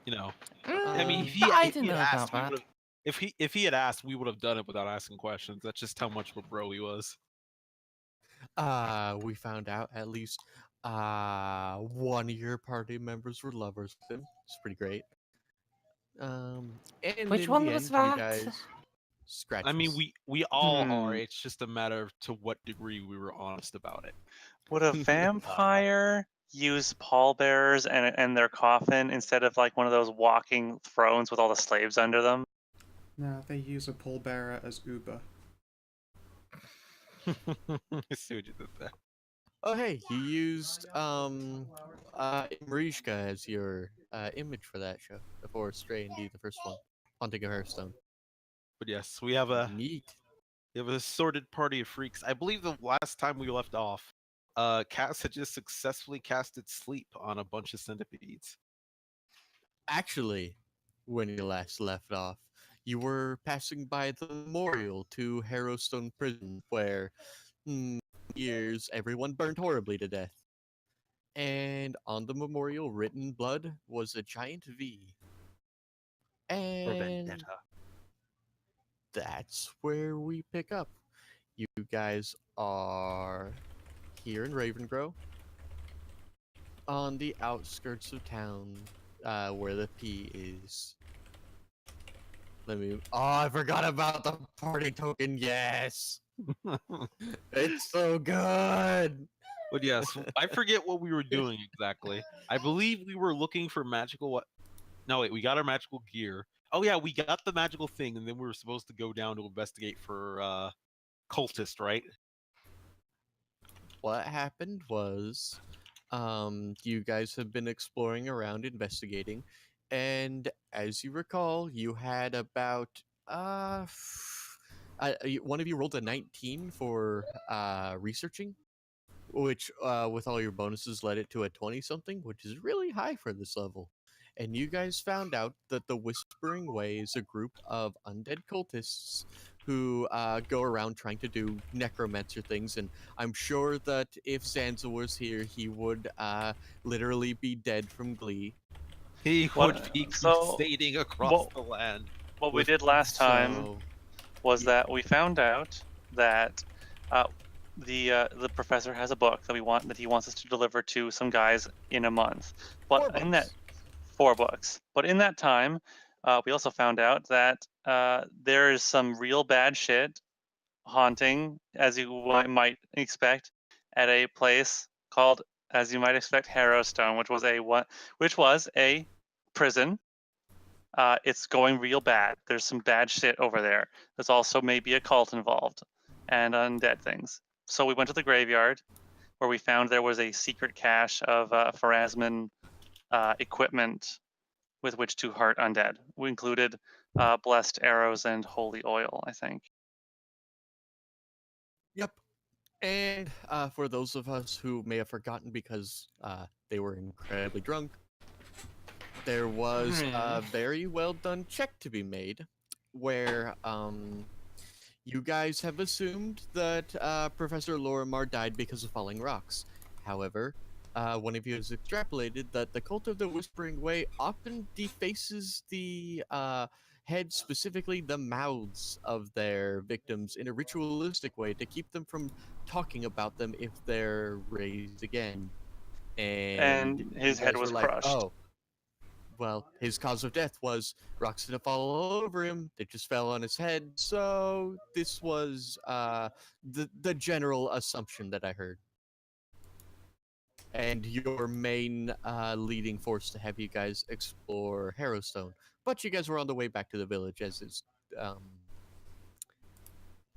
You know, I mean, Mm, I if he didn't had know about asked, we would that. have. If he had asked, we would have done it without asking questions. That's just how much of a bro he was. We found out at least one of your party members were lovers with him. It's pretty great. And Which in the one was end, you that? guys I mean, scratches. we all are. Hmm. It's just a matter of to what degree we were honest about it. Would a vampire use pallbearers and their coffin instead of like one of those walking thrones with all the slaves under them? No, they use a pallbearer as Uber. I see what you did there. Oh, hey, you used Marishka as your image for that show, for Stray, indeed, the first one, Haunting of Hearthstone. But yes, we have a Neat. assorted party of freaks. I believe the last time we left off, Cass had just successfully casted sleep on a bunch of centipedes. Actually, when you last left off, you were passing by the memorial to HarrowStone Prison, where, years, everyone burned horribly to death. And on the memorial, written in blood, was a giant V. For And vendetta. that's where we pick up. You guys are here in Ravengrow, on the outskirts of town, where the P is. Let me. Oh, I forgot about the party token. Yes, it's so good. But yes, I forget what we were doing exactly. I believe we were looking for magical. No, wait, we got our magical gear. Oh yeah, we got the magical thing, and then we were supposed to go down to investigate for cultist, right? What happened was, you guys have been exploring around, investigating, and as you recall, you had about one of you rolled a 19 for researching, which with all your bonuses led it to a 20 something, which is really high for this level. And you guys found out that the Whispering Way is a group of undead cultists who go around trying to do necromancer things. And I'm sure that if Zanza was here, he would literally be dead from glee. He What- would be so, crusading across what- the land. What we With- did last time So, was that we found out that the professor has a book that he wants us to deliver to some guys in a month. But in that 4 books. But in that time, we also found out that there is some real bad shit haunting, as you might expect, at a place called, as you might expect, Harrowstone, which was a prison. It's going real bad. There's some bad shit over there. There's also maybe a cult involved and undead things. So we went to the graveyard where we found there was a secret cache of Pharasman equipment with which to heart undead. We included blessed arrows and holy oil, I think. yep. And for those of us who may have forgotten because they were incredibly drunk, there was a very well done check to be made where you guys have assumed that Professor Lorimar died because of falling rocks. However, one of you has extrapolated that the cult of the Whispering Way often defaces the head, specifically the mouths of their victims, in a ritualistic way to keep them from talking about them if they're raised again. And his you head guys was were like, crushed. oh, well, his cause of death was rocks didn't fall all over him; they just fell on his head. So this was the general assumption that I heard, and your main leading force to have you guys explore Harrowstone. But you guys were on the way back to the village, as is.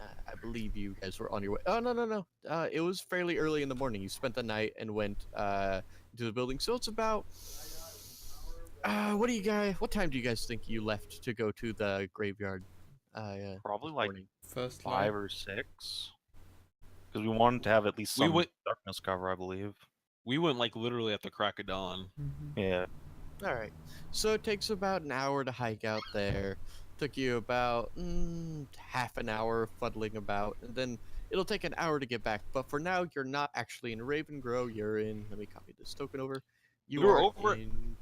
I believe you guys were on your way. Oh no! It was fairly early in the morning. You spent the night and went to the building, so it's about. What time do you guys think you left to go to the graveyard? Probably this like morning? First light. 5 or 6. Because we wanted to have at least some darkness cover, I believe. We went like literally at the crack of dawn. Mm-hmm. Yeah. All right. So it takes about an hour to hike out there. Took you about half an hour fuddling about, and then it'll take an hour to get back. But for now, you're not actually in Ravengrow. You're in. Let me copy this token over. You We were are over at- in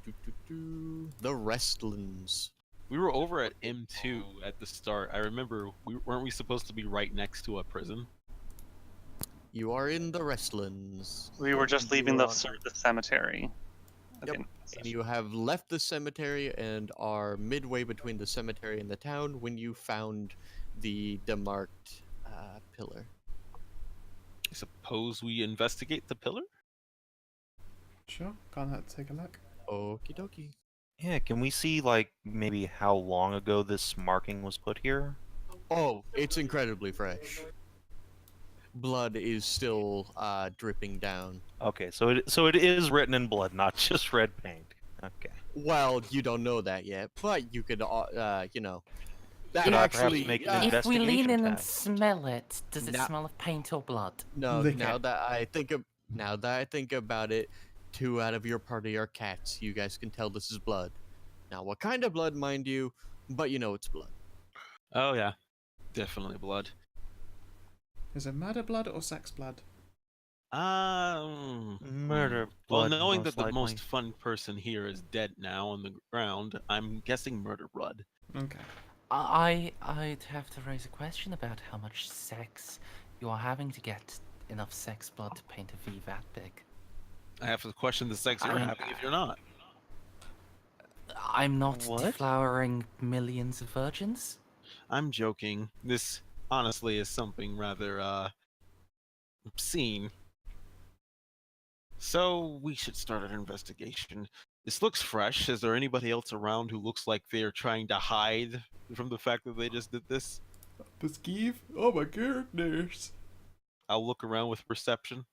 the Restlands. We were over at M2 at the start. I remember, weren't we supposed to be right next to a prison? You are in the Restlands. We were just You leaving are the on- the cemetery. at the Yep. end of the And session. you have left the cemetery and are midway between the cemetery and the town when you found the demarked pillar. I suppose we investigate the pillar? Sure, can't hurt to take a look. Okie dokie. Yeah, can we see like maybe how long ago this marking was put here? Oh, it's incredibly fresh. Blood is still dripping down. Okay, so it is written in blood, not just red paint. Okay. Well, you don't know that yet, but you could, you know, that Could I perhaps actually. make an If we lean investigation in and test? smell it, does it Now- smell of paint or blood? No, Lick now it. that I think about it, 2 out of your party are cats. You guys can tell this is blood. Now, what kind of blood, mind you? But you know it's blood. Oh yeah, definitely blood. Is it murder blood or sex blood? Murder Well, blood, knowing most that the likely. most fun person here is dead now on the ground, I'm guessing murder blood. Okay. I'd have to raise a question about how much sex you are having to get enough sex blood to paint a V that big. I have to question the sex you're I'm- having if you're not. I'm not What? deflowering millions of virgins. I'm joking. This honestly is something rather obscene. So we should start an investigation. This looks fresh. Is there anybody else around who looks like they're trying to hide from the fact that they just did this? Peskeeve? Oh my goodness. I'll look around with perception.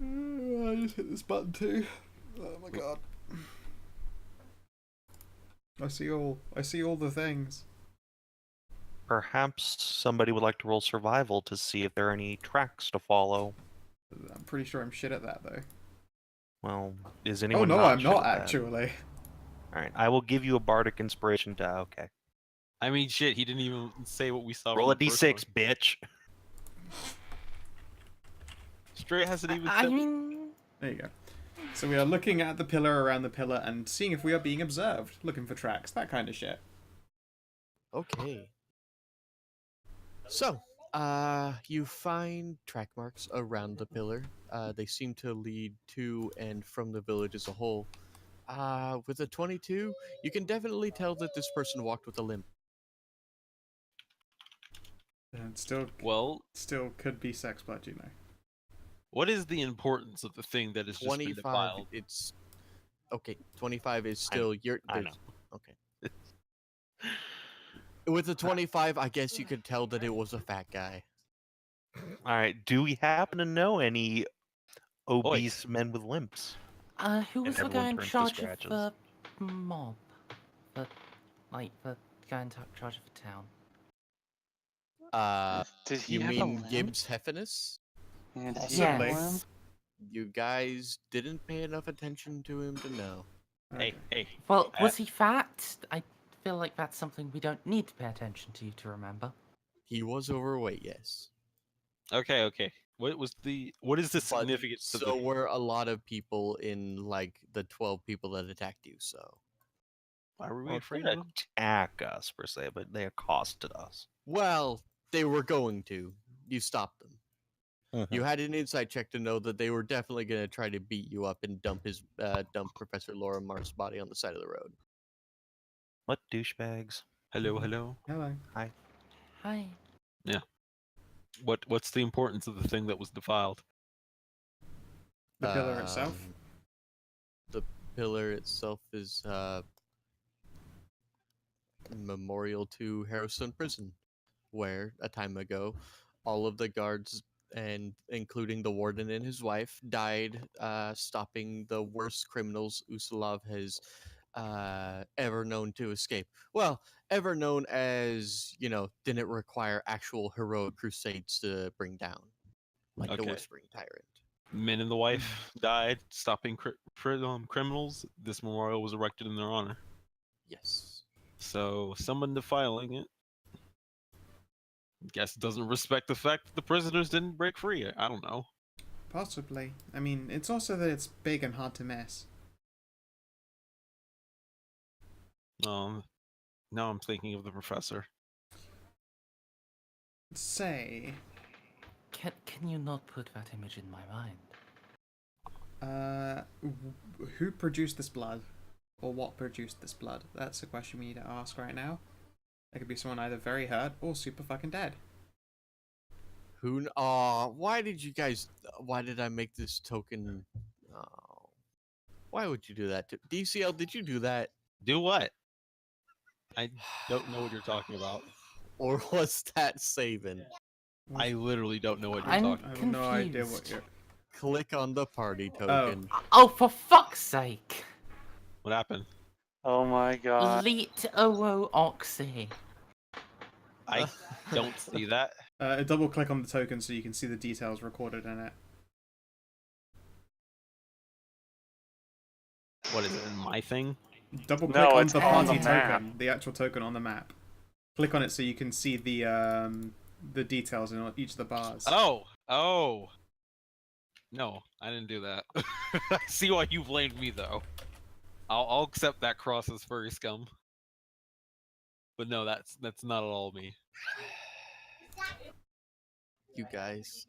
I just hit this button too. Oh my god. I see all the things. Perhaps somebody would like to roll survival to see if there are any tracks to follow. I'm pretty sure I'm shit at that though. Well, is Oh anyone no, not I'm shit not at that? actually. Alright, I will give you a bardic inspiration to okay. I mean, shit, he didn't even say what we saw. Roll a from the first d6, one. bitch. Stray hasn't even I said. mean, There you go. So we are looking at the pillar, around the pillar, and seeing if we are being observed, looking for tracks, that kind of shit. Okay. So, you find track marks around the pillar. They seem to lead to and from the village as a whole. With a 22, you can definitely tell that this person walked with a limp. And Well, still could be sex blood, you know. what is the importance of the thing that has just been 25, defiled? it's okay. 25 is still your. I know. Okay. With the 25, I guess you could tell that it was a fat guy. Alright, do we happen to know any obese men with limps? who was the everyone guy in turns to charge of scratches. the mob? The guy in charge of the town. Did he You have a mean limp? Gibbs Heffinus? Yeah, did he Possibly. have a Yes. limp? You guys didn't pay enough attention to him to know. Hey, Okay. hey. Well, was he fat? I feel like that's something we don't need to pay attention to remember. He was overweight, yes. Okay. What is the But significance of so the... were a lot of people in like the 12 people that attacked you, so. Why were we Well, afraid they of them? attack us per se, but they accosted us. Well, they were going to. You stopped them. You had an insight check to know that they were definitely going to try to beat you up and dump Professor Laura Mar's body on the side of the road. What douchebags? Hello. Hello. Hi. What's the importance of the thing that was defiled? The pillar itself. The pillar itself is memorial to HarrowStray Prison, where a time ago, all of the guards and including the warden and his wife died, stopping the worst criminals Usalov has ever known to escape. Well, ever known as, didn't require actual heroic crusades to bring down, like the Okay. Whispering Tyrant. Men and the wife died stopping criminals. This memorial was erected in their honor. Yes. So someone defiling it, guess doesn't respect the fact that the prisoners didn't break free. I don't know. Possibly. I mean, it's also that it's big and hard to miss. Now I'm thinking of the professor. Say, Can you not put that image in my mind? who produced this blood? Or what produced this blood? That's a question we need to ask right now. It could be someone either very hurt or super fucking dead. Why did you guys? Why did I make this token? Oh, why would you do that? DCL, did you do that? Do what? I don't know what you're talking about. Or was that Savin? I literally don't know what you're I'm talking I about. have no idea what confused. you're... Click on the party token. Oh, for fuck's sake! What happened? Oh my god. Leet OO Oxy. I don't see that. Double click on the token so you can see the details recorded in it. What is it in my thing? Double click No, on it's the on the party map. token, the actual token on the map. Click on it so you can see the details in each of the bars. Oh. No, I didn't do that. I see why you blamed me though. I'll accept that cross as furry scum. But no, that's not at all me. You guys.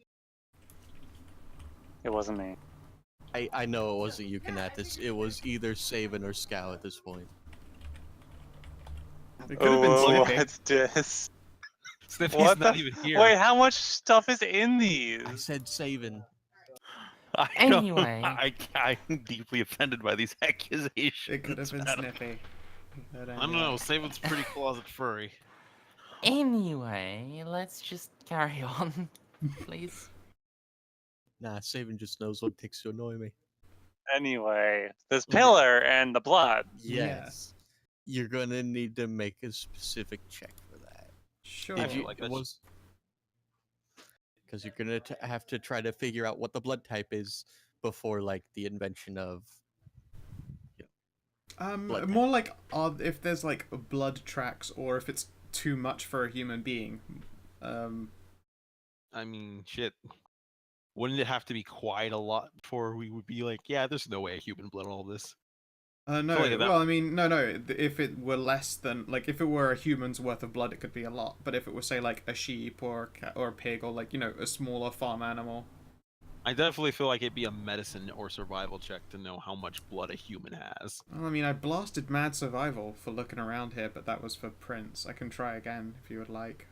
It wasn't me. I know it wasn't you, Kanathis. It was either Savin or Scow at this point. It could have been Snippy. What's this? Snippy's What not the- even here. Wait, how much stuff is in these? I said Savin. I don't- Anyway. I'm deeply offended by these accusations. It could have been Madam. Snippy. But I don't know. Saban's pretty closet furry. Anyway, let's just carry on, please. Nah, Savin just knows what ticks to annoy me. Anyway, this pillar and the blood. Yes. You're gonna need to make a specific check for that. Sure. Did you? like that. Because you're gonna have to try to figure out what the blood type is before, like, the invention of. blood More like if there's like blood tracks or if it's too much for a human being. I mean, shit. Wouldn't it have to be quite a lot before we would be like, yeah, there's no way a human blood all this? No. Like that- Well, I mean, no. If it were less than, like, if it were a human's worth of blood, it could be a lot. But if it was, say, like a sheep or a cat or a pig or, like, a smaller farm animal. I definitely feel like it'd be a medicine or survival check to know how much blood a human has. Well, I mean, I blasted mad survival for looking around here, but that was for Prince. I can try again if you would like.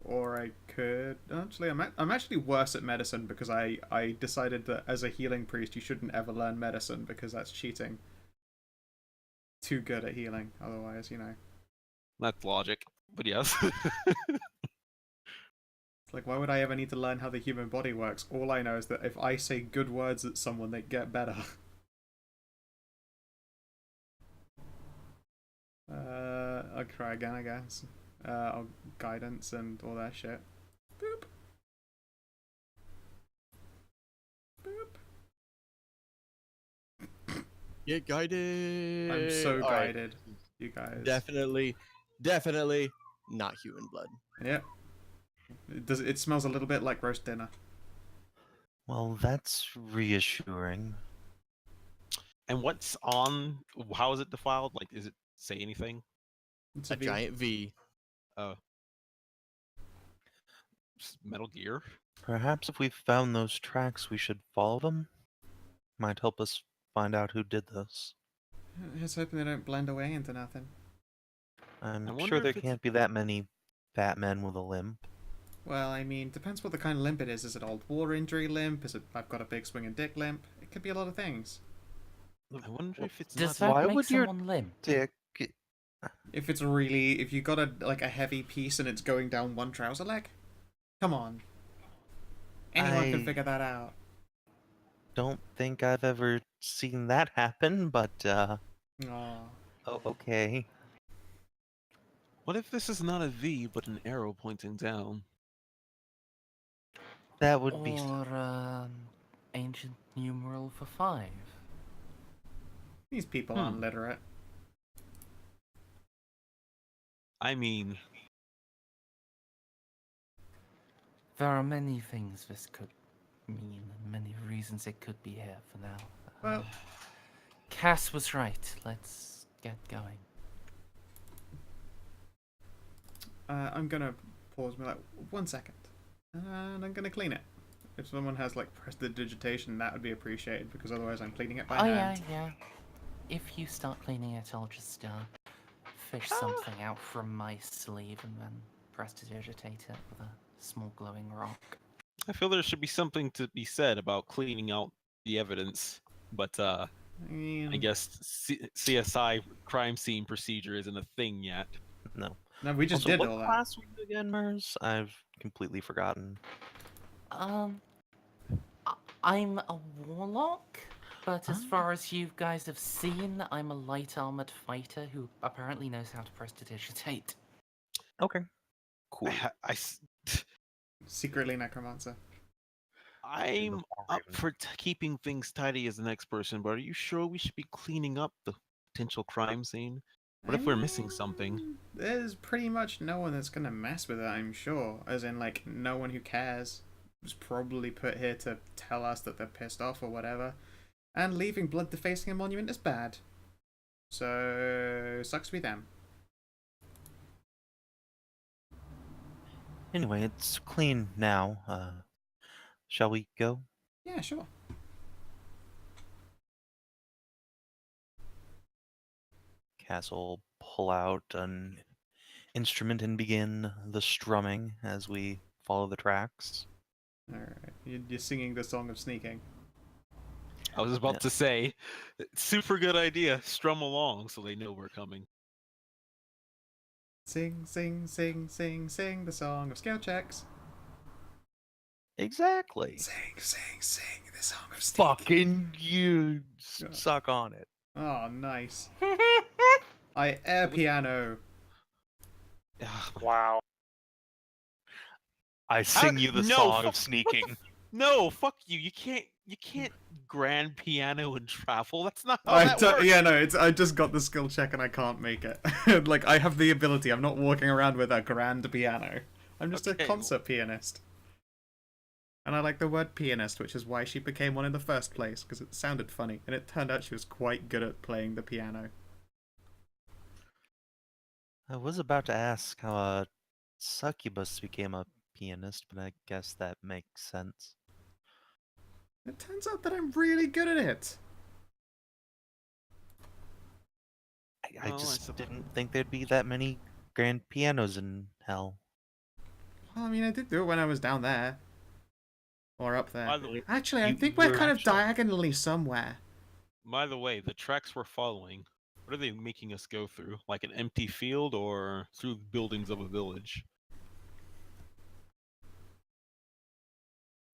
Or I could... Actually, I'm actually worse at medicine because I decided that as a healing priest you shouldn't ever learn medicine because that's cheating. Too good at healing, otherwise, That's logic. But yes. It's like, why would I ever need to learn how the human body works? All I know is that if I say good words at someone, they get better. I'll try again, I guess. I'll guidance and all that shit. Boop. Boop. Get guided. I'm so All right. guided, you guys. Definitely not human blood. Yeah. It smells a little bit like roast dinner. Well, that's reassuring. And what's on? How is it defiled? Like, does it say anything? It's A giant V. Metal Gear? Perhaps if we found those tracks, we should follow them? Might help us find out who did this. Just hoping they don't blend away into nothing. I'm wonder sure there if it's- can't be that many fat men with a limp. Well, I mean, depends what the kind of limp it is. Is it old war injury limp? Is it I've got a big swinging dick limp? It could be a lot of things. I wonder if it's Does not. that Why make would your someone limp? Dick. If you got a heavy piece and it's going down one trouser leg, come on. Anyone can I- figure that out. Don't think I've ever seen that happen, but Aw. oh, okay. What if this is not a V but an arrow pointing down? That would be Or ancient numeral for 5. These people aren't literate. I mean, There are many things this could mean and many reasons it could be here for now. Well, Cass was right. Let's get going. I'm gonna pause me like 1 second, and I'm gonna clean it. If someone has like prestidigitation, that would be appreciated because otherwise I'm cleaning it by hand. Yeah. If you start cleaning it, I'll just fish something out from my sleeve and then prestidigitate it with a small glowing rock. I feel there should be something to be said about cleaning out the evidence, but I guess CSI crime scene procedure isn't a thing yet. No. No, we just Also, did what all that. class were you again, Mers? I've completely forgotten. I'm a warlock, but as far as you guys have seen, I'm a light armored fighter who apparently knows how to prestidigitate. Okay. Cool. Secretly necromancer. I'm up for keeping things tidy as the next person, but are you sure we should be cleaning up the potential crime scene? What if we're missing something? There's pretty much no one that's gonna mess with it, I'm sure. As in, like, no one who cares was probably put here to tell us that they're pissed off or whatever. And leaving blood defacing a monument is bad. So, sucks to be them. Anyway, it's clean now. Shall we go? Yeah, sure. Cass will pull out an instrument and begin the strumming as we follow the tracks. Alright, you're singing the Song of Sneaking. I was about to say, super good idea. Strum along so they know we're coming. Sing, sing, sing, sing, sing the Song of Scale Checks. Exactly. Sing, sing, sing the Song of Sneaking. Fucking you suck on it. Oh, nice. I air piano. Wow. I sing you the song of sneaking. No, fuck you. You can't grand piano and travel. That's not how that works. Yeah, no, I just got the skill check and I can't make it. Like, I have the ability. I'm not walking around with a grand piano. I'm just a concert pianist. And I like the word pianist, which is why she became one in the first place, because it sounded funny, and it turned out she was quite good at playing the piano. I was about to ask how a succubus became a pianist, but I guess that makes sense. It turns out that I'm really good at it. I just didn't think there'd be that many grand pianos in hell. Well, I mean, I did do it when I was down there. Or up there. By the way, Actually, I think we're kind of diagonally somewhere. By the way, the tracks we're following, what are they making us go through? Like an empty field or through buildings of a village?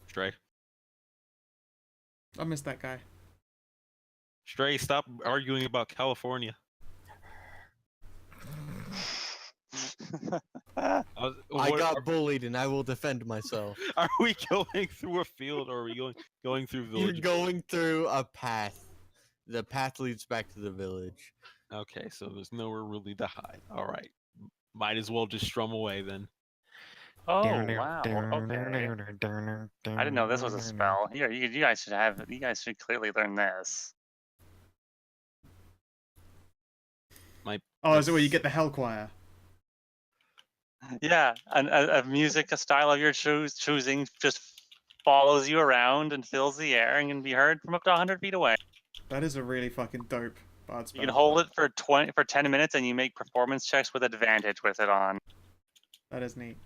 Stray. I missed that guy. Stray, stop arguing about California. I got bullied and I will defend myself. Are we going through a field or are we going through village? You're going through a path. The path leads back to the village. Okay, so there's nowhere really to hide. All right. Might as well just strum away then. Oh wow. Okay. I didn't know this was a spell. Here, you guys should have. You guys should clearly learn this. Oh, is it where you get the Hell Choir? Yeah, a music, a style of your choosing, just follows you around and fills the air and can be heard from up to 100 feet away. That is a really fucking dope bard spell. You can hold it for 10 minutes, and you make performance checks with advantage with it on. That is neat.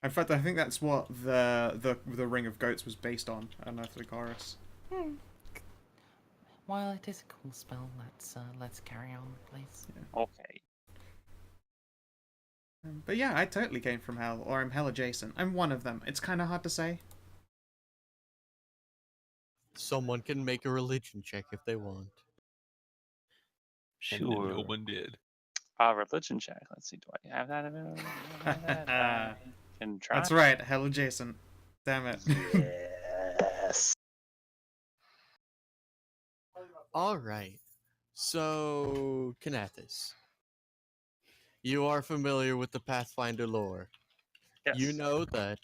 In fact, I think that's what the Ring of Goats was based on, Unearthly Chorus. While it is a cool spell, let's carry on, please. Yeah. Okay. But yeah, I totally came from hell, or I'm hell adjacent. I'm one of them. It's kind of hard to say. Someone can make a religion check if they want. Sure. And no one did. Religion check. Let's see. Do I have that available? I can try. That's right. Hell adjacent. Damn it. Yes. All right. So, Kanathis, you are familiar with the Pathfinder lore. Yes. You know that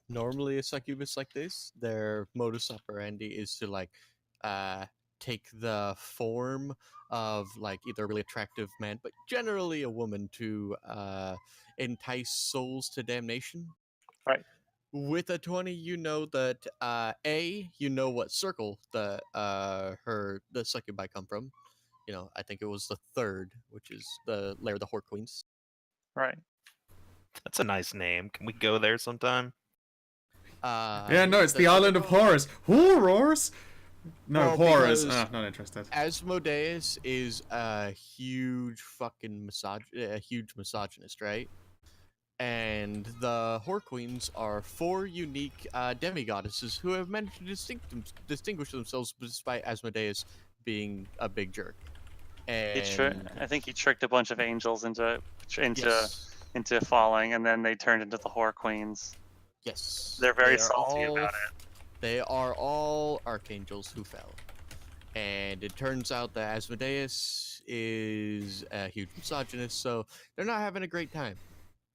normally a succubus like this, their modus operandi is to like take the form of like either a really attractive man, but generally a woman to entice souls to damnation. Right. With a 20, you know that you know what circle the succubi come from. You know, I think it was the third, which is the lair of the Horde Queens. Right. That's a nice name. Can we go there sometime? Yeah, no, it's the second island of one- horrors. Horrors? No, Well, horrors. because- Not interested. Asmodeus is a huge fucking a huge misogynist, right? And the Horde Queens are 4 unique demigoddesses who have managed to distinguish themselves despite Asmodeus being a big jerk. And I think he tricked a bunch of angels into yes, into falling, and then they turned into the Whore Queens. yes, They're very they are salty all- about it. They are all archangels who fell. And it turns out that Asmodeus is a huge misogynist, so they're not having a great time.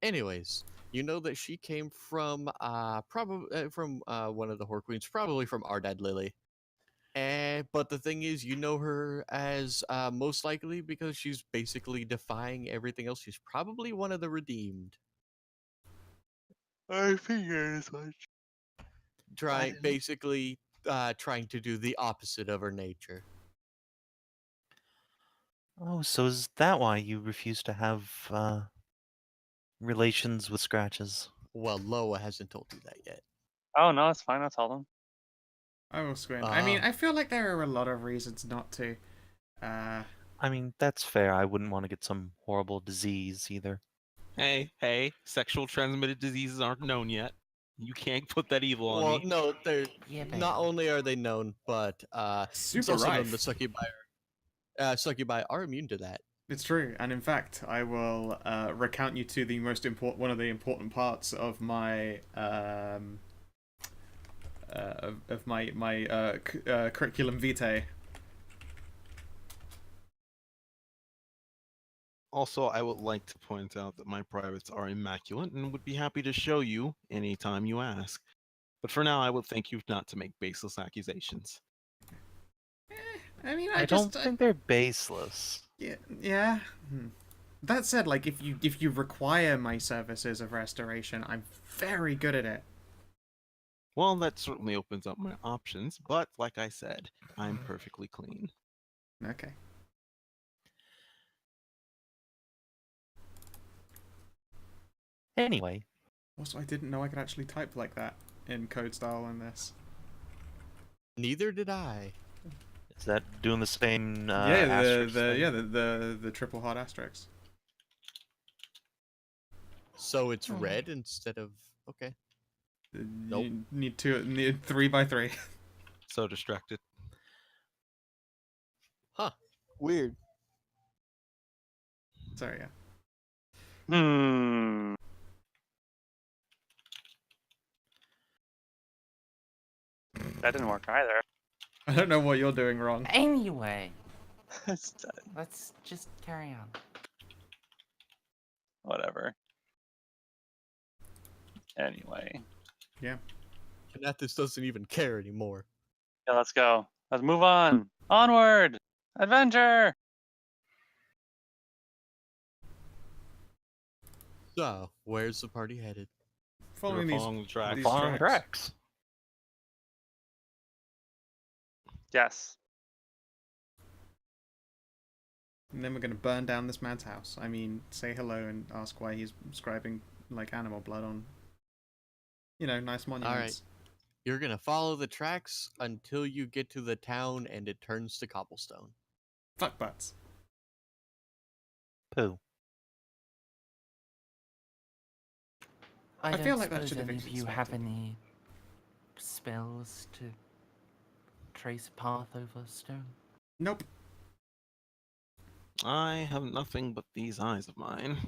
Anyways, you know that she came from probably from one of the Horde Queens, probably from our dad Lily. But the thing is, you know her as most likely because she's basically defying everything else. She's probably one of the redeemed. I figured as much. Trying to do the opposite of her nature. Oh, so is that why you refuse to have relations with Scratches? Well, Loa hasn't told you that yet. Oh no, it's fine. I'll tell them. I will squint. I mean, Ah. I feel like there are a lot of reasons not to. I mean, that's fair. I wouldn't want to get some horrible disease either. Hey, sexual transmitted diseases aren't known yet. You can't put that evil on Well, me. no, they're Yeah, not only are they known, but it's Super also known rife. the succubi are immune to that. It's true, and in fact, I will recount you to the one of the important parts of my curriculum vitae. Also, I would like to point out that my privates are immaculate and would be happy to show you anytime you ask. But for now, I would thank you not to make baseless accusations. I mean, I don't think they're baseless. yeah. That said, like if you require my services of restoration, I'm very good at it. Well, that certainly opens up my options, but like I said, I'm perfectly clean. Okay. Anyway, Also, I didn't know I could actually type like that in code style in this. Neither did I. is that doing the same Yeah, asterisk thing? the triple hard asterisks. So it's red instead of okay. Nope. You need 3 by 3. So distracted. Huh. Weird. Sorry, yeah. That didn't work either. I don't know what you're doing wrong. Anyway, It's done. let's just carry on. Whatever. Anyway, Kanathis doesn't even care anymore. yeah, let's go. Let's move on. Onward, adventure. So, where's the party headed? Following We're these, following the tracks. these Following tracks. tracks. Yes. And then we're gonna burn down this man's house. I mean, say hello and ask why he's scribing like animal blood on, nice monuments. You're gonna follow the tracks until you get to the town and it turns to cobblestone. Fuck butts. Pooh. I don't feel like that suppose should have any of you have expected. any spells to trace a path over stone. Nope. I have nothing but these eyes of mine.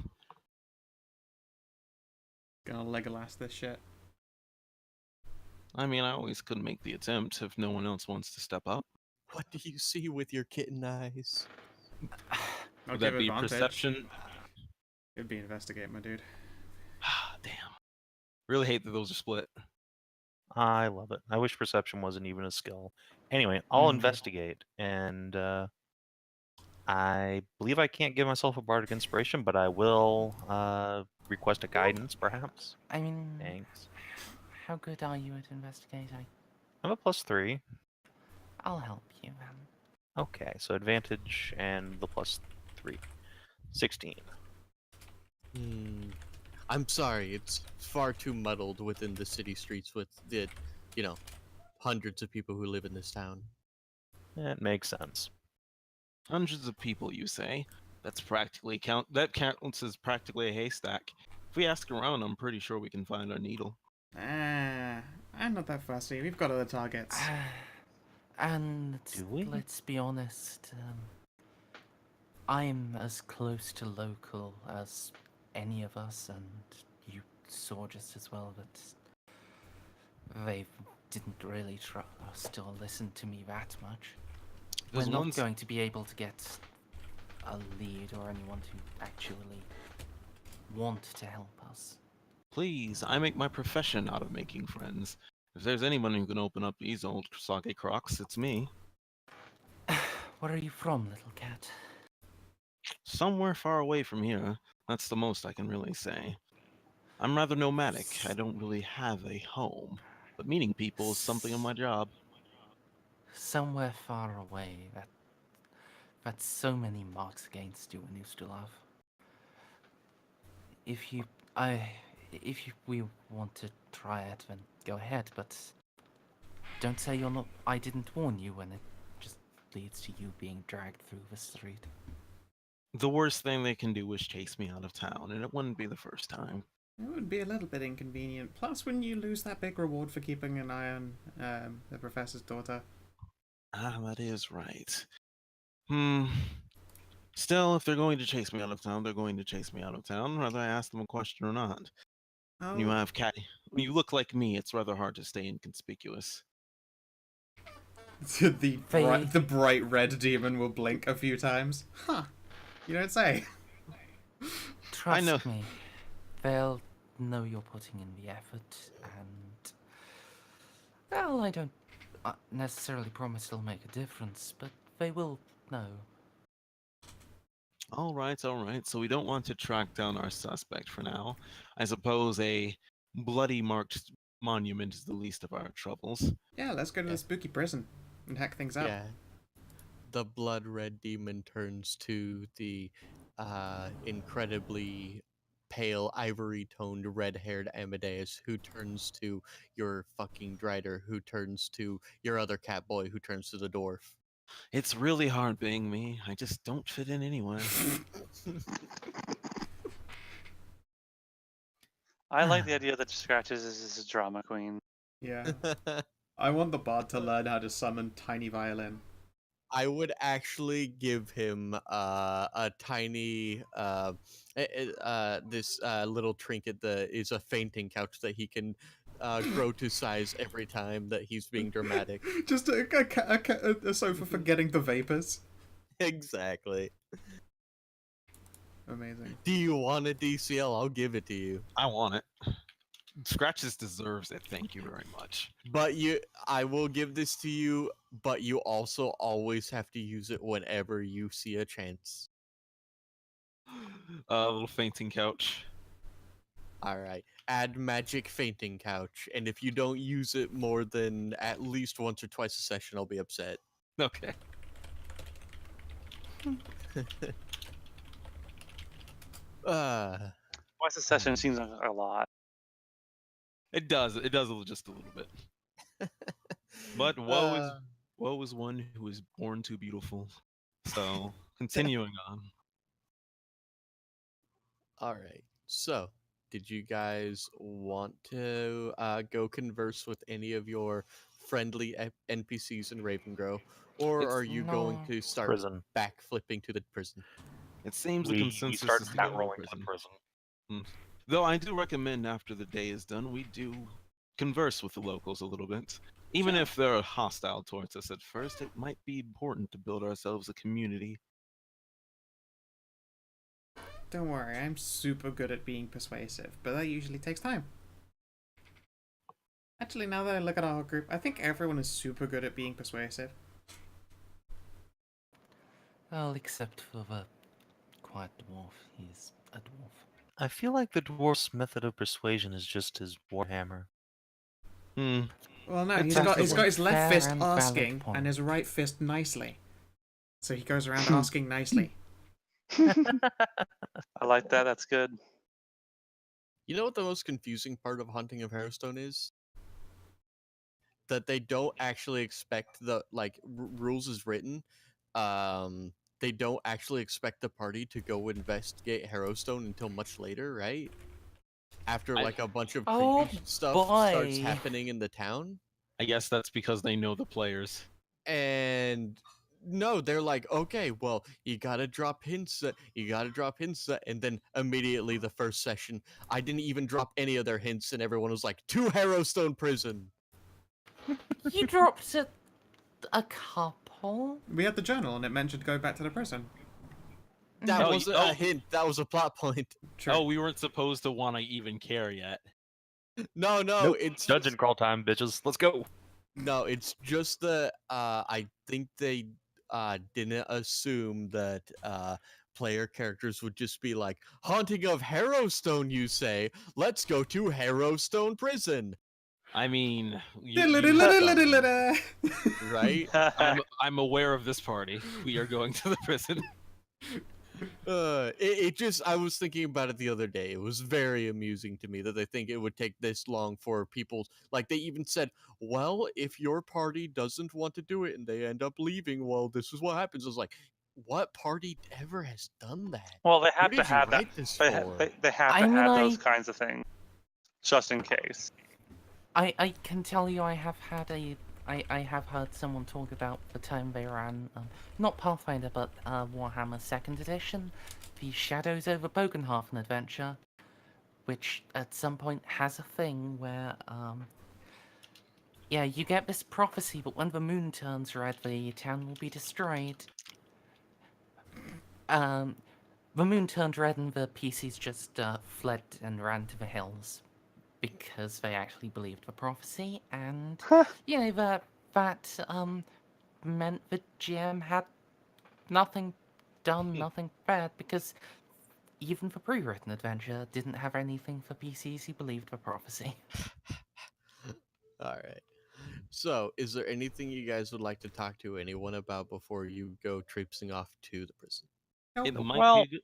Gonna Legolas this shit. I mean, I always could make the attempt if no one else wants to step up. What do you see with your kitten eyes? I'll Would that give be advantage. perception? It'd be investigate, my dude. Ah, damn. Really hate that those are split. I love it. I wish perception wasn't even a skill. Anyway, I'll investigate, and I believe I can't give myself a bardic inspiration, but I will request a guidance, perhaps. I mean, Thanks. how good are you at investigating? I have a +3. I'll help you, then. Okay, so advantage and the +3. 16. I'm sorry, it's far too muddled within the city streets with the, hundreds of people who live in this town. That makes sense. Hundreds of people, you say? That counts as practically a haystack. If we ask around, I'm pretty sure we can find our needle. I'm not that fussy. We've got other targets. And Do we? let's be honest, I'm as close to local as any of us, and you saw just as well that they didn't really trust or listen to me that much. There's We're not one's- going to be able to get a lead or anyone to actually want to help us. Please, I make my profession out of making friends. If there's anyone who can open up these old sake crocs, it's me. Where are you from, little cat? Somewhere far away from here. That's the most I can really say. I'm rather nomadic. I don't really have a home. But meeting people is something of my job. Somewhere far away. That's so many marks against you when you still have. We want to try it, then go ahead. But don't say you're not. I didn't warn you when it just leads to you being dragged through the street. The worst thing they can do is chase me out of town, and it wouldn't be the first time. It would be a little bit inconvenient. Plus, when you lose that big reward for keeping an eye on the professor's daughter. Ah, that is right. Still, if they're going to chase me out of town, they're going to chase me out of town, whether I ask them a question or not. When you have when you look like me, it's rather hard to stay inconspicuous. The bright red demon will blink a few times. Huh. You don't say. Trust me, they'll know you're putting in the effort, and well, I don't necessarily promise it'll make a difference, but they will know. All right. So we don't want to track down our suspect for now. I suppose a bloody marked monument is the least of our troubles. Yeah, let's go to the spooky prison and hack things up. Yeah. The blood red demon turns to the incredibly pale ivory toned red haired Amadeus, who turns to your fucking Drider, who turns to your other cat boy, who turns to the dwarf. It's really hard being me. I just don't fit in anyway. I like the idea that Scratches is a drama queen. Yeah. I want the bard to learn how to summon tiny violin. I would actually give him a tiny this little trinket that is a fainting couch that he can grow to size every time that he's being dramatic. Just a sofa for getting the vapors. Exactly. Amazing. Do you want a DCL? I'll give it to you. I want it. Scratches deserves it. Thank you very much. But I will give this to you, but you also always have to use it whenever you see a chance. A little fainting couch. Alright. Add magic fainting couch, and if you don't use it more than at least once or twice a session, I'll be upset. Okay. Twice a session seems like a lot. It does. It does just a little bit. But woe is one who is born too beautiful. So continuing on. Alright. So, did you guys want to go converse with any of your friendly NPCs in Ravengrow? Or are you going to start Prison. backflipping to the prison? It seems We the consensus start is to fat go to rolling to prison. the prison. Though I do recommend after the day is done, we do converse with the locals a little bit. Even if they're hostile towards us at first, it might be important to build ourselves a community. Don't worry, I'm super good at being persuasive, but that usually takes time. Actually, now that I look at our group, I think everyone is super good at being persuasive. Well, except for the quiet dwarf. He's a dwarf. I feel like the dwarf's method of persuasion is just his warhammer. Hmm. Well, no, It's he's got a his left fair fist and valid asking point. and his right fist nicely. So he goes around asking nicely. I like that. That's good. You know what the most confusing part of Haunting of Harrowstone is? That they don't actually expect the rules is written. They don't actually expect the party to go investigate Harrowstone until much later, right? After like a bunch of Oh, creepy stuff starts boy. happening in the town. I guess that's because they know the players. And no, they're like, okay, well, you gotta drop hints, and then immediately the first session, I didn't even drop any of their hints, and everyone was like, to Harrowstone Prison. You dropped a couple? We had the journal and it mentioned go back to the prison. That Oh, wasn't oh. a hint, that was a plot point. True. Oh, we weren't supposed to want to even care yet. No, Nope. it's Dungeon crawl time, bitches. Let's go. no, it's just the I think they didn't assume that player characters would just be like, Haunting of Harrowstone, you say? Let's go to Harrowstone Prison. I mean, Right? I'm aware of this party. We are going to the prison. It just, I was thinking about it the other day. It was very amusing to me that they think it would take this long for people. Like, they even said, well, if your party doesn't want to do it and they end up leaving, well, this is what happens. I was like, what party ever has done that? Well, they Who have to did you have that. write this They, for? they have I to mean, have those I- kinds of things, just in case. I can tell you I have heard someone talk about the time they ran, not Pathfinder, but Warhammer 2nd Edition, the Shadows over Bogenhafen adventure, which at some point has a thing where, yeah, you get this prophecy, but when the moon turns red, the town will be destroyed. The moon turned red and the PCs just fled and ran to the hills because they actually believed the prophecy, and you know that meant the GM had nothing done, nothing bad, because even the pre-written adventure didn't have anything for PCs who believed the prophecy. All right. So, is there anything you guys would like to talk to anyone about before you go traipsing off to the prison? It might Well, be good.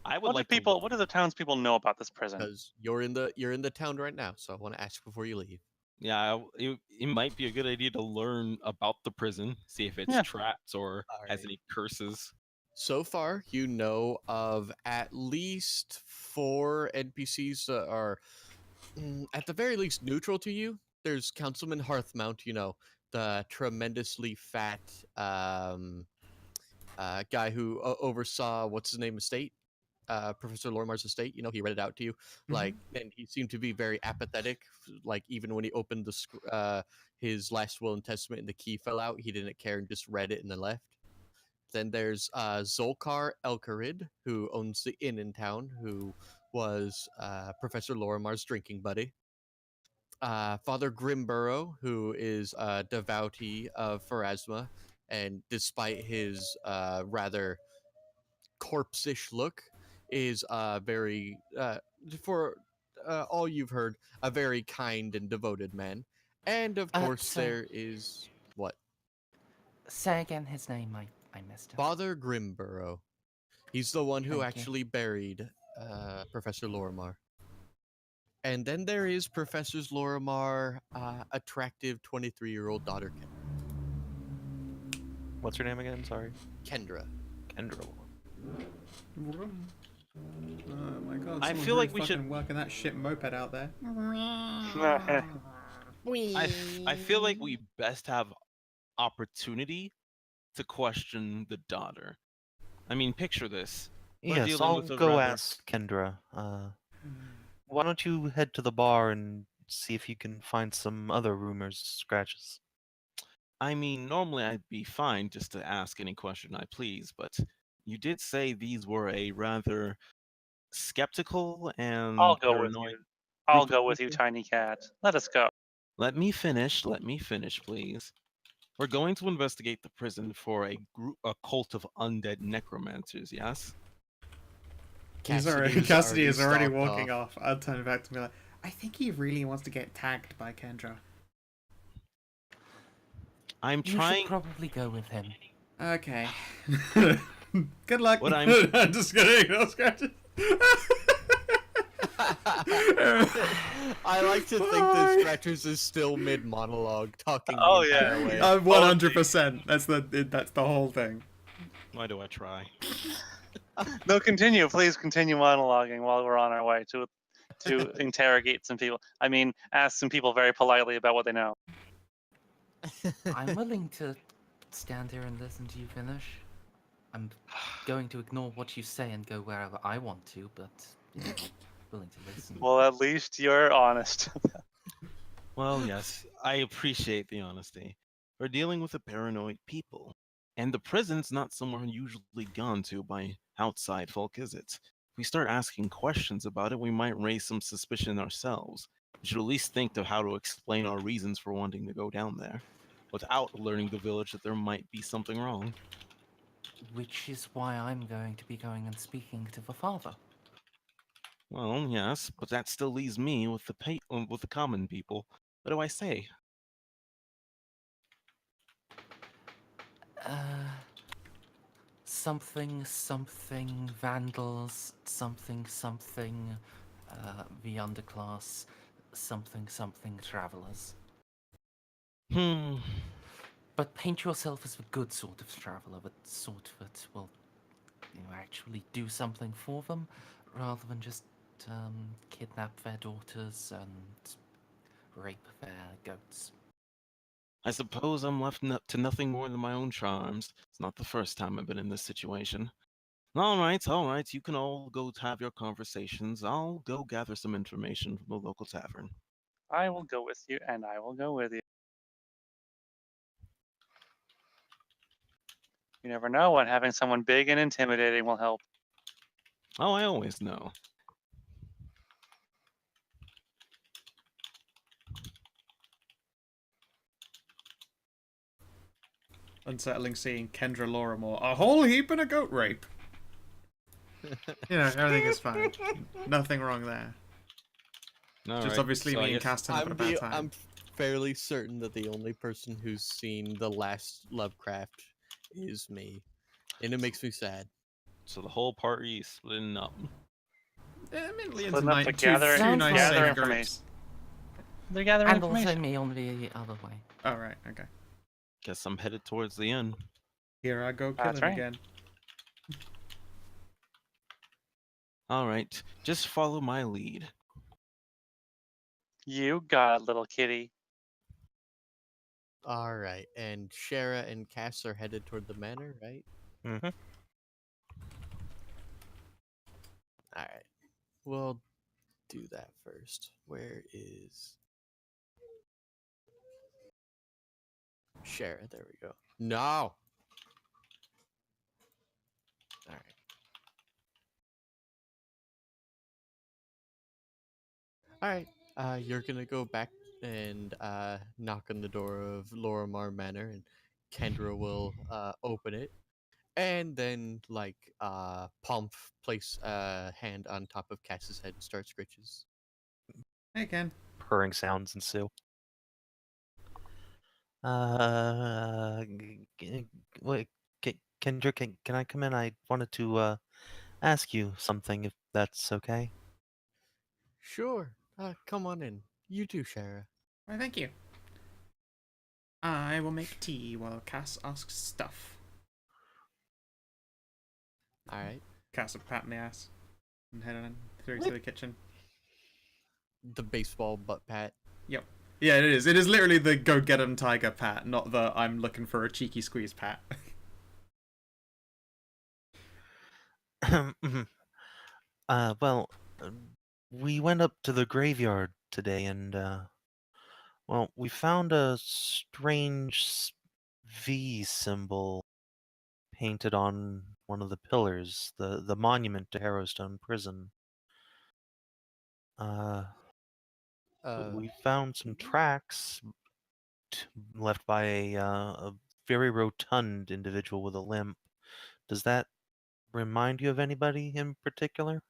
I would What do like people? What do the townspeople know about this prison? Because you're in the town right now, so I want to ask before you leave. Yeah, it might be a good idea to learn about the prison, see if it's Yeah. traps or has Alright. any curses. So far, you know of at least 4 NPCs that are, at the very least, neutral to you. There's Councilman Hearthmount, you know, the tremendously fat guy who oversaw what's his name estate, Professor Lorimar's estate. You know, he read it out to you, like, and he seemed to be very apathetic. Like, even when he opened his last will and testament and the key fell out, he didn't care and just read it and then left. Then there's Zolkar Elkarid, who owns the inn in town, who was Professor Lorimar's drinking buddy. Father Grimborough, who is a devotee of Pharasma, and despite his rather corpse-ish look, is very, for all you've heard, a very kind and devoted man. And of course, so- there is what? Say again his name, I missed it. Father Grimborough. He's the one who Thank you. actually buried Professor Lorimar. And then there is Professor Lorimar, attractive 23-year-old daughter, What's her name again? Sorry. Kendra. Kendra. Oh my god! I someone's feel like really we should- fucking working that shit moped out there. I feel like we best have opportunity to question the daughter. I mean, picture this. We're Yes, dealing I'll with a go rather- ask Kendra. Why don't you head to the bar and see if you can find some other rumors, scratches? I mean, normally I'd be fine just to ask any question I please, but you did say these were a rather skeptical and I'll go with paranoid you. I'll group of go with you, people? tiny cat. Let us go. Let me finish. Let me finish, please. We're going to investigate the prison for a cult of undead necromancers. Yes. Cassidy is already stalked walking off. I'll turn back to be like, I think he really wants to get tagged by Kendra. I'm You trying. should probably go with him. Okay. Good luck. What I'm- I'm just gonna ignore scratches. I like to think that Scratchers is still mid monologue, talking Oh, the yeah. entire way. 100%. That's the whole thing. Why do I try? No, continue. Please continue monologuing while we're on our way to interrogate some people. I mean, ask some people very politely about what they know. I'm willing to stand here and listen to you finish. I'm going to ignore what you say and go wherever I want to, but willing to listen. Well, at least you're honest. Well, yes, I appreciate the honesty. We're dealing with a paranoid people, and the prison's not somewhere usually gone to by outside folk, is it? If we start asking questions about it, we might raise some suspicion ourselves. We should at least think of how to explain our reasons for wanting to go down there, without alerting the village that there might be something wrong. Which is why I'm going to be going and speaking to the father. Well, yes, but that still leaves me with with the common people. What do I say? Something vandals, something the underclass, something travelers. Hmm. But paint yourself as the good sort of traveler, the sort that will, actually do something for them, rather than just kidnap their daughters and rape their goats. I suppose I'm left to nothing more than my own charms. It's not the first time I've been in this situation. All right. You can all go have your conversations. I'll go gather some information from the local tavern. I will go with you, and I will go with you. You never know when having someone big and intimidating will help. Oh, I always know. Unsettling seeing Kendra Lorimore. A whole heap and a goat rape. Everything is fine. Nothing wrong there. All Just right, obviously so I me and guess- Cass having a bad time. I'm fairly certain that the only person who's seen the last Lovecraft is me, and it makes me sad. So the whole party is splitting up. Admittedly, into Splitting up to two gather- nice gather safe information. groups. They're gathering And also information. me on the other way. Oh, right, okay. Guess I'm headed towards the end. Here I go That's killing right. again. All right, just follow my lead. You got it, little kitty. All right, and Shara and Cass are headed toward the manor, right? Mm-hmm. All right, we'll do that first. Where is Shara? There we go. No. All right. All right. You're gonna go back and knock on the door of Lorimar Manor, and Kendra will open it, and then Pomp place a hand on top of Cass's head and start scritches. Hey, Ken. Purring sounds ensue. Wait, Kendra, can I come in? I wanted to ask you something, if that's okay. Sure. Come on in. You too, Shara. Why, thank you. I will make tea while Cass asks stuff. All right. Cass will pat in the ass and head on through to the kitchen. The baseball butt pat. Yep. Yeah, it is. It is literally the go get 'em tiger pat, not the I'm looking for a cheeky squeeze pat. Well, we went up to the graveyard today, and well, we found a strange V symbol painted on one of the pillars, the monument to HarrowStone Prison. We found some tracks left by a very rotund individual with a limp. Does that remind you of anybody in particular?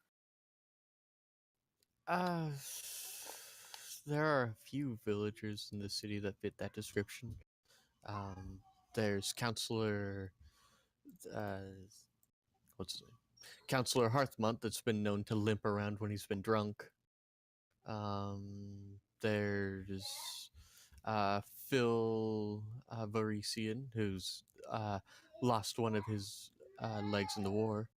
Uh, there are a few villagers in the city that fit that description. There's Counselor, uh, what's his name? Counselor Hearthmont that's been known to limp around when he's been drunk. There's Phil Varisian, who's lost one of his legs in the war,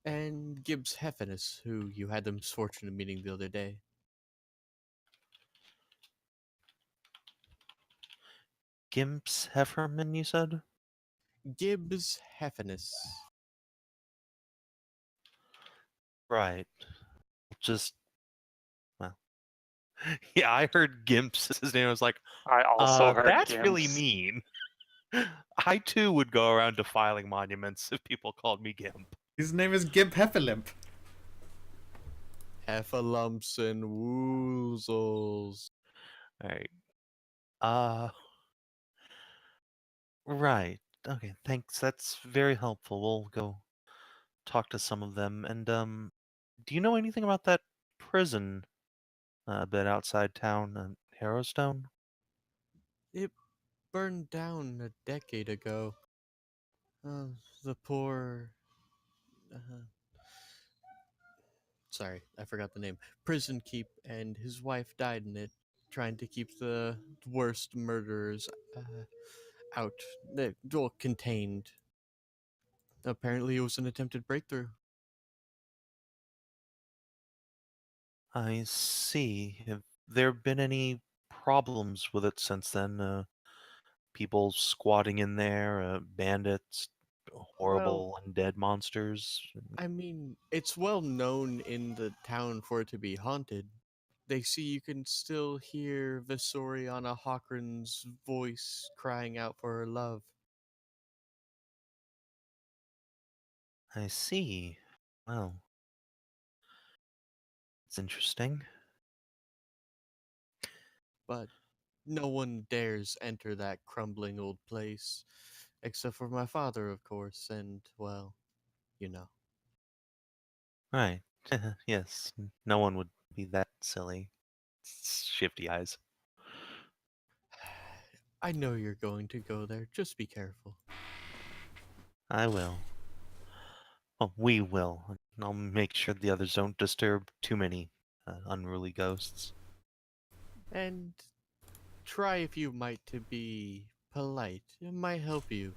and Gibbs Heffinus, who you had the misfortune of meeting the other day. Gimps Hefferman, you said? Gibbs Heffinus. Right. Just, well, yeah, I heard Gimps as his name. I was like, I also heard that's really Gimps. mean. I too would go around defiling monuments if people called me Gimp. His name is Gimp Hefferlimp. Heffalumps and woozles. Alright. Right. Okay, thanks. That's very helpful. We'll go talk to some of them. And, do you know anything about that prison a bit outside town, Harrowstone? It burned down a decade ago. Uh, the poor. Sorry, I forgot the name. Prison keep, and his wife died in it, trying to keep the worst murderers out, well, contained. Apparently, it was an attempted breakthrough. I see. Have there been any problems with it since then? People squatting in there, bandits, Well, horrible undead monsters? I mean, it's well known in the town for it to be haunted. They see you can still hear Visoriana Hawkran's voice crying out for her love. I see. Well, it's interesting. But no one dares enter that crumbling old place, except for my father, of course, and, well, you know. Right. Yes, no one would be that silly. Shifty eyes. I know you're going to go there, just be careful. I will. Well, we will. I'll make sure the others don't disturb too many unruly ghosts. And try if you might to be polite. It might help you.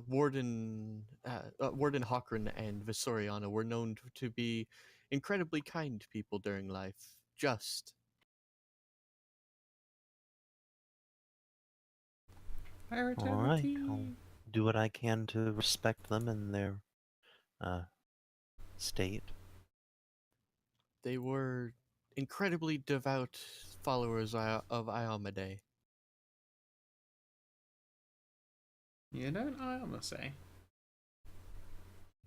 Warden Hawkran and Visoriana were known to be incredibly kind people during life. Just. All right, I'll do what I can to respect them and their state. They were incredibly devout followers of Iomade. You don't I almost say.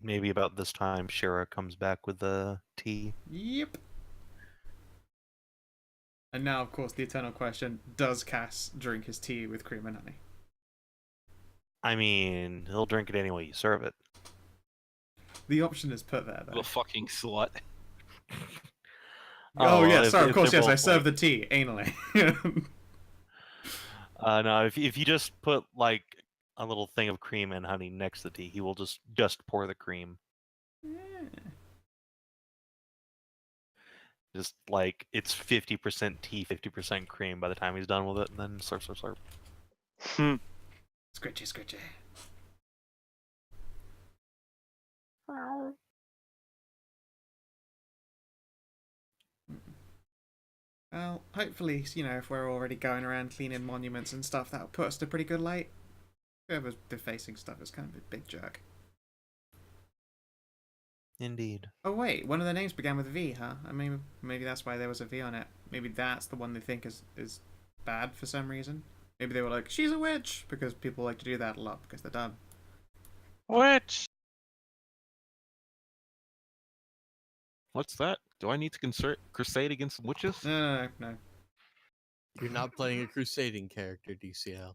Maybe about this time, Shira comes back with the tea. Yep. And now, of course, the eternal question: does Cass drink his tea with cream and honey? I mean, he'll drink it any way you serve it. The option is put there, though. The fucking slut. Oh, yeah, if- sorry, of if course, they're yes, I both, serve like- the tea anally. No, if you just put like a little thing of cream and honey next to the tea, he will just pour the cream. Just like it's 50% tea, 50% cream by the time he's done with it, and then slurp, slurp, slurp. Scritchy, scritchy. Well, hopefully, you know, if we're already going around cleaning monuments and stuff, that'll put us to pretty good light. Whoever's defacing stuff is kind of a big jerk. Indeed. Oh wait, one of the names began with V, huh? I mean, maybe that's why there was a V on it. Maybe that's the one they think is bad for some reason. Maybe they were like, she's a witch! Because people like to do that a lot because they're dumb. Which What's that? Do I need to crusade against witches? No. You're not playing a crusading character, DCL.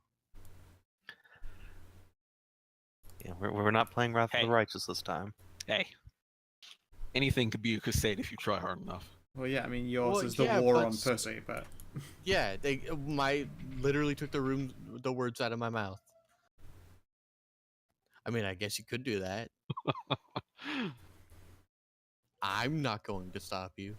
Yeah, we're not playing Wrath of Hey. the Righteous this time. Hey, anything could be a crusade if you try hard enough. Well, yeah, I mean, yours Well, is the yeah, war but on pussy, but Yeah, they literally took the words out of my mouth. I mean, I guess you could do that. I'm not going to stop you.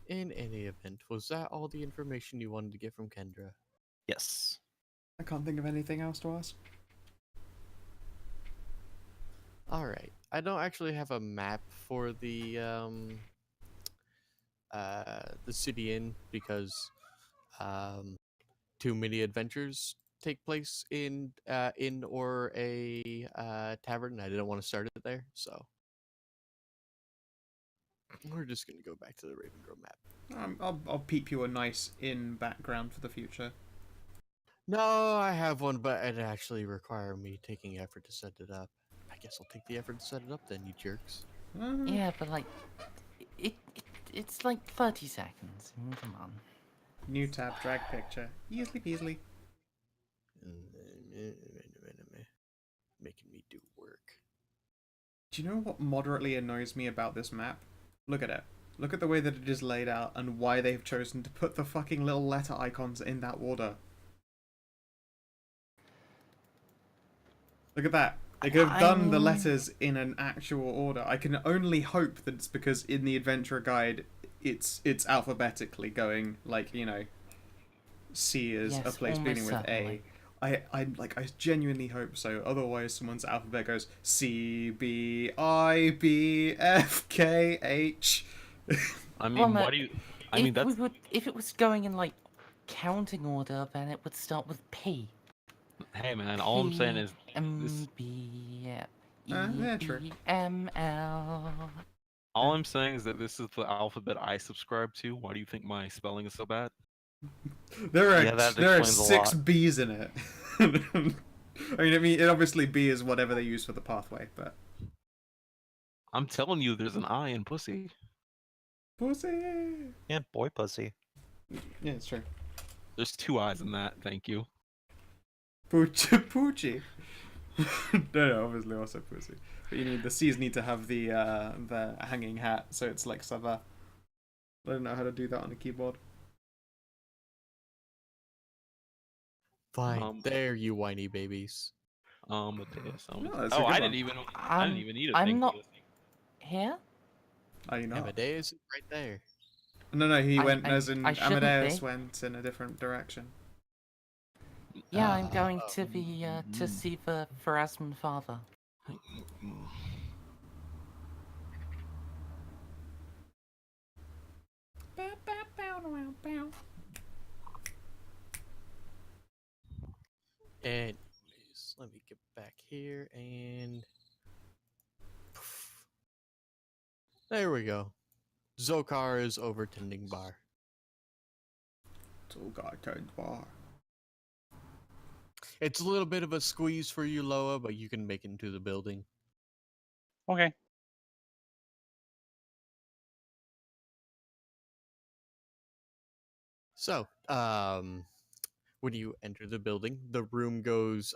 In any event, was that all the information you wanted to get from Kendra? Yes. I can't think of anything else to ask. All right. I don't actually have a map for the city inn because too many adventures take place in inn or a tavern. I didn't want to start it there, so we're just gonna go back to the Raven Grove map. I'll peep you a nice in background for the future. No, I have one, but it actually require me taking effort to set it up. I guess I'll take the effort to set it up then, you jerks. Yeah, but like, it's like 30 seconds. Come on. New tab, drag picture. Easily peasily. Making me do work. Do you know what moderately annoys me about this map? Look at it. Look at the way that it is laid out and why they've chosen to put the fucking little letter icons in that order. Look at that. They could have done the letters in an actual order. I can only hope that it's because in the adventure guide it's alphabetically going, like, you know, C is a place beginning with A. I genuinely hope so. Otherwise, someone's alphabet goes C B I B F K H. I mean, Well, no, why do you? I mean, that's if it was going in like counting order, then it would start with P. hey man. All I'm saying is this. Yeah, true. ML. All I'm saying is that this is the alphabet I subscribe to. Why do you think my spelling is so bad? There are Yeah, that there are explains a 6 lot. B's in it. I mean, obviously B is whatever they use for the pathway, but I'm telling you, there's an I in pussy. pussy. Yeah, boy pussy. Yeah, it's true. There's 2 I's in that. Thank you. Poochie. No, obviously also pussy. But you need the C's need to have the hanging hat, so it's like Sava. I don't know how to do that on a keyboard. Fine, there, you whiny babies. Amadeus. No, that's a Oh, good I one. didn't even need a I'm thing. not here. Are you not? Amadeus is right there. No, he went I as in shouldn't Amadeus be. went in a different direction. Yeah, I'm going to the to see the Pharasman father. Anyways, let me get back here and there we go. Zokar is over tending bar. So God turned bar. It's a little bit of a squeeze for you, Loa, but you can make it into the building. Okay. So, when you enter the building, the room goes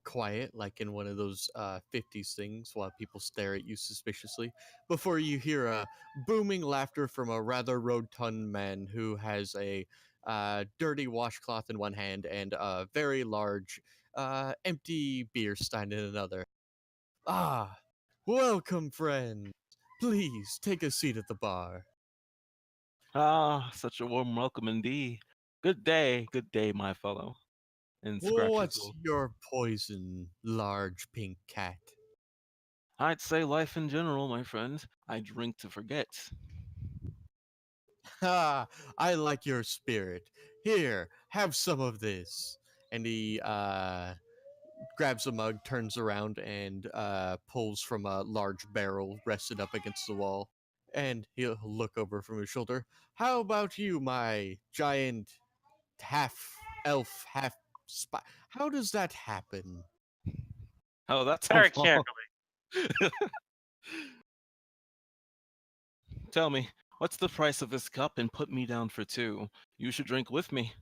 quiet, like in one of those 50s things, while people stare at you suspiciously, before you hear a booming laughter from a rather rotund man who has a dirty washcloth in one hand and a very large empty beer stein in another. Ah, welcome, friend. Please take a seat at the bar. Ah, such a warm welcome indeed. Good day, my fellow. And scratches. What's your poison, large pink cat? I'd say life in general, my friend. I drink to forget. Ha! I like your spirit. Here, have some of this. And he grabs a mug, turns around, and pulls from a large barrel rested up against the wall. And he'll look over from his shoulder. How about you, my giant half elf, half spy? How does that happen? Oh, that's Very carefully. Tell me, what's the price of this cup and put me down for two? You should drink with me.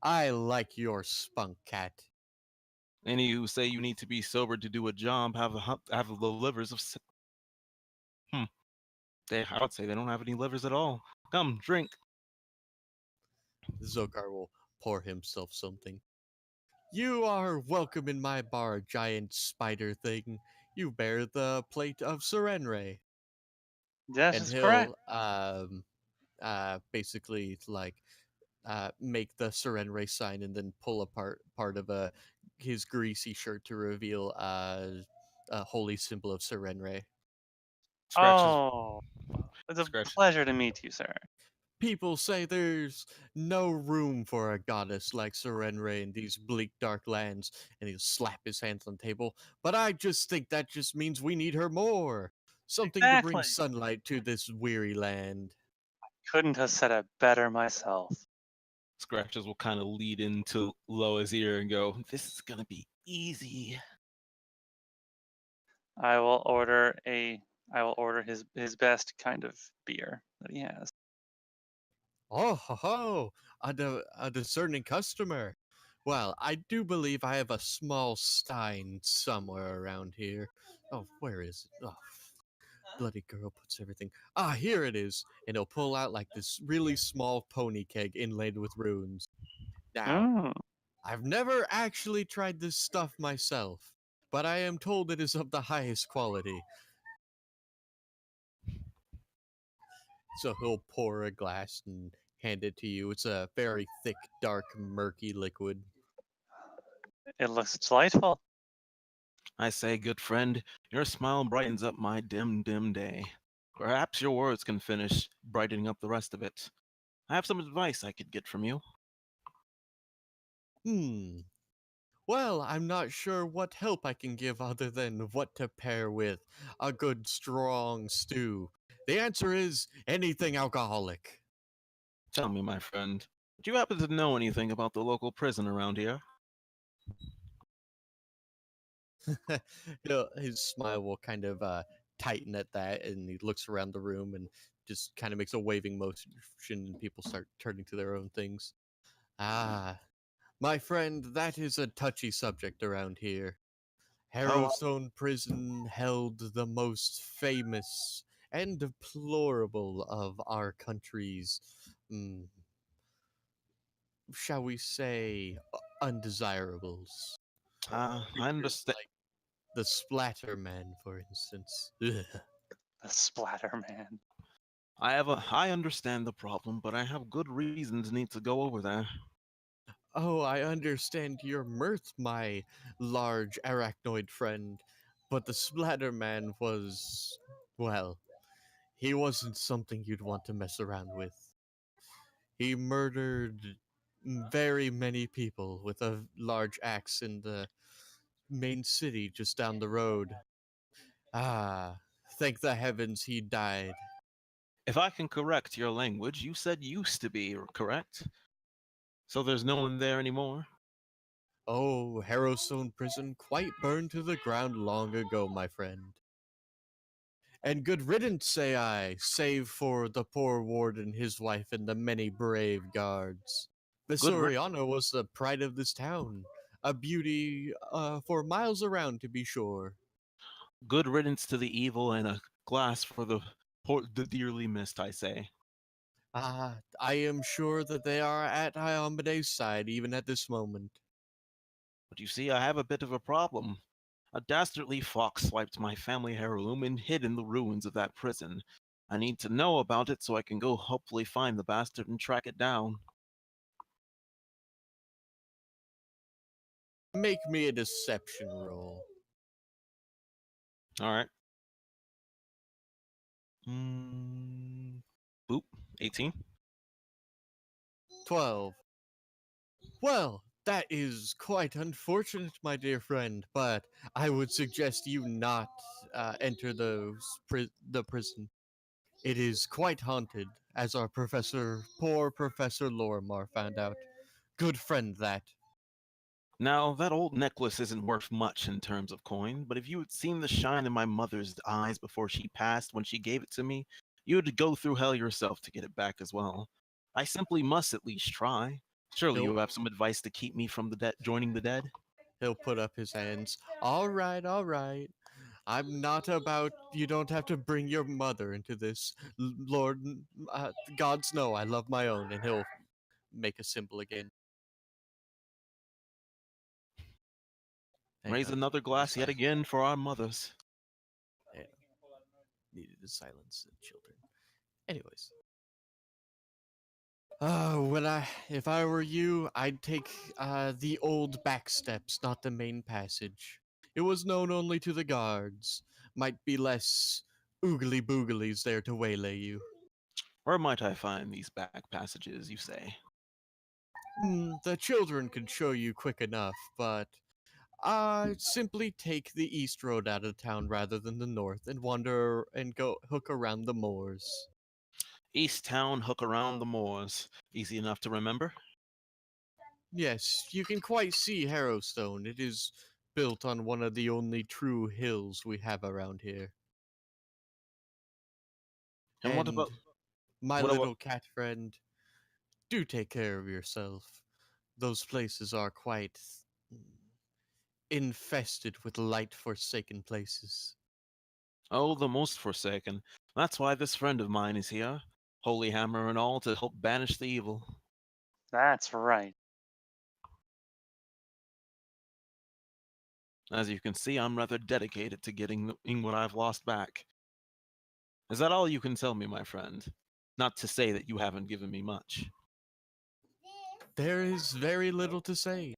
I like your spunk, cat. Any who say you need to be sober to do a job have the livers of. Hmm. I would say they don't have any livers at all. Come, drink. Zokar will pour himself something. You are welcome in my bar, giant spider thing. You bear the plate of Serenray. Yes, And that's correct. he'll basically like make the Serenray sign and then pull apart part of his greasy shirt to reveal a holy symbol of Serenray. Scratches. Oh, it's a Scratch. pleasure to meet you, sir. People say there's no room for a goddess like Serenray in these bleak, dark lands, and he'll slap his hands on the table. But I just think that just means we need her more. Something to bring Exactly. sunlight to this weary land. Couldn't have said it better myself. Scratches will kind of lead into Loa's ear and go, "This is gonna be easy." I will order his best kind of beer that he has. Oh, ho, ho, a discerning customer. Well, I do believe I have a small stein somewhere around here. Oh, where is it? Oh, bloody girl puts everything. Ah, here it is. And he'll pull out like this really small pony keg inlaid with runes. Now, Mm. I've never actually tried this stuff myself, but I am told it is of the highest quality. So he'll pour a glass and hand it to you. It's a very thick, dark, murky liquid. It looks delightful. I say, good friend, your smile brightens up my dim, dim day. Perhaps your words can finish brightening up the rest of it. I have some advice I could get from you. Well, I'm not sure what help I can give other than what to pair with a good, strong stew. The answer is anything alcoholic. Tell me, my friend, do you happen to know anything about the local prison around here? His smile will kind of tighten at that, and he looks around the room and just kind of makes a waving motion, and people start turning to their own things. Ah, my friend, that is a touchy subject around here. Oh, Harrowstone Prison held the most famous and deplorable of our country's, shall we say, undesirables. I Creatures understand. like the Splatterman, for instance. Ugh. The splatter man. I understand the problem, but I have good reasons need to go over there. Oh, I understand your mirth, my large arachnoid friend, but the Splatterman was, well, he wasn't something you'd want to mess around with. He murdered very many people with a large axe in the main city just down the road. Ah, thank the heavens he died. If I can correct your language, you said used to be, correct? So there's no one there anymore? Oh, Harrowstone Prison quite burned to the ground long ago, my friend. And good riddance, say I, save for the poor warden, his wife, and the many brave guards. The Good, Soriano was the pride of this town, a beauty for miles around, to be sure. good riddance to the evil and a glass for the dearly missed, I say. Ah, I am sure that they are at Iomede's side even at this moment. But you see, I have a bit of a problem. A dastardly fox swiped my family heirloom and hid in the ruins of that prison. I need to know about it so I can go hopefully find the bastard and track it down. Make me a deception roll. All right. Boop. 18. 12. Well, that is quite unfortunate, my dear friend, but I would suggest you not enter the prison. It is quite haunted, as our poor Professor Lorimar found out. Good friend, that. Now, that old necklace isn't worth much in terms of coin, but if you had seen the shine in my mother's eyes before she passed when she gave it to me, you would go through hell yourself to get it back as well. I simply must at least try. Surely He'll you have some advice to keep me from joining the dead? he'll put up his hands. All right, all right. I'm not about. You don't have to bring your mother into this. Lord, gods know I love my own, and he'll make a symbol again. Hang Raise on. another glass yet again for our mothers. Yeah. Needed to silence the children. Anyways. If I were you, I'd take the old back steps, not the main passage. It was known only to the guards. Might be less oogly booglies there to waylay you. Where might I find these back passages, you say? The children can show you quick enough, but simply take the east road out of town rather than the north and wander and go hook around the moors. East Town, hook around the moors. Easy enough to remember? Yes, you can quite see HarrowStone. It is built on one of the only true hills we have around here. And what And about my what about little cat friend, do take care of yourself. Those places are quite mm, infested with light forsaken places. oh, the most forsaken? That's why this friend of mine is here. Holy hammer and all to help banish the evil. That's right. As you can see, I'm rather dedicated to getting what I've lost back. Is that all you can tell me, my friend? Not to say that you haven't given me much. There is very little to say.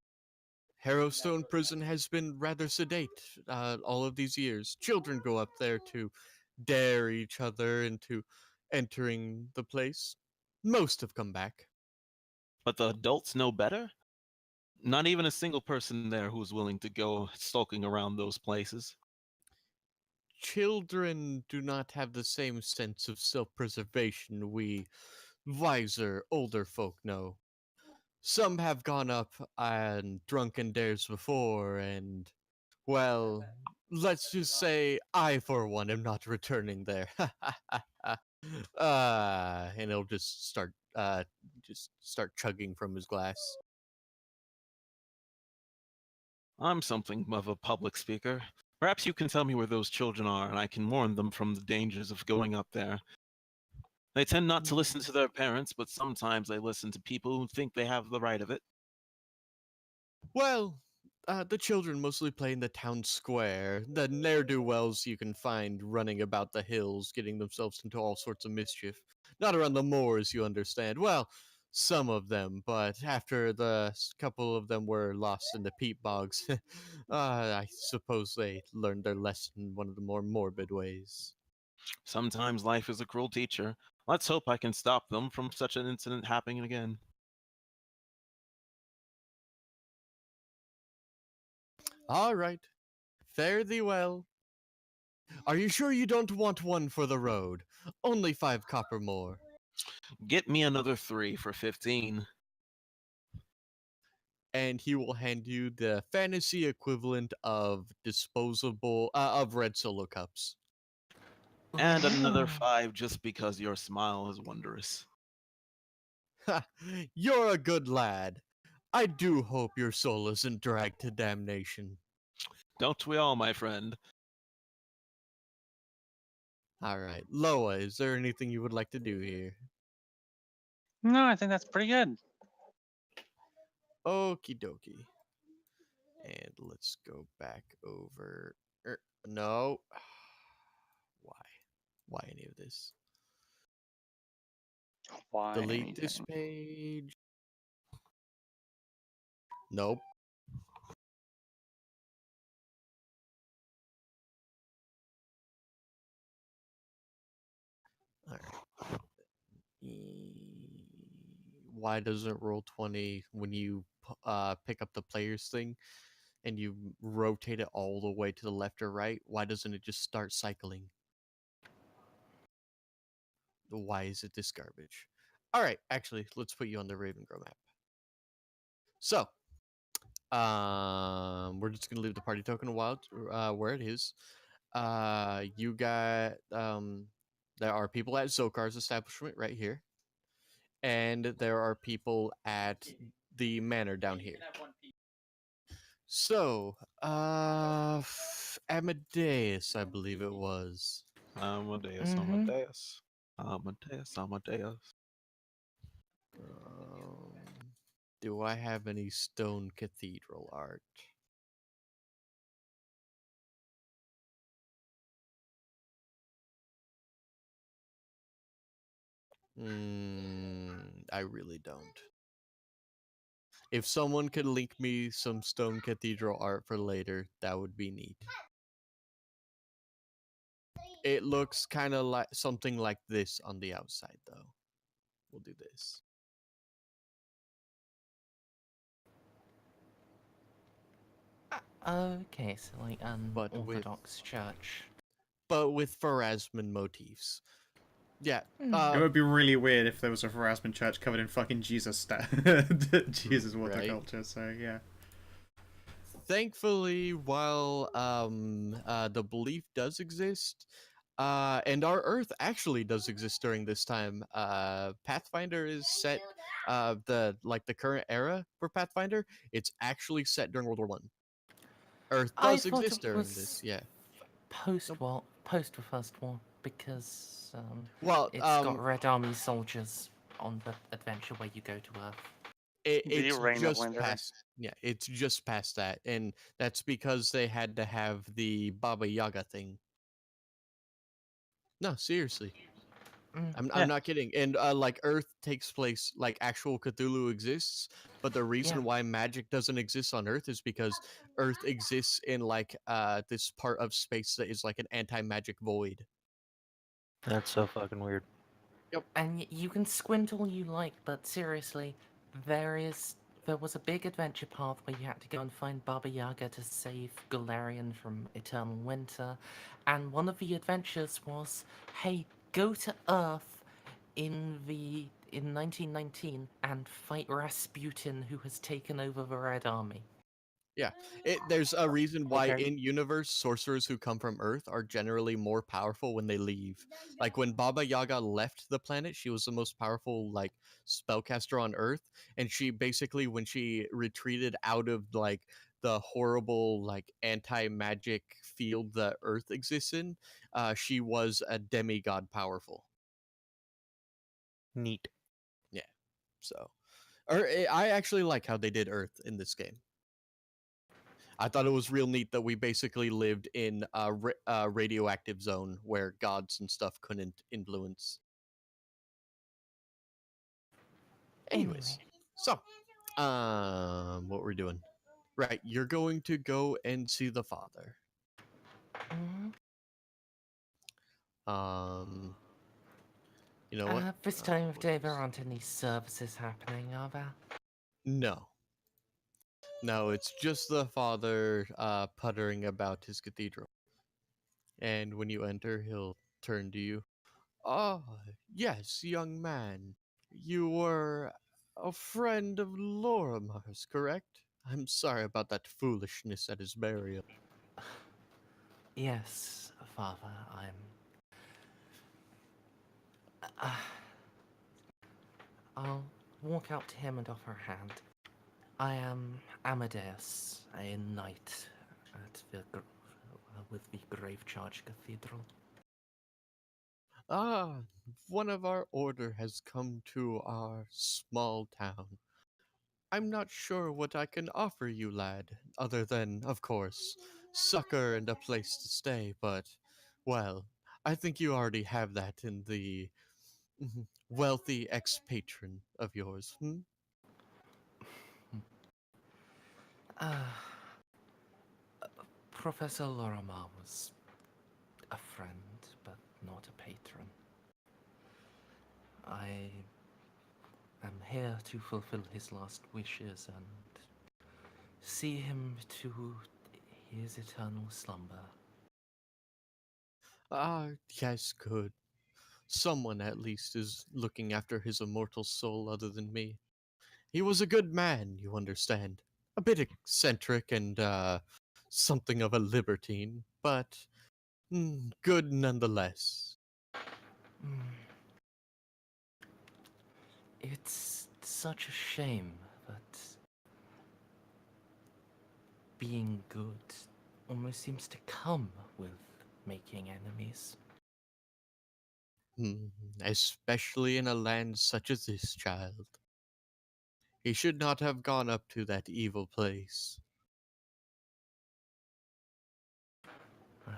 HarrowStone Prison has been rather sedate all of these years. Children go up there to dare each other into entering the place. Most have come back. But the adults know better? Not even a single person there who's willing to go skulking around those places. Children do not have the same sense of self preservation we wiser, older folk know. Some have gone up and drunken dares before, and, well, let's just say I, for one, am not returning there. And he'll just start chugging from his glass. I'm something of a public speaker. Perhaps you can tell me where those children are, and I can warn them from the dangers of going up there. They tend not to listen to their parents, but sometimes they listen to people who think they have the right of it. Well, the children mostly play in the town square. The ne'er-do-wells you can find running about the hills, getting themselves into all sorts of mischief. Not around the moors, you understand. Well, some of them, but after the couple of them were lost in the peat bogs, I suppose they learned their lesson in one of the more morbid ways. Sometimes life is a cruel teacher. Let's hope I can stop them from such an incident happening again. All right. Fare thee well. Are you sure you don't want one for the road? Only 5 copper more. Get me another 3 for 15. And he will hand you the fantasy equivalent of disposable of red solo cups. And another 5 just because your smile is wondrous. Ha! You're a good lad. I do hope your soul isn't dragged to damnation. Don't we all, my friend? All right, Loa, is there anything you would like to do here? No, I think that's pretty good. Okie dokie. And let's go back over. No. Why? Why any of this? Why Delete this anything? page. Nope. All right. Why doesn't Roll20 when you pick up the players thing and you rotate it all the way to the left or right? Why doesn't it just start cycling? Why is it this garbage? All right, actually, let's put you on the Ravengrow map. So, We're just gonna leave the party token wild where it is. You got there are people at Zokar's establishment right here, and there are people at the manor down here. So, Amadeus, I believe it was. Amadeus, Mhm. Amadeus, Amadeus, Amadeus. Do I have any stone cathedral art? I really don't. If someone could link me some stone cathedral art for later, that would be neat. It looks kind of like something like this on the outside, though. We'll do this. Okay, so like an But with- Orthodox church. But with Pharasman motifs. Yeah. It would be really weird if there was a Pharasman church covered in fucking Jesus Jesus water Right. culture. So yeah. Thankfully, while the belief does exist, and our Earth actually does exist during this time. Pathfinder is set. The current era for Pathfinder, it's actually set during World War One. Earth I does thought exist it during was this, yeah. Post-war, post the First War, because Well, it's got Red Army soldiers on the adventure where you go to Earth. it's Reign of just Winter. past. Yeah, it's just past that, and that's because they had to have the Baba Yaga thing. No, seriously. Mm, I'm not kidding. And Earth takes place, like actual Cthulhu exists, but the reason Yeah. why magic doesn't exist on Earth is because Earth exists in this part of space that is like an anti-magic void. That's so fucking weird. and you can squint all you like, but seriously, there was a big adventure path where you had to go and find Baba Yaga to save Galarian from eternal winter, and one of the adventures was, hey, go to Earth in 1919 and fight Rasputin, who has taken over the Red Army. There's a reason why Okay. in universe sorcerers who come from Earth are generally more powerful when they leave. Like when Baba Yaga left the planet, she was the most powerful spellcaster on Earth, and she basically, when she retreated out of the horrible anti-magic field that Earth exists in, she was a demigod powerful. Neat. So, I actually like how they did Earth in this game. I thought it was real neat that we basically lived in a radioactive zone where gods and stuff couldn't influence. Anyways, so what we're doing? Right, you're going to go and see the father. Mhm. You know what? This time of day, there aren't any services happening, are there? No. No, it's just the father puttering about his cathedral. And when you enter, he'll turn to you. Ah, yes, young man. You were a friend of Lorimer's, correct? I'm sorry about that foolishness at his burial. Yes, Father, I'm. I'll walk out to him and offer a hand. I am Amadeus, a knight at with the Grave Charge Cathedral. Ah, one of our order has come to our small town. I'm not sure what I can offer you, lad, other than, of course, succor and a place to stay, but, well, I think you already have that in the wealthy ex-patron of yours, Professor Lorimer was a friend, but not a patron. I am here to fulfill his last wishes and see him to his eternal slumber. Ah, yes, good. Someone at least is looking after his immortal soul other than me. He was a good man, you understand. a bit eccentric and something of a libertine, but good nonetheless. Mm. It's such a shame that being good almost seems to come with making enemies. Especially in a land such as this, child. He should not have gone up to that evil place. Well,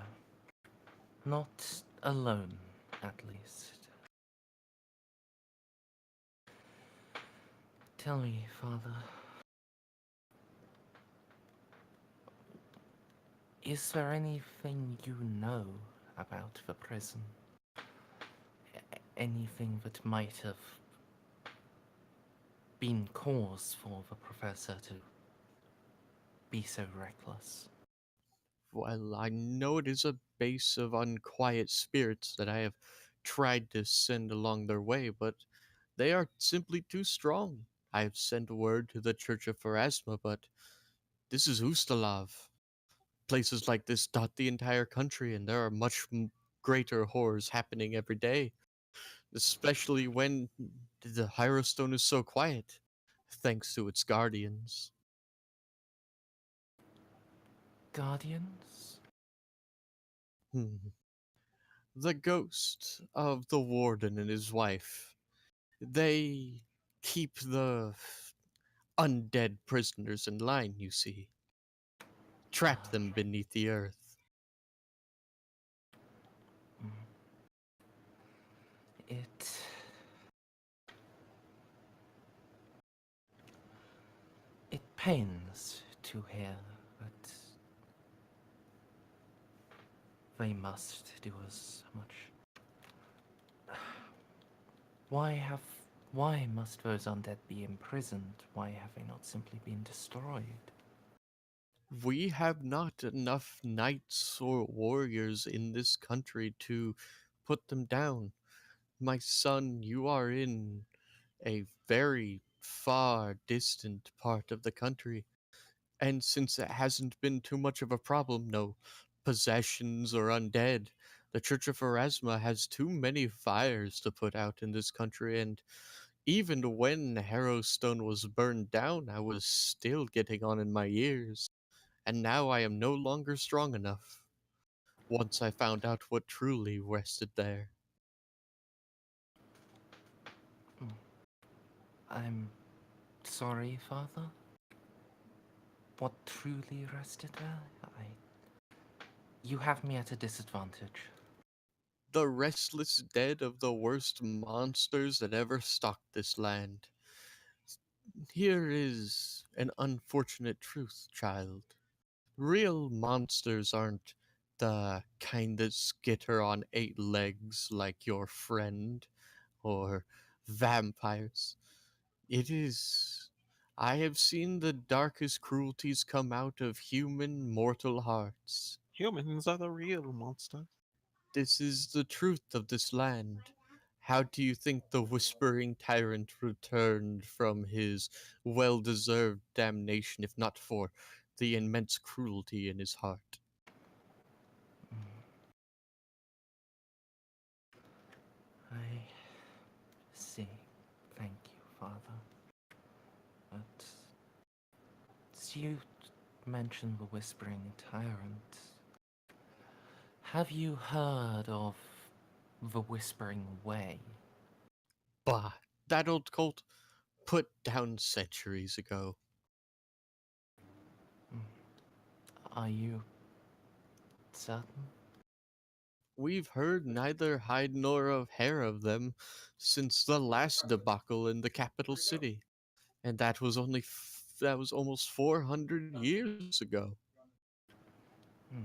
not alone, at least. Tell me, Father, is there anything you know about the prison? Anything that might have been cause for the professor to be so reckless? Well, I know it is a base of unquiet spirits that I have tried to send along their way, but they are simply too strong. I have sent word to the Church of Pharasma, but this is Ustalav. Places like this dot the entire country, and there are much greater horrors happening every day, especially when the HarrowStone is so quiet, thanks to its guardians. Guardians? Hmm. The ghost of the warden and his wife. They keep the undead prisoners in line, you see. Trap them beneath the earth. Mm. It pains to hear that they must do as much. Why must those undead be imprisoned? Why have they not simply been destroyed? We have not enough knights or warriors in this country to put them down. My son, you are in a very far distant part of the country. And since it hasn't been too much of a problem, no possessions or undead, the Church of Erasma has too many fires to put out in this country. And even when Harrowstone was burned down, I was still getting on in my years. And now I am no longer strong enough, once I found out what truly rested there. Mm. I'm sorry, Father. What truly rested there? You have me at a disadvantage. The restless dead of the worst monsters that ever stalked this land. Here is an unfortunate truth, child. Real monsters aren't the kind that skitter on 8 legs like your friend, or vampires. It is. I have seen the darkest cruelties come out of human mortal hearts. Humans are the real monsters. This is the truth of this land. How do you think the whispering tyrant returned from his well deserved damnation if not for the immense cruelty in his heart? Mm. I see. Thank you, Father. But as you mentioned the Whispering Tyrant, have you heard of the Whispering Way? Bah, that old cult put down centuries ago. Mm. Are you certain? We've heard neither hide nor of hair of them since the last debacle in the capital city, and that was almost 400 years ago. Hmm.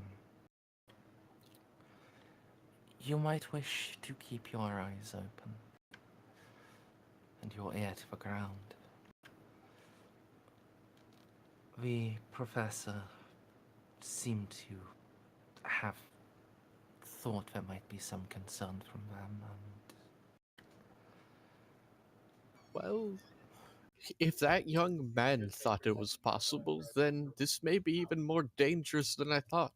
You might wish to keep your eyes open and your ear to the ground. The professor seemed to have thought there might be some concern from them, and Well, If that young man thought it was possible, then this may be even more dangerous than I thought.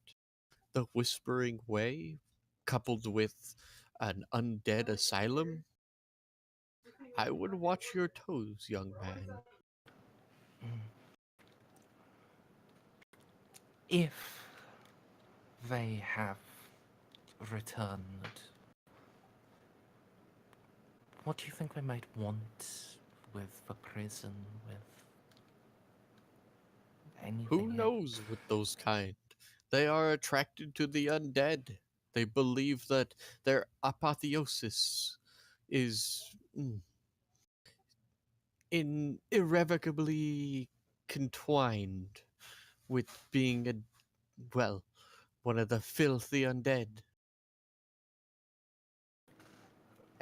The Whispering Way, coupled with an undead asylum? I would watch your toes, young man. If they have returned, what do you think they might want with the prison, with anything? Who knows with those kind? They are attracted to the undead. They believe that their apotheosis is irrevocably contwined with being one of the filthy undead.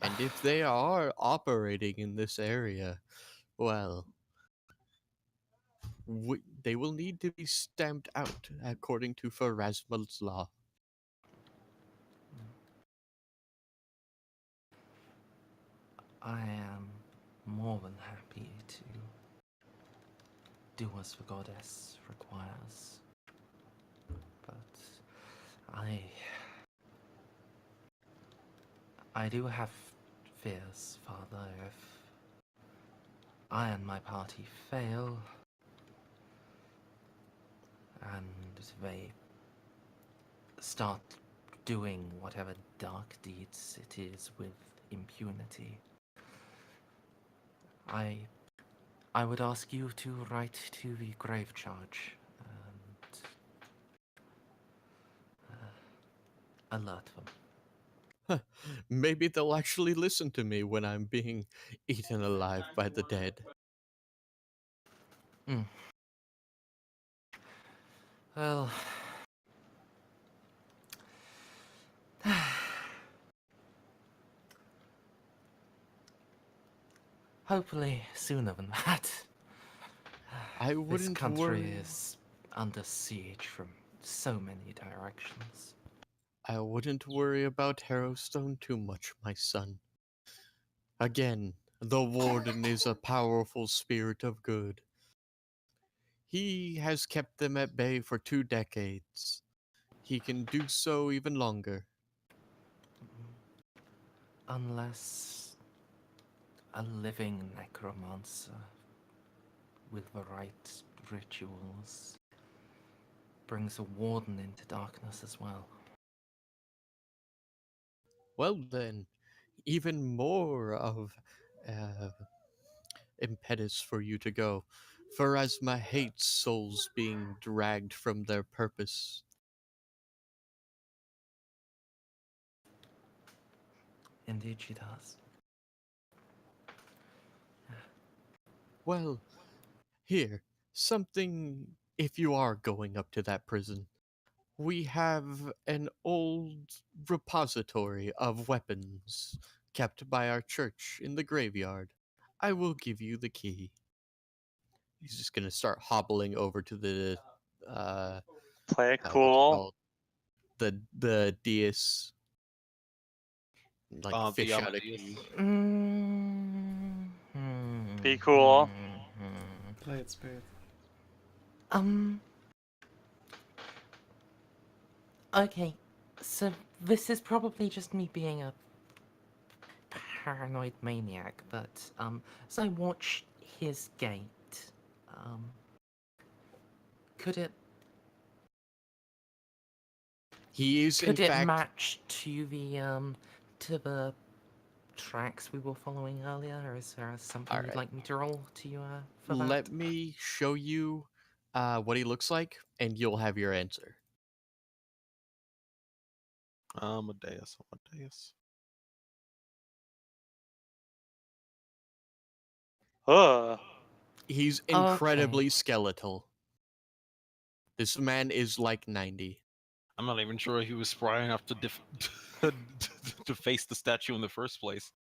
And if they are operating in this area, well, they will need to be stamped out according to Pharasma's law. I am more than happy to do as the goddess requires. But I do have fears, Father, if I and my party fail, and they start doing whatever dark deeds it is with impunity, I would ask you to write to the grave charge and alert them. Maybe they'll actually listen to me when I'm being eaten alive by the dead. Well, hopefully sooner than that. I This wouldn't country worry. is under siege from so many directions. I wouldn't worry about Harrowstone too much, my son. Again, the Warden is a powerful spirit of good. He has kept them at bay for 2 decades. He can do so even longer. Unless a living necromancer with the right rituals brings a warden into darkness as well. Well then, even more of impetus for you to go. Pharasma hates souls being dragged from their purpose. Indeed she does. Well, here, something if you are going up to that prison. We have an old repository of weapons kept by our church in the graveyard. I will give you the key. He's just gonna start hobbling over to the Play it what's it cool. called? The dais, like fish The out a Amadeus. key. Be cool. Play it smooth. Okay, so this is probably just me being a paranoid maniac, but as I watch his gait, could it He is in fact match to the tracks we were following earlier, or is there something you'd Alright. like me to roll to for that? Let me show you what he looks like, and you'll have your answer. Amadeus. Ugh. He's incredibly skeletal. This man is like 90. I'm not even sure he was spry enough to to face the statue in the first place.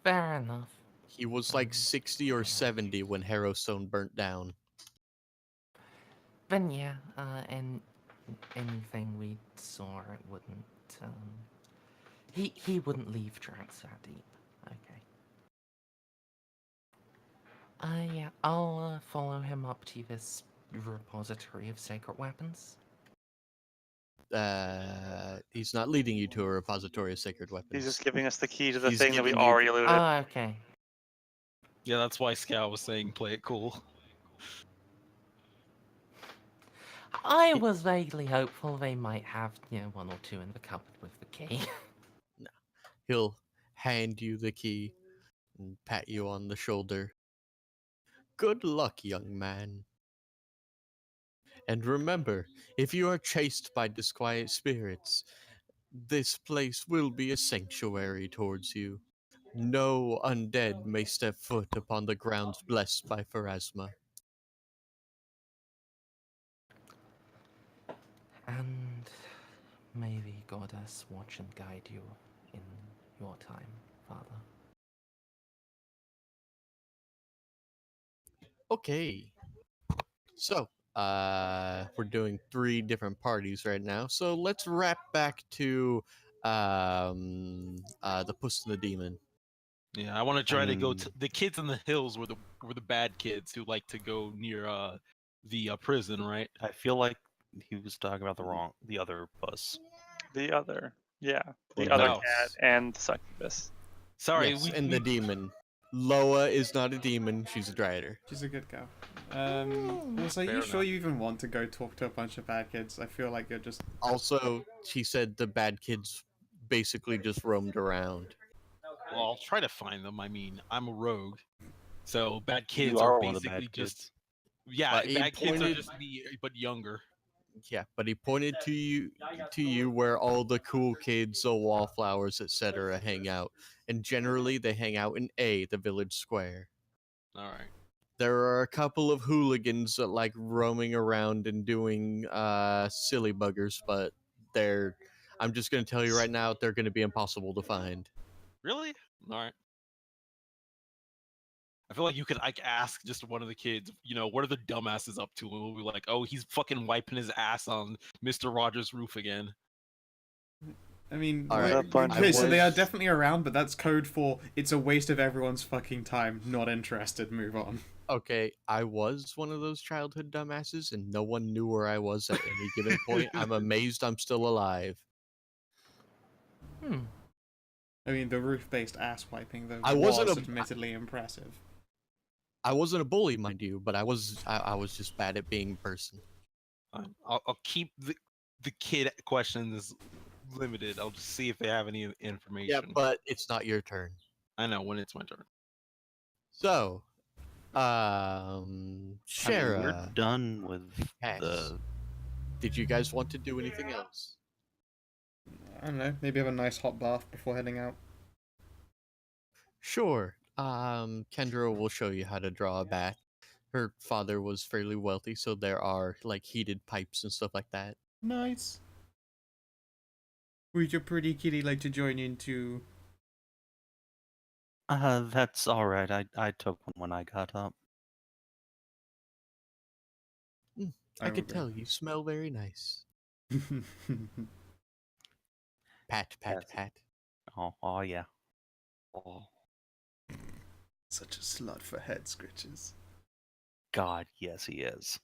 Fair enough. He was like 60 or 70 when Harrowstone burnt down. Then yeah, and anything we saw, it wouldn't. He wouldn't leave tracks that deep. Okay. Yeah, I'll follow him up to this repository of sacred weapons. He's not leading you to a repository of sacred weapons. He's just giving us the key to the He's thing that we giving you- already looted. Oh, okay. Yeah, that's why Scout was saying play it cool. I was vaguely hopeful they might have, one or two in the cupboard with the key. He'll hand you the key and pat you on the shoulder. Good luck, young man. And remember, if you are chased by disquiet spirits, this place will be a sanctuary towards you. No undead may step foot upon the grounds blessed by Pharasma. And may the goddess watch and guide you in your time, Father. Okay. So, we're doing 3 different parties right now. So let's wrap back to the Puss and the Demon. Yeah, I want to try to go to Um, the kids in the hills were the bad kids who like to go near the prison, right? I feel like he was talking about the other bus. The other, yeah, the Well, other no. cat and the succubus. Sorry, yes, and the demon. Loa is not a demon; she's a dryder. She's a good girl. Also, are you Fair sure enough. you even want to go talk to a bunch of bad kids? I feel like you're just. Also, she said the bad kids basically just roamed around. Well, I'll try to find them. I mean, I'm a rogue, so bad kids are are one of the basically bad kids. just. Yeah, But he bad kids are pointed- just me, but younger. Yeah, but he pointed to you where all the cool kids, the wallflowers, etc. hang out, and generally they hang out in the village square. All right. There are a couple of hooligans that like roaming around and doing silly buggers, but I'm just gonna tell you right now, they're gonna be impossible to find. Really? All right. I feel like you could ask just one of the kids, what are the dumbasses up to? And we'll be like, oh, he's fucking wiping his ass on Mr. Rogers' roof again. I mean, All right, okay, so they are was- definitely around, but that's code for it's a waste of everyone's fucking time. Not interested. Move on. Okay, I was one of those childhood dumbasses, and no one knew where I was at any given point. I'm amazed I'm still alive. I mean, the roof-based ass wiping though I was wasn't a- admittedly impressive. I wasn't a bully, mind you, but I was just bad at being a person. I'll keep the kid questions limited. I'll just see if they have any information. Yeah, but it's not your turn. I know when it's my turn. So, I mean, Shara, we're done with Cass, the. did you guys want to do anything else? I don't know. Maybe have a nice hot bath before heading out. Sure. Kendra will show you how to draw a bath. Her father was fairly wealthy, so there are like heated pipes and stuff like that. Nice. Would your pretty kitty like to join in too? That's all right. I took one when I got up. I could okay. tell you smell very nice. Pat, pat, Yes. pat. Oh yeah. Oh Such a slut for head scritches. God, yes he is.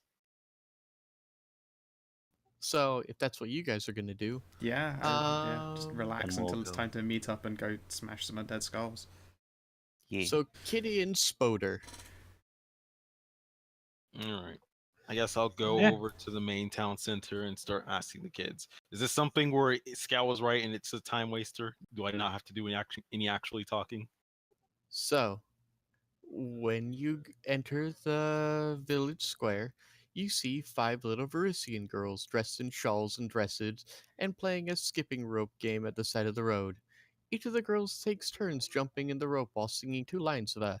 So, if that's what you guys are gonna do, Yeah, just relax And we'll until it's go. time to meet up and go smash some undead skulls. Yeah. so Kitty and Spoder. All right. I guess I'll go Yeah. over to the main town center and start asking the kids. Is this something where Scout was right and it's a time waster? Do I not have to do any actually talking? So, when you enter the village square, you see 5 little Varisian girls dressed in shawls and dresses and playing a skipping rope game at the side of the road. Each of the girls takes turns jumping in the rope while singing 2 lines of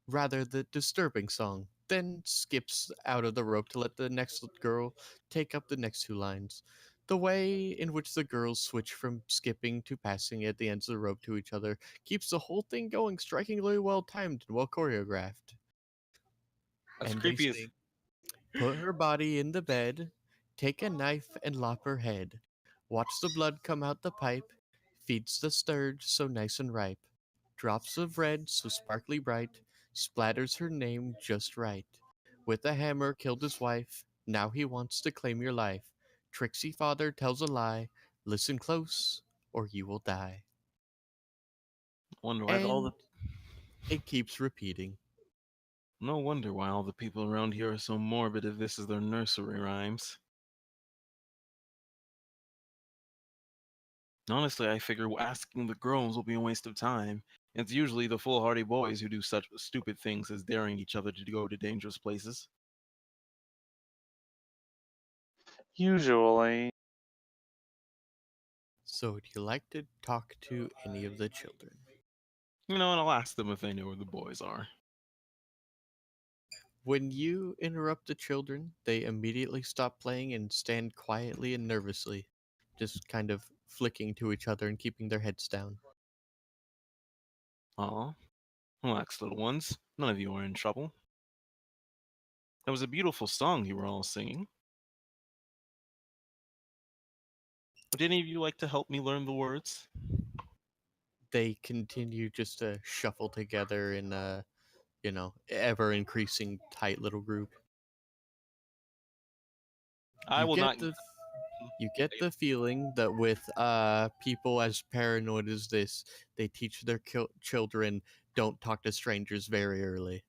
rather the disturbing song, then skips out of the rope to let the next girl take up the next 2 lines. The way in which the girls switch from skipping to passing at the ends of the rope to each other keeps the whole thing going strikingly well timed and well choreographed. That's And creepy they as sing, put her body in the bed, take a knife and lop her head. Watch the blood come out the pipe, feeds the sturge so nice and ripe. Drops of red so sparkly bright, splatters her name just right. With a hammer killed his wife, now he wants to claim your life. Tricksy father tells a lie, listen close or you will die. Wonder why all And the it keeps repeating. no wonder why all the people around here are so morbid if this is their nursery rhymes. Honestly, I figure asking the girls will be a waste of time. It's usually the foolhardy boys who do such stupid things as daring each other to go to dangerous places. Usually. So would you like to talk to any of the children? And I'll ask them if they know where the boys are. When you interrupt the children, they immediately stop playing and stand quietly and nervously, just kind of flicking to each other and keeping their heads down. Aw, relax, little ones. None of you are in trouble. That was a beautiful song you were all singing. Would any of you like to help me learn the words? They continue just to shuffle together in a, ever increasing tight little group. I You will get not. the you get the feeling that with people as paranoid as this, they teach their children don't talk to strangers very early.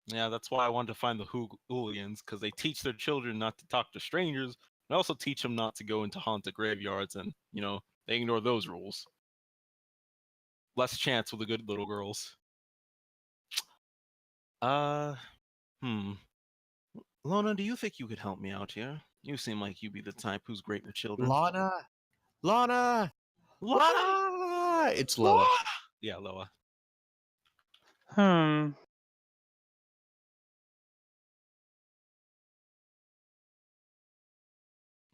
Yeah, that's why I wanted to find the hooligans, because they teach their children not to talk to strangers, and also teach them not to go into haunted graveyards, and, they ignore those rules. Less chance with the good little girls. Uh, hmm. Lona, do you think you could help me out here? You seem like you'd be the type who's great with children. Lana, Lana, Lana! Lana! It's Loa. Yeah, Loa. Hmm.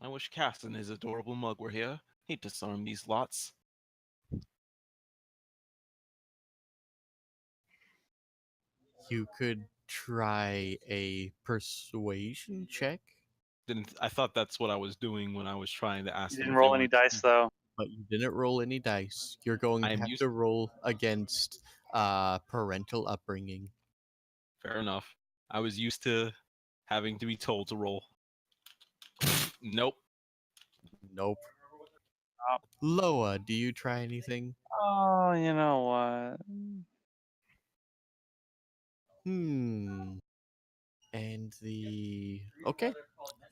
I wish Cass and his adorable mug were here. He'd disarm these lots. You could try a persuasion check, I thought that's what I was doing when I was trying to ask You them didn't if they roll any wanted dice, to. though. but you didn't roll any dice. You're going I to am have used. to roll against parental upbringing. Fair enough. I was used to having to be told to roll. Nope. Nope. Oh. Loa, do you try anything? Oh, you know what? And okay,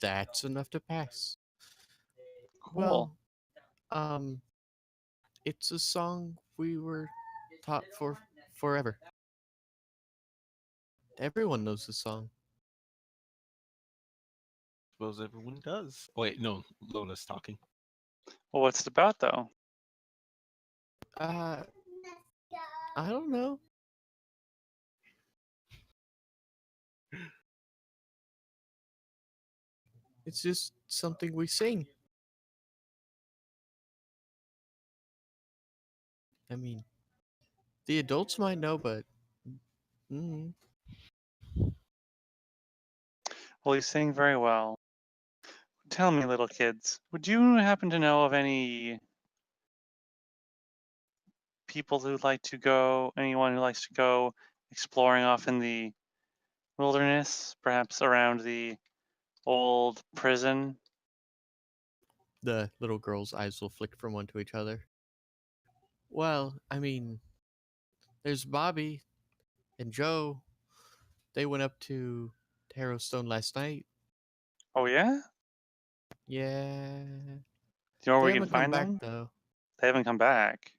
that's enough to pass. Cool. Well, it's a song we were taught for forever. Everyone knows the song. Suppose everyone does. Wait, no, Lona's talking. Well, what's it about, though? I don't know. It's just something we sing. I mean, the adults might know, but mm, Well, you sing very well. Tell me, little kids, would you happen to know of any people who like to go, anyone who likes to go exploring off in the wilderness, perhaps around the old prison? the little girl's eyes will flick from one to each other. Well, I mean, there's Bobby and Joe. They went up to HarrowStone last night. Oh, yeah? Yeah. Do you know where They we can haven't come find back, them? though. They haven't come back.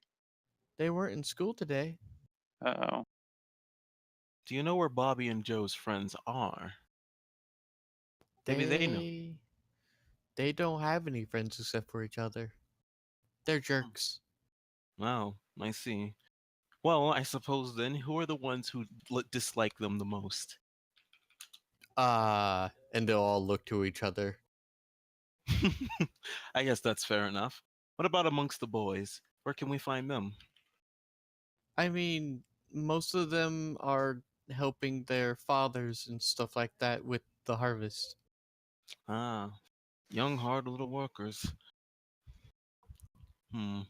They weren't in school today. Uh-oh. Do you know where Bobby and Joe's friends are? Maybe they know. They don't have any friends except for each other. They're jerks. Wow, I see. Well, I suppose then, who are the ones who dislike them the most? And they'll all look to each other. I guess that's fair enough. What about amongst the boys? Where can we find them? I mean, most of them are helping their fathers and stuff like that with the harvest. Young, hard little workers. Hmm.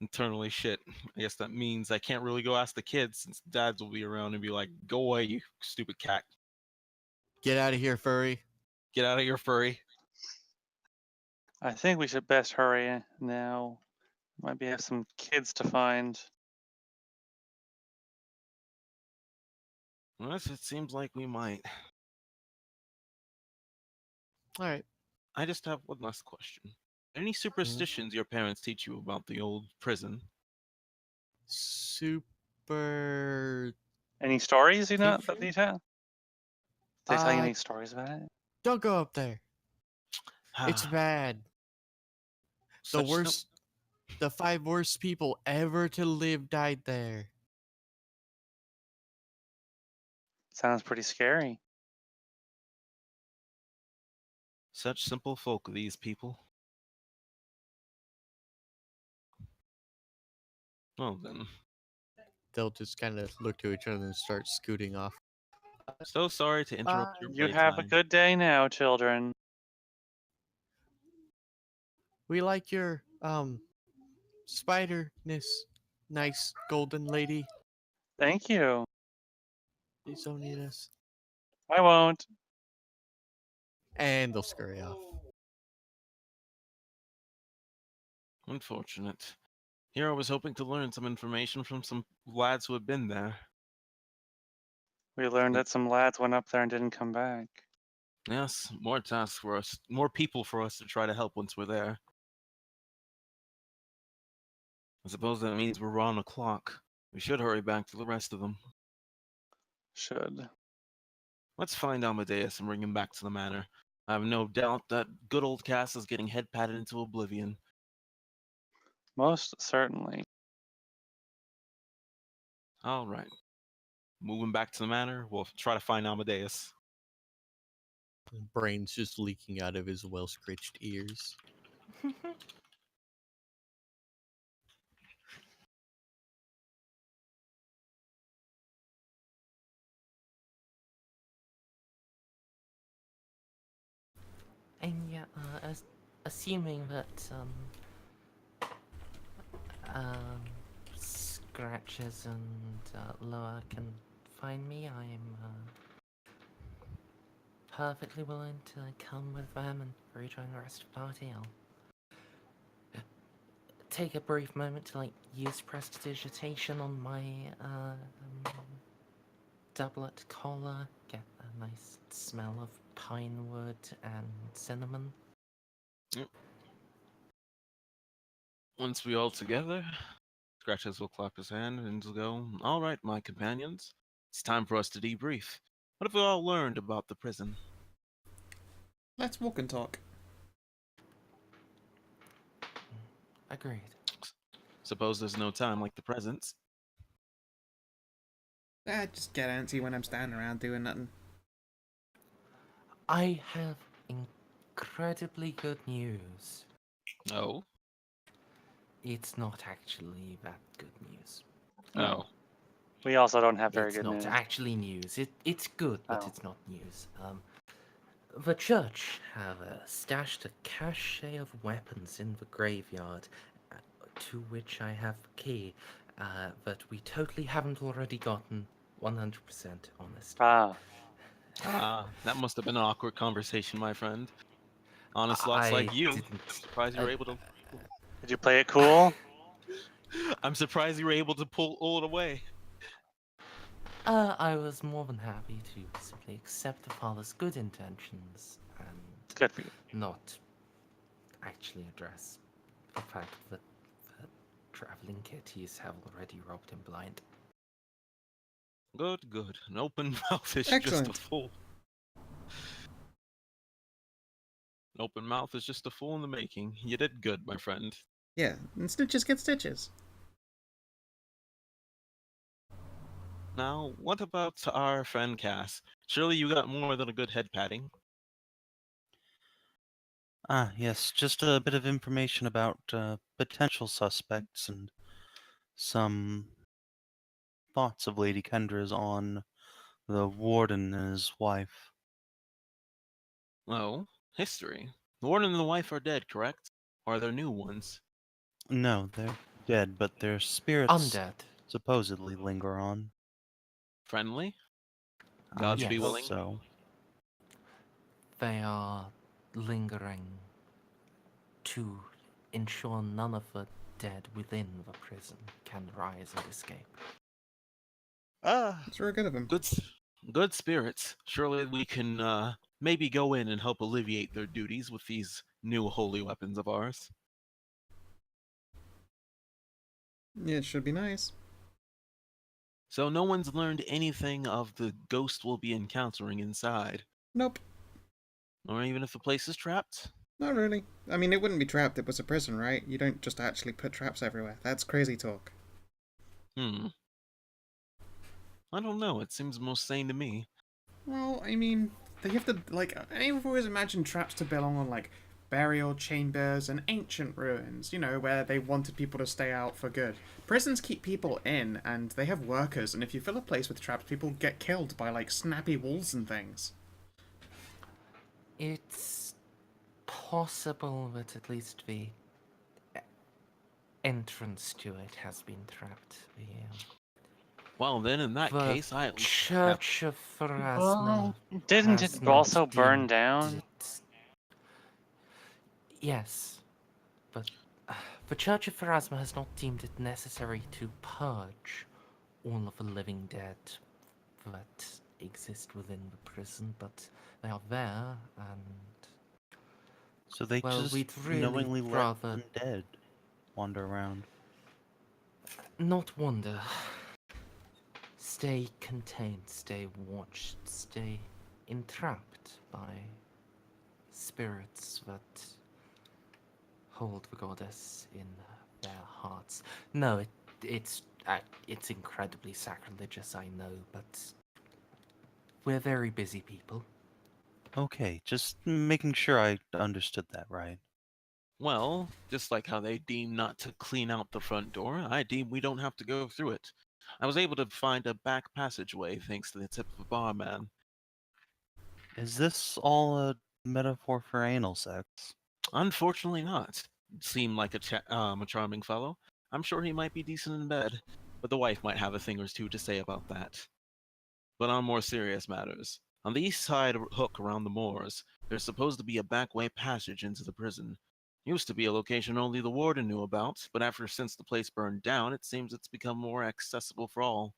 Internally, shit. I guess that means I can't really go ask the kids since dads will be around and be like, "Go away, you stupid cat. Get out of here, furry. Get out of here, furry." I think we should best hurry now. Might be have some kids to find. Well, it seems like we might. All right. I just have one last question. Any superstitions your parents teach you about the old prison? Super. Any stories you know Teacher? that you tell? Did they tell you any stories about it? Don't go up there. It's bad. The Such worst. The 5 worst people ever to live died there. Sounds pretty scary. Such simple folk, these people. Well then, They'll just kind of look to each other and start scooting off. so sorry to interrupt your You have a playtime. good day now, children. We like your spider-ness, nice golden lady. Thank you. Please don't eat us. I won't. And they'll scurry off. Unfortunate. Here I was hoping to learn some information from some lads who had been there. We learned that some lads went up there and didn't come back. Yes, more tasks for us, more people for us to try to help once we're there. I suppose that means we're on a clock. We should hurry back to the rest of them. Should. Let's find Amadeus and bring him back to the manor. I have no doubt that good old Cass is getting head patted into oblivion. Most certainly. All right. Moving back to the manor, we'll try to find Amadeus. Brains just leaking out of his well-scratched ears. And yeah, assuming that Scratches and Loa can find me, I am perfectly willing to come with them and rejoin the rest of the party. I'll take a brief moment to use prestidigitation on my doublet collar, get a nice smell of pine wood and cinnamon. Yep. Once we all together, Scratches will clap his hand and he'll go, "All right, my companions, it's time for us to debrief. What have we all learned about the prison?" Let's walk and talk. Agreed. Suppose there's no time like the present. I just get antsy when I'm standing around doing nothing. I have incredibly good news. Oh? It's not actually that good news. No. We also don't have very It's good not news. actually news. It's good, but Oh. it's not news. The church have stashed a cache of weapons in the graveyard, to which I have the key, that we totally haven't already gotten 100% honest. That must have been an awkward conversation, my friend. Honest lots like you. didn't- I'm surprised you were able to. Did you play it cool? I'm surprised you were able to pull it away. I was more than happy to simply accept the father's good intentions and Good for you. not actually address the fact that the traveling kitties have already robbed him blind. Good. An open mouth is just Excellent. a fool. An open mouth is just a fool in the making. You did good, my friend. Yeah, and snitches get stitches. Now, what about our friend Cass? Surely you got more than a good head patting. Yes, just a bit of information about potential suspects and some thoughts of Lady Kendra's on the warden and his wife. Oh, history. The warden and the wife are dead, correct? Or are there new ones? No, they're dead, but their spirits Undead. supposedly linger on. Friendly? I Gods be Yes. willing? So, They are lingering to ensure none of the dead within the prison can rise and escape. It's very good of him. Good spirits. Surely we can maybe go in and help alleviate their duties with these new holy weapons of ours. Yeah, it should be nice. So no one's learned anything of the ghost we'll be encountering inside, Nope, or even if the place is trapped. not really. I mean, it wouldn't be trapped. It was a prison, right? You don't just actually put traps everywhere. That's crazy talk. I don't know. It seems most sane to me. Well, I mean, they have to, like, I've always imagined traps to belong on, like, burial chambers and ancient ruins, you know, where they wanted people to stay out for good. Prisons keep people in, and they have workers, and if you fill a place with traps, people get killed by, like, snappy walls and things. It's possible that at least the entrance to it has been trapped. Well, then, in that The case, I at least Church of Pharasma. Didn't has it not also burn deemed down? it- Yes, but the Church of Pharasma has not deemed it necessary to purge all of the living dead that exist within the prison, but they are there, and so they well, just we'd really knowingly let rather undead wander around. not wander. Stay contained, stay watched, stay entrapped by spirits that hold the goddess in their hearts. No, it's incredibly sacrilegious, I know, but we're very busy people. Okay, just making sure I understood that right. Well, just like how they deem not to clean out the front door, I deem we don't have to go through it. I was able to find a back passageway thanks to the tip of a barman. Is this all a metaphor for anal sex? Unfortunately not. Seemed like a charming fellow. I'm sure he might be decent in bed, but the wife might have a thing or two to say about that. But on more serious matters, on the east side hook around the moors, there's supposed to be a back way passage into the prison. Used to be a location only the warden knew about, but since the place burned down, it seems it's become more accessible for all.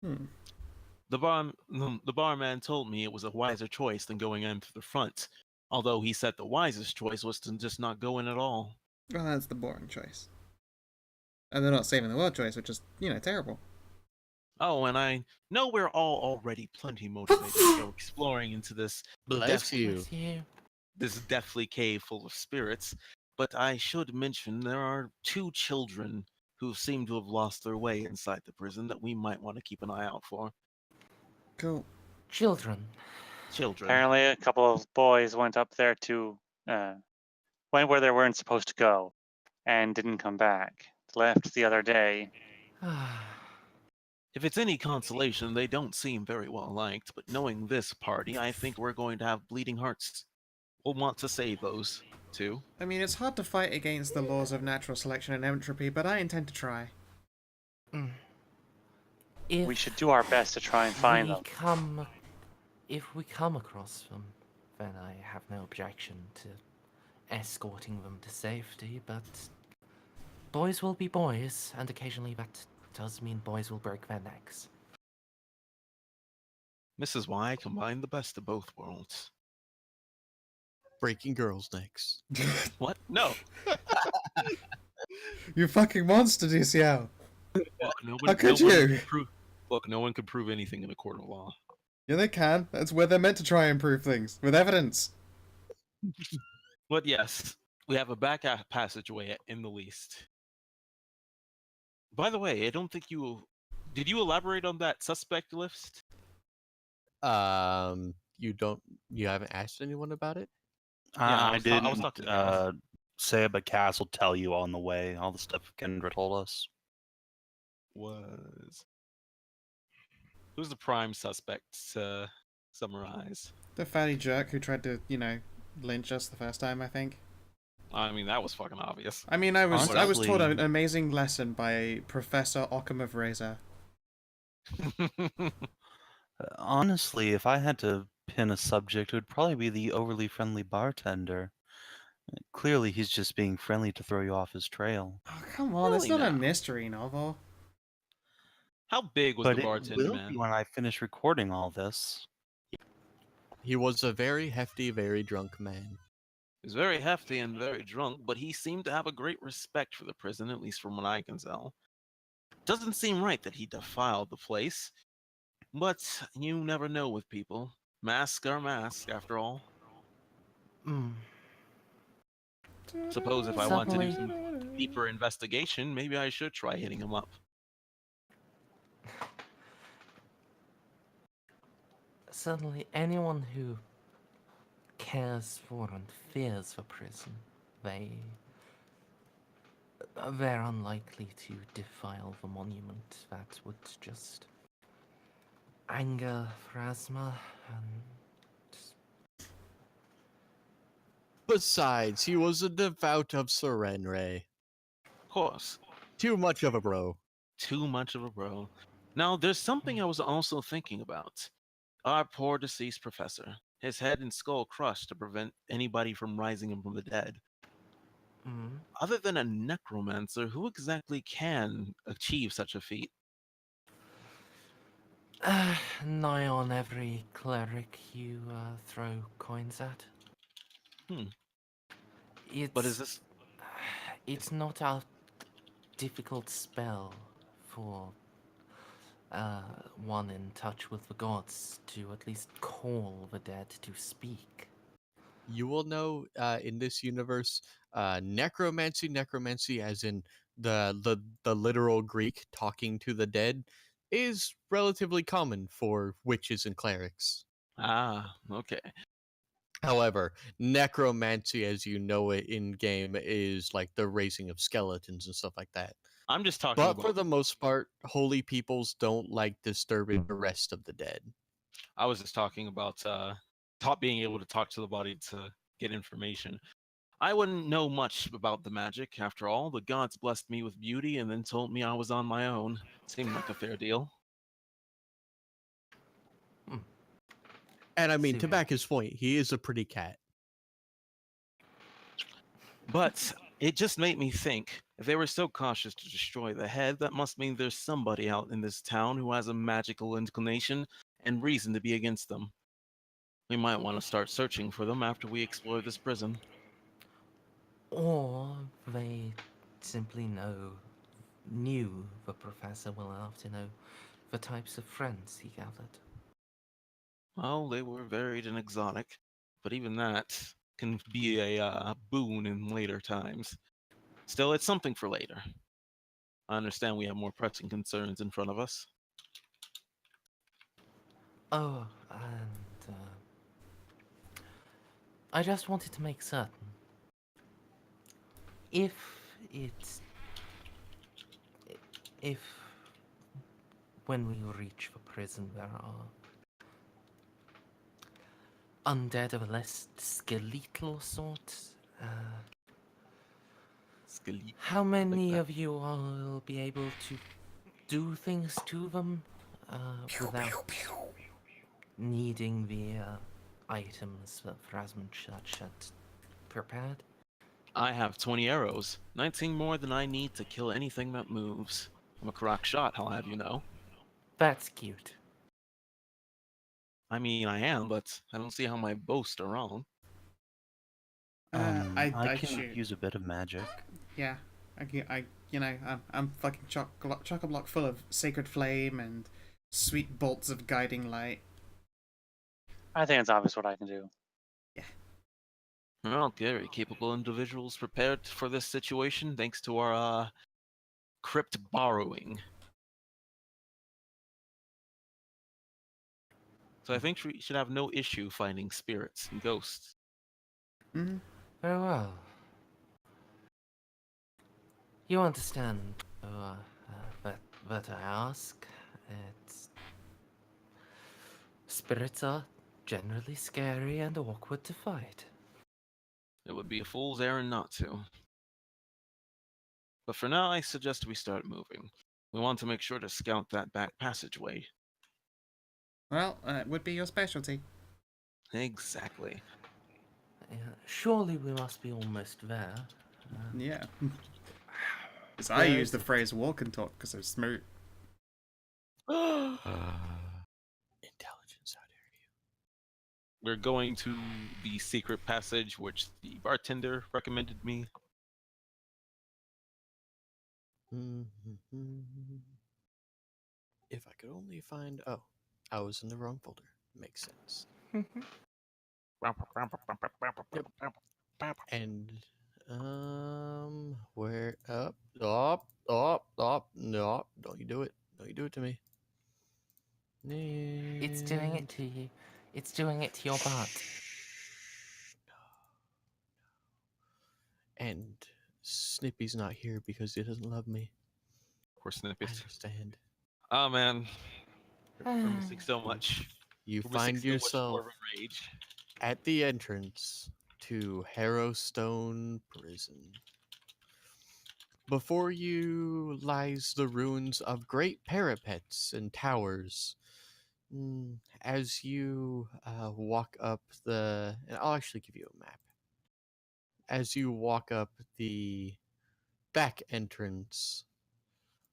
Hmm. The barman told me it was a wiser choice than going in through the front, although he said the wisest choice was to just not go in at all. Well, that's the boring choice. And they're not saving the world choice, which is, you know, terrible. Oh, and I know we're all already plenty motivated to go exploring into this Bless you. With you. this deathly cave full of spirits, but I should mention there are 2 children who seem to have lost their way inside the prison that we might want to keep an eye out for. Cool. Children. Children. Apparently, a couple of boys went up there to went where they weren't supposed to go, and didn't come back. Left the other day. If it's any consolation, they don't seem very well liked, but knowing this party, I think we're going to have bleeding hearts. We'll want to save those 2. I mean, it's hard to fight against the laws of natural selection and entropy, but I intend to try. If We should do our best to try and find we them. if we come across them, then I have no objection to escorting them to safety, but boys will be boys, and occasionally that does mean boys will break their necks. This is why I combine the best of both worlds. Breaking girls' necks. What? No. You fucking monster, DCL. Look, How could you? No one can prove anything in a court of law. Yeah, they can. That's where they're meant to try and prove things, with evidence. But yes, we have a back passageway in the least. By the way, I don't think did you elaborate on that suspect list? You haven't asked anyone about it? Yeah, I I was didn't talking to Cass. say it, but Cass will tell you on the way all the stuff Kendra told us. Who's the prime suspect to summarize? The fatty jerk who tried to, you know, lynch us the first time, I think. I mean, that was fucking obvious. I mean, I was told an Honestly- amazing lesson by Professor Occam of Razor. Honestly, if I had to pin a subject, it would probably be the overly friendly bartender. Clearly, he's just being friendly to throw you off his trail. Oh, come on, it's Really not a now. mystery novel. How big was But the it bartender will man? be when I finish recording all this. He was a very hefty, very drunk man. He was very hefty and very drunk, but he seemed to have a great respect for the prison, at least from what I can tell. Doesn't seem right that he defiled the place, but you never know with people. Masks are masks, after all. Hmm. Suppose if I want to do some Suddenly- deeper investigation, maybe I should try hitting him up. Suddenly, anyone who cares for and fears for prison, they're unlikely to defile the monument. That would just anger Phrasma and Besides, he was a devout of Serenre. Of course, Too much of a bro. too much of a bro. Now, there's something I was also thinking about. Our poor deceased professor, his head and skull crushed to prevent anybody from rising him from the dead. mm, Other than a necromancer, who exactly can achieve such a feat? nigh on every cleric you throw coins at. Hmm. It's But is this it's not a difficult spell for one in touch with the gods to at least call the dead to speak. You will know in this universe, necromancy, as in the literal Greek talking to the dead, is relatively common for witches and clerics. okay. However, necromancy, as you know it in game, is like the raising of skeletons and stuff like that. I'm just talking But about for the most part, holy peoples don't like disturbing the rest of the dead. I was just talking about being able to talk to the body to get information. I wouldn't know much about the magic. After all, the gods blessed me with beauty and then told me I was on my own. Seemed like a fair deal. And I mean, See to that. back his point, he is a pretty cat. But it just made me think, if they were so cautious to destroy the head, that must mean there's somebody out in this town who has a magical inclination and reason to be against them. We might want to start searching for them after we explore this prison. Or they simply knew the professor well enough to know the types of friends he gathered. Well, they were varied and exotic, but even that can be a boon in later times. Still, it's something for later. I understand we have more pressing concerns in front of us. Oh, and I just wanted to make certain. If it's. If. When we reach the prison, there are undead of a less skeletal sort, Skelet. how many that. of you will be able to do things to them without needing the items that Phrasman Church had prepared? I have 20 arrows, 19 more than I need to kill anything that moves. I'm a crack shot, I'll have you know. That's cute. I mean, I am, but I don't see how my boasts are wrong. I can shoot. use a bit of magic. Yeah, I'm fucking chock-a-block full of sacred flame and sweet bolts of guiding light. I think it's obvious what I can do. Well, very capable individuals prepared for this situation thanks to our crypt borrowing. So I think we should have no issue finding spirits and ghosts. Mm-hmm. Very well. You understand that I ask. It's spirits are generally scary and awkward to fight. It would be a fool's errand not to. But for now, I suggest we start moving. We want to make sure to scout that back passageway. Well, it would be your specialty. Exactly. Surely we must be almost there. Yeah. Because I use the phrase walk and talk because I'm smart. Intelligence, how dare you? We're going to the secret passage, which the bartender recommended me. If I could only find... Oh, I was in the wrong folder. Makes sense. And, where... Up, no, don't you do it. Don't you do it to me. It's doing it to you. It's doing it to your butt. And Snippy's not here because he doesn't love me. Poor I Snippet. understand. Oh man, we're missing so much. You We're missing find so much yourself more of a rage. at the entrance to HarrowStray Prison. Before you lies the ruins of great parapets and towers. As you walk up the... And I'll actually give you a map. As you walk up the back entrance,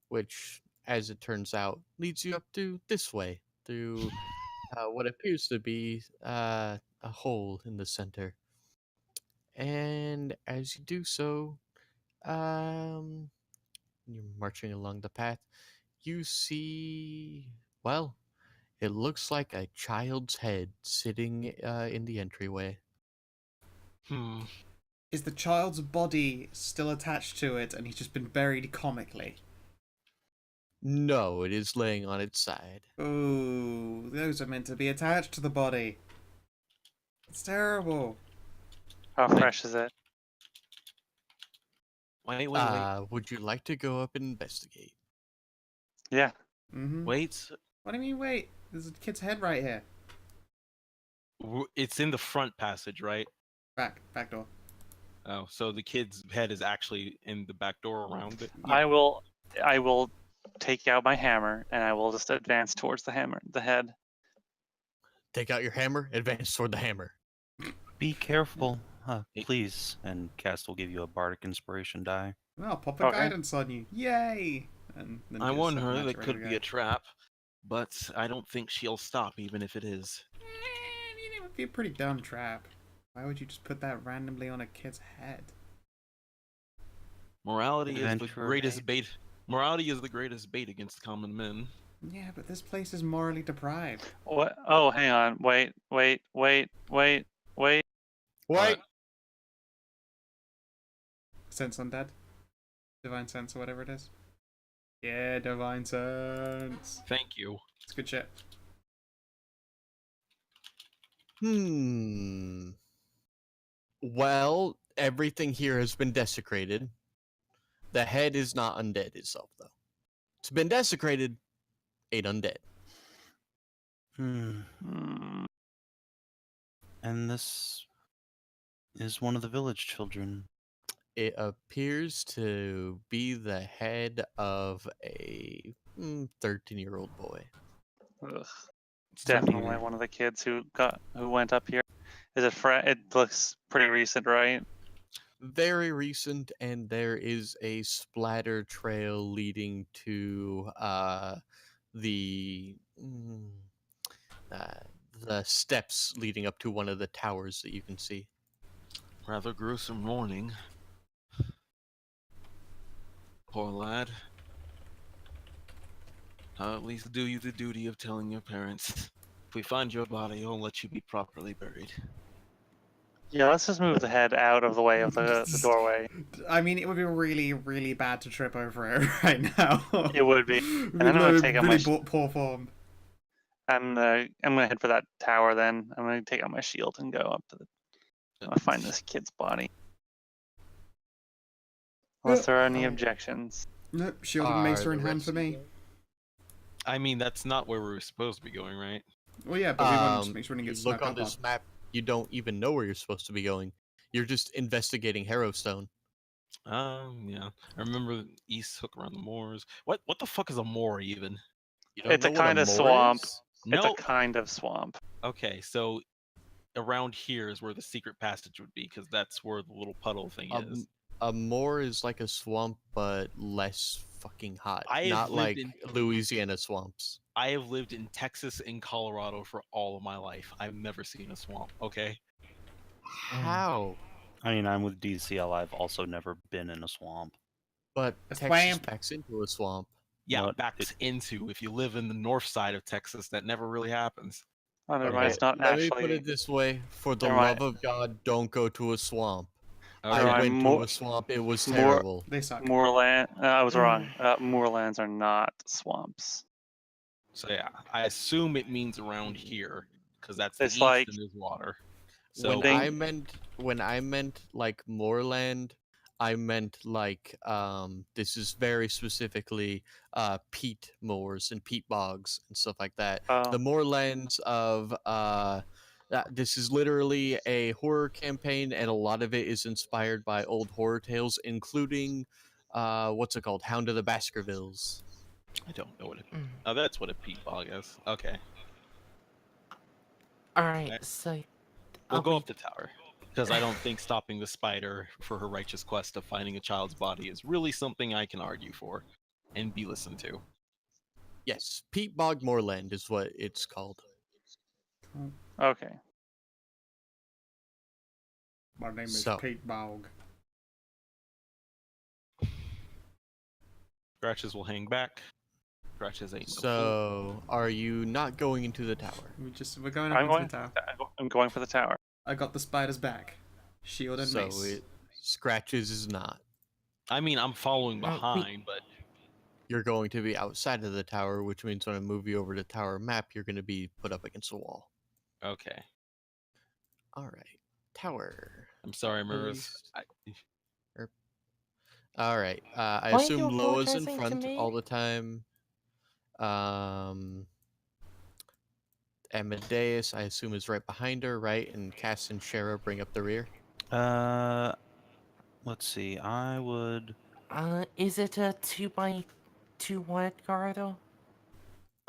which, as it turns out, leads you up to this way, through what appears to be a hole in the center. And as you do so, you're marching along the path, you see, well, it looks like a child's head sitting in the entryway. Is the child's body still attached to it and he's just been buried comically? No, it is laying on its side. Ooh, those are meant to be attached to the body. It's terrible. How fresh is it? Wait. Would you like to go up and investigate? Yeah. Mm-hmm. Wait. What do you mean, wait? There's a kid's head right here. It's in the front passage, right? Back door. Oh, so the kid's head is actually in the back door around it. I will take out my hammer and I will just advance towards the head. Take out your hammer, advance toward the hammer. Be careful, please. And Cast will give you a bardic inspiration die. Well, I'll pop a Okay. guidance on you. Yay! And then I just warned set her magic that ready could to be a go. trap, but I don't think she'll stop even if it is. It would be a pretty dumb trap. Why would you just put that randomly on a kid's head? Morality is the Adventure. greatest bait. Morality is the greatest bait against common men. Yeah, but this place is morally deprived. What? Oh, hang on. Wait. What? Sense undead? Divine sense or whatever it is? Yeah, divine sense. Thank you. It's good shit. Well, everything here has been desecrated. The head is not undead itself, though. It's been desecrated, ain't undead. Hmm. And this is one of the village children. It appears to be the head of a 13-year-old boy. Ugh. It's Definitely weird. one of the kids who went up here. Is it it looks pretty recent, right? Very recent, and there is a splatter trail leading to the steps leading up to one of the towers that you can see. Rather gruesome warning. Poor lad. I'll at least do you the duty of telling your parents. If we find your body, I'll let you be properly buried. Yeah, let's just move the head out of the way of the doorway. I mean, it would be really, really bad to trip over it right now. It would be. And I'm gonna take out my. Poor form. I'm gonna head for that tower. Then I'm gonna take out my shield and go up to the. I'm gonna find this kid's body. Unless there are any objections. Nope, shield and macer in hand for me. I mean, that's not where we were supposed to be going, right? Well, yeah, but we want to make sure we You get look snuck on up this on. map, you don't even know where you're supposed to be going. You're just investigating HarrowStone. Yeah. I remember East Hook around the moors. What the fuck is a moor even? You don't It's know a what kind a of moor swamp. is? It's a No. kind of swamp. Okay, so around here is where the secret passage would be, because that's where the little puddle thing is. A moor is like a swamp, but less fucking hot. I have Not lived like in- Louisiana swamps. I have lived in Texas and Colorado for all of my life. I've never seen a swamp, okay? How? I mean, I'm with DCL. I've also never been in a swamp. But A Texas swamp. backs into a swamp. Yeah, What? backs into. If you live in the north side of Texas, that never really happens. Oh, never Okay, mind. It's not let me put actually. it this way: for the Never mind. love of God, don't go to a swamp. Okay. Never I mind. went to a swamp; it was more- terrible. They suck. Moorland. I was wrong. Moorlands are not swamps. So yeah, I assume it means around here, because that's the It's east like- and there's water. So When I meant like moorland, I meant like this is very specifically peat moors and peat bogs and stuff like that. The moorlands of this is literally a horror campaign, and a lot of it is inspired by old horror tales, including what's it called, Hound of the Baskervilles. I don't know what it. Oh, that's what a peat bog is. Okay, Alright, Okay. so we'll are go we- up the tower, because I don't think stopping the spider for her righteous quest of finding a child's body is really something I can argue for and be listened to. Yes, peat bog moorland is what it's called. Okay. My name is So- Pete Bog. Scratches will hang back. Scratches ain't no fool. So, are you not going into the tower? We're going up I'm into going. the tower. I'm going for the tower. I got the spider's back. Shield and So mace. it Scratches is not. I mean, I'm following we- behind, but You're going to be outside of the tower, which means when I move you over to tower map, you're going to be put up against the wall. okay. All right, tower. I'm sorry, At Mirrors. least- All right. I Why are assume you Loa's in apologizing to front me? all the time. Amadeus, I assume, is right behind her, right? And Cass and Shara bring up the rear. Let's see. I would. Is it a 2x2 wide corridor?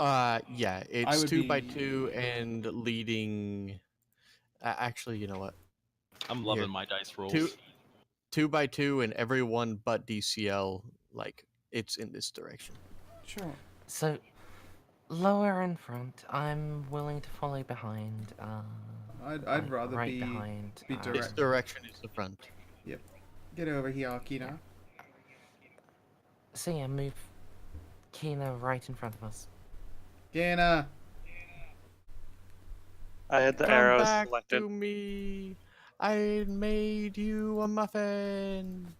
Yeah, it's would 2x2 and leading. Actually, you know what? I'm loving Here. my dice rolls. 2x2 and everyone but DCL, like, it's in this direction. Sure. So, lower in front, I'm willing to follow behind. I'd like, rather right be behind. This direct. direction is the front. Get over here, Kina. So yeah, move Kina right in front of us. Kina. I had the Come arrows back selected. to me. I made you a muffin.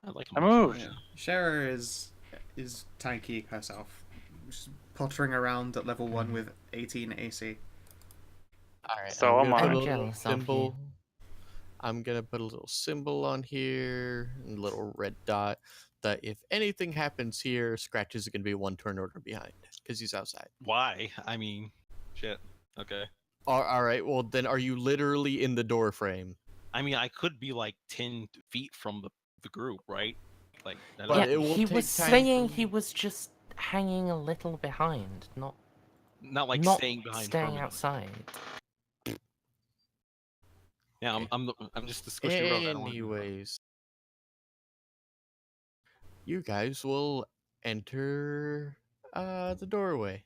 I like I them. moved. Yeah. Shara is tanky herself. She's pottering around at level 1 with 18 AC. All right. So am I. put a I'm little jealous of symbol. you. I'm gonna put a little symbol on here, and a little red dot. That if anything happens here, Scratches is gonna be 1 turn order behind because he's outside. Why? I mean, shit. Okay. All right. Well, then, are you literally in the door frame? I mean, I could be like 10 feet from the group, right? Like, that But Yeah, it will he take was time saying for- he was just hanging a little behind, not not like not staying behind. staying permanently. outside. Yeah, Okay. I'm just the squishy rogue. I don't wanna do that. Anyways, you guys will enter the doorway,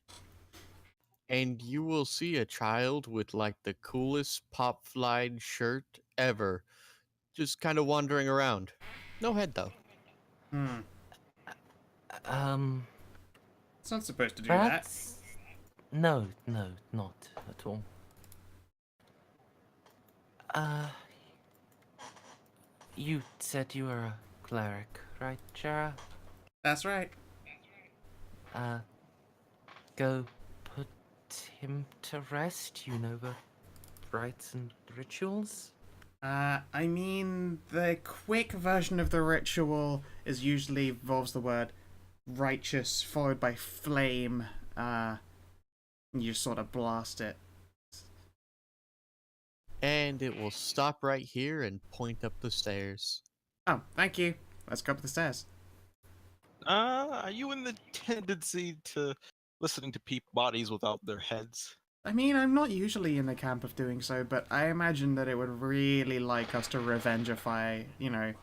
and you will see a child with like the coolest pop flied shirt ever, just kind of wandering around. No head though. It's not supposed to do that. That's no, not at all. You said you were a cleric, right, Shara? That's right. Go put him to rest. You know the rites and rituals. I mean, the quick version of the ritual is usually involves the word righteous followed by flame. And you just sort of blast it. And it will stop right here and point up the stairs. Oh, thank you. Let's go up the stairs. Are you in the tendency to listening to bodies without their heads? I mean, I'm not usually in the camp of doing so, but I imagine that it would really like us to revengify, you know.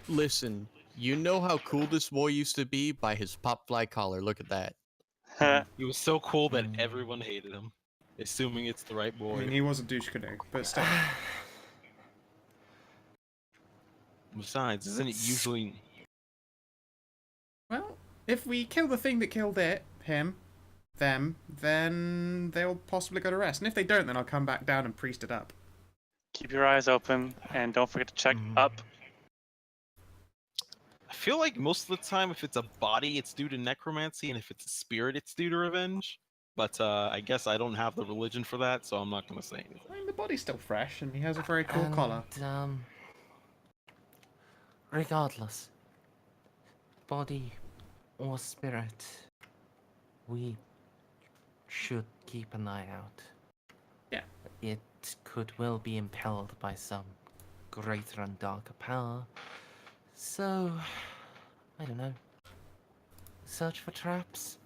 Listen, you know how cool this boy used to be by his pop fly collar. Look at that. He was so cool that everyone hated him, assuming it's the right I boy. mean, he was a douche canoe, but still. Besides, isn't it usually... Well, if we kill the thing that killed him, them, then they'll possibly go to rest. And if they don't, then I'll come back down and priest it up. Keep your eyes open and don't forget to check up. I feel like most of the time, if it's a body, it's due to necromancy, and if it's a spirit, it's due to revenge. But I guess I don't have the religion for that, so I'm not going to say anything. I mean, the body's still fresh, and he has a very cool collar. Regardless, body or spirit, we should keep an eye out. Yeah. It could well be impelled by some greater and darker power. So, I don't know. Search for traps?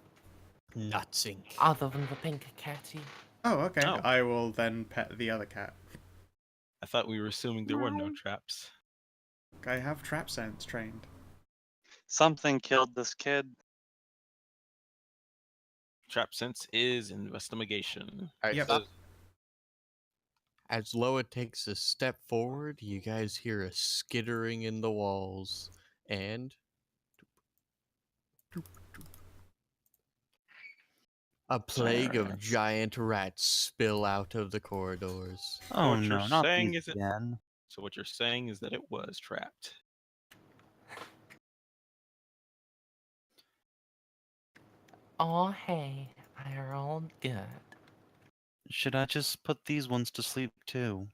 Nutsink. Other than the pink catty? Oh, okay. Oh. I will then pet the other cat. I thought we were assuming there were no traps. I have trap sense trained. Something killed this kid. Trap sense is investigation. All right, Yep. so as Loa takes a step forward, you guys hear a skittering in the walls, and a plague of giant rats spill out of the corridors. Oh what you're no, not saying these is again. So what you're saying is that it was trapped. Oh, hey, they're all good. Should I just put these ones to sleep too?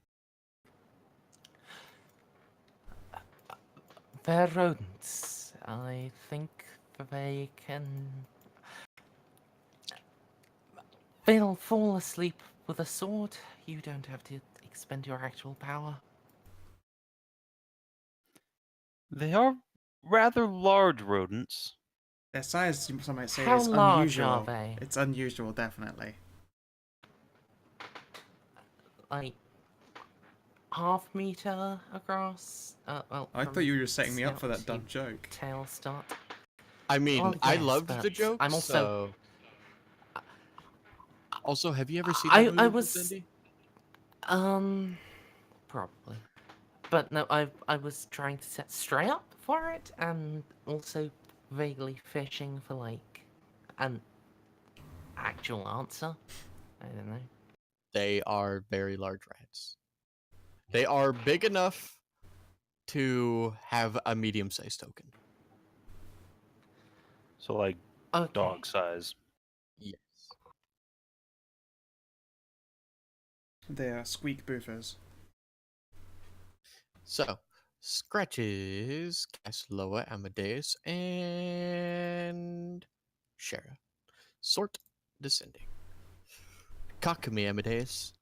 They're rodents. I think they can... They'll fall asleep with a sword. You don't have to expend your actual power. They are rather large rodents. Their size, some might say, How is large unusual. are they? It's unusual, definitely. Like, half-meter across? Well, I from thought you were just setting me up snout for that to dumb joke. tail start. I mean, Well, I yes, loved but the joke. I'm also... Also, have you ever seen I that movie, was- Cindy? Probably. But no, I was trying to set Stray up for it, and also vaguely fishing for, like, an actual answer. I don't know. They are very large rats. They are big enough to have a medium-sized token. So like Okay. dog size. Yes. They are squeak boofers. So, Scratches, cast Loa, Amadeus, and Shara. Sort descending. Cock me, Amadeus.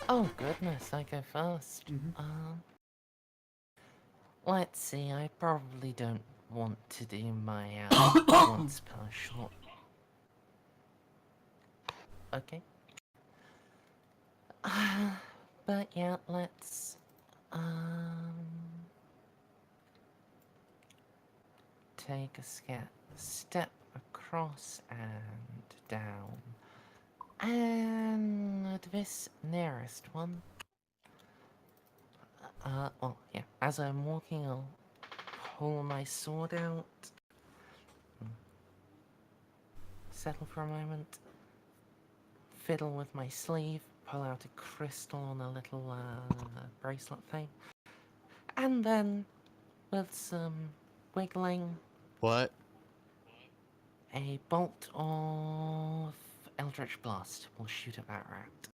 Oh goodness, I go first. Let's see, I probably don't want to do my once per shot. Okay. But yeah, let's take a step across and down. And this nearest one. Well, yeah, as I'm walking, I'll pull my sword out. Settle for a moment. Fiddle with my sleeve. Pull out a crystal on a little bracelet thing. And then, with some wiggling, What? a bolt of Eldritch Blast will shoot at that rat.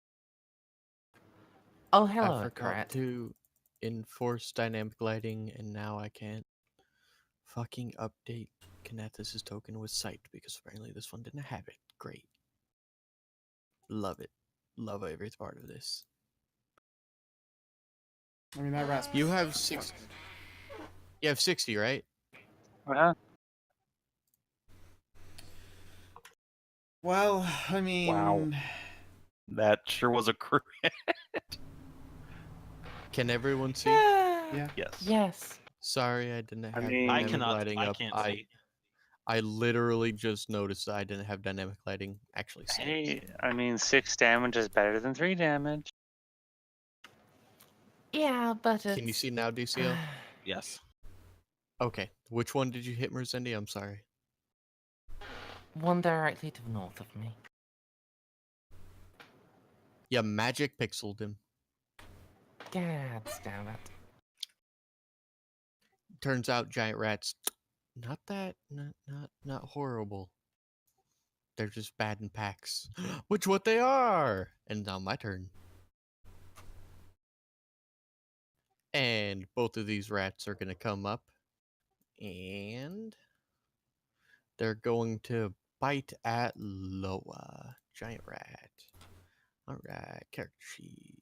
Oh, hello, I forgot rat. to enforce dynamic lighting, and now I can't fucking update Kanathis' token with sight, because apparently this one didn't have it. Great. Love it. Love every part of this. I mean, that rat's. You have 6. You have 60, right? Uh-huh. Well, I mean. Wow. That sure was a crit. Can everyone see? Yeah. Yes. Yes. Sorry, I didn't have mean- I dynamic cannot. lighting I up. can't I see. I literally just noticed that I didn't have dynamic lighting actually set. Hey, I mean, 6 damage is better than 3 damage. Yeah, but it's... Can you see now, DCO? Yes. Okay. Which one did you hit, Merzendi? I'm sorry. One directly to the north of me. Yeah, magic pixeled him. God damn it. Turns out giant rats, not horrible. They're just bad in packs. Which what they are. And now my turn. And both of these rats are gonna come up, and they're going to bite at Loa. Giant rat. Alright, character sheet.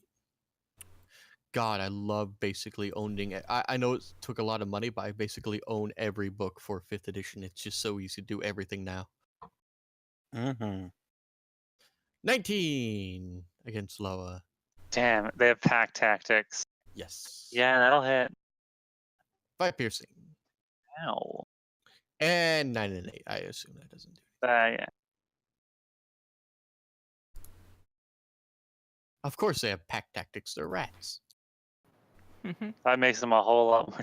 God, I love basically owning it. I know it took a lot of money, but I basically own every book for 5th edition. It's just so easy to do everything now. Mm-hmm. 19 against Loa. Damn, they have pack tactics. Yes. Yeah, that'll hit. 5 piercing. Ow. And 9 and 8. I assume that doesn't do it. Yeah. Of course they have pack tactics. They're rats. That makes them a whole lot more.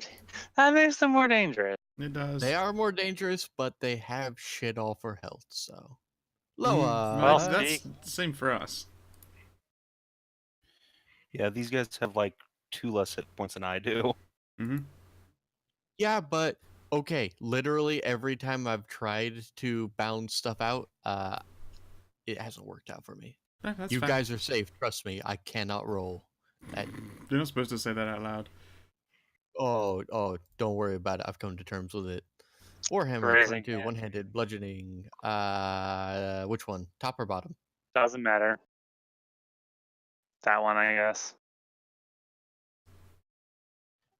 That makes them more dangerous. It does. They are more dangerous, but they have shit all for health, so. Well, Loa. Well, that's the same for us. Yeah, these guys have like 2 less hit points than I do. Mm-hmm. Yeah, but okay, literally every time I've tried to bound stuff out, it hasn't worked out for me. No, that's You fair. guys are safe, trust me. I cannot roll. You're not supposed to say that out loud. Oh, don't worry about it. I've come to terms with it. Warhammer Grazing 22, hand. one-handed bludgeoning. Which one? Top or bottom? Doesn't matter. That one, I guess.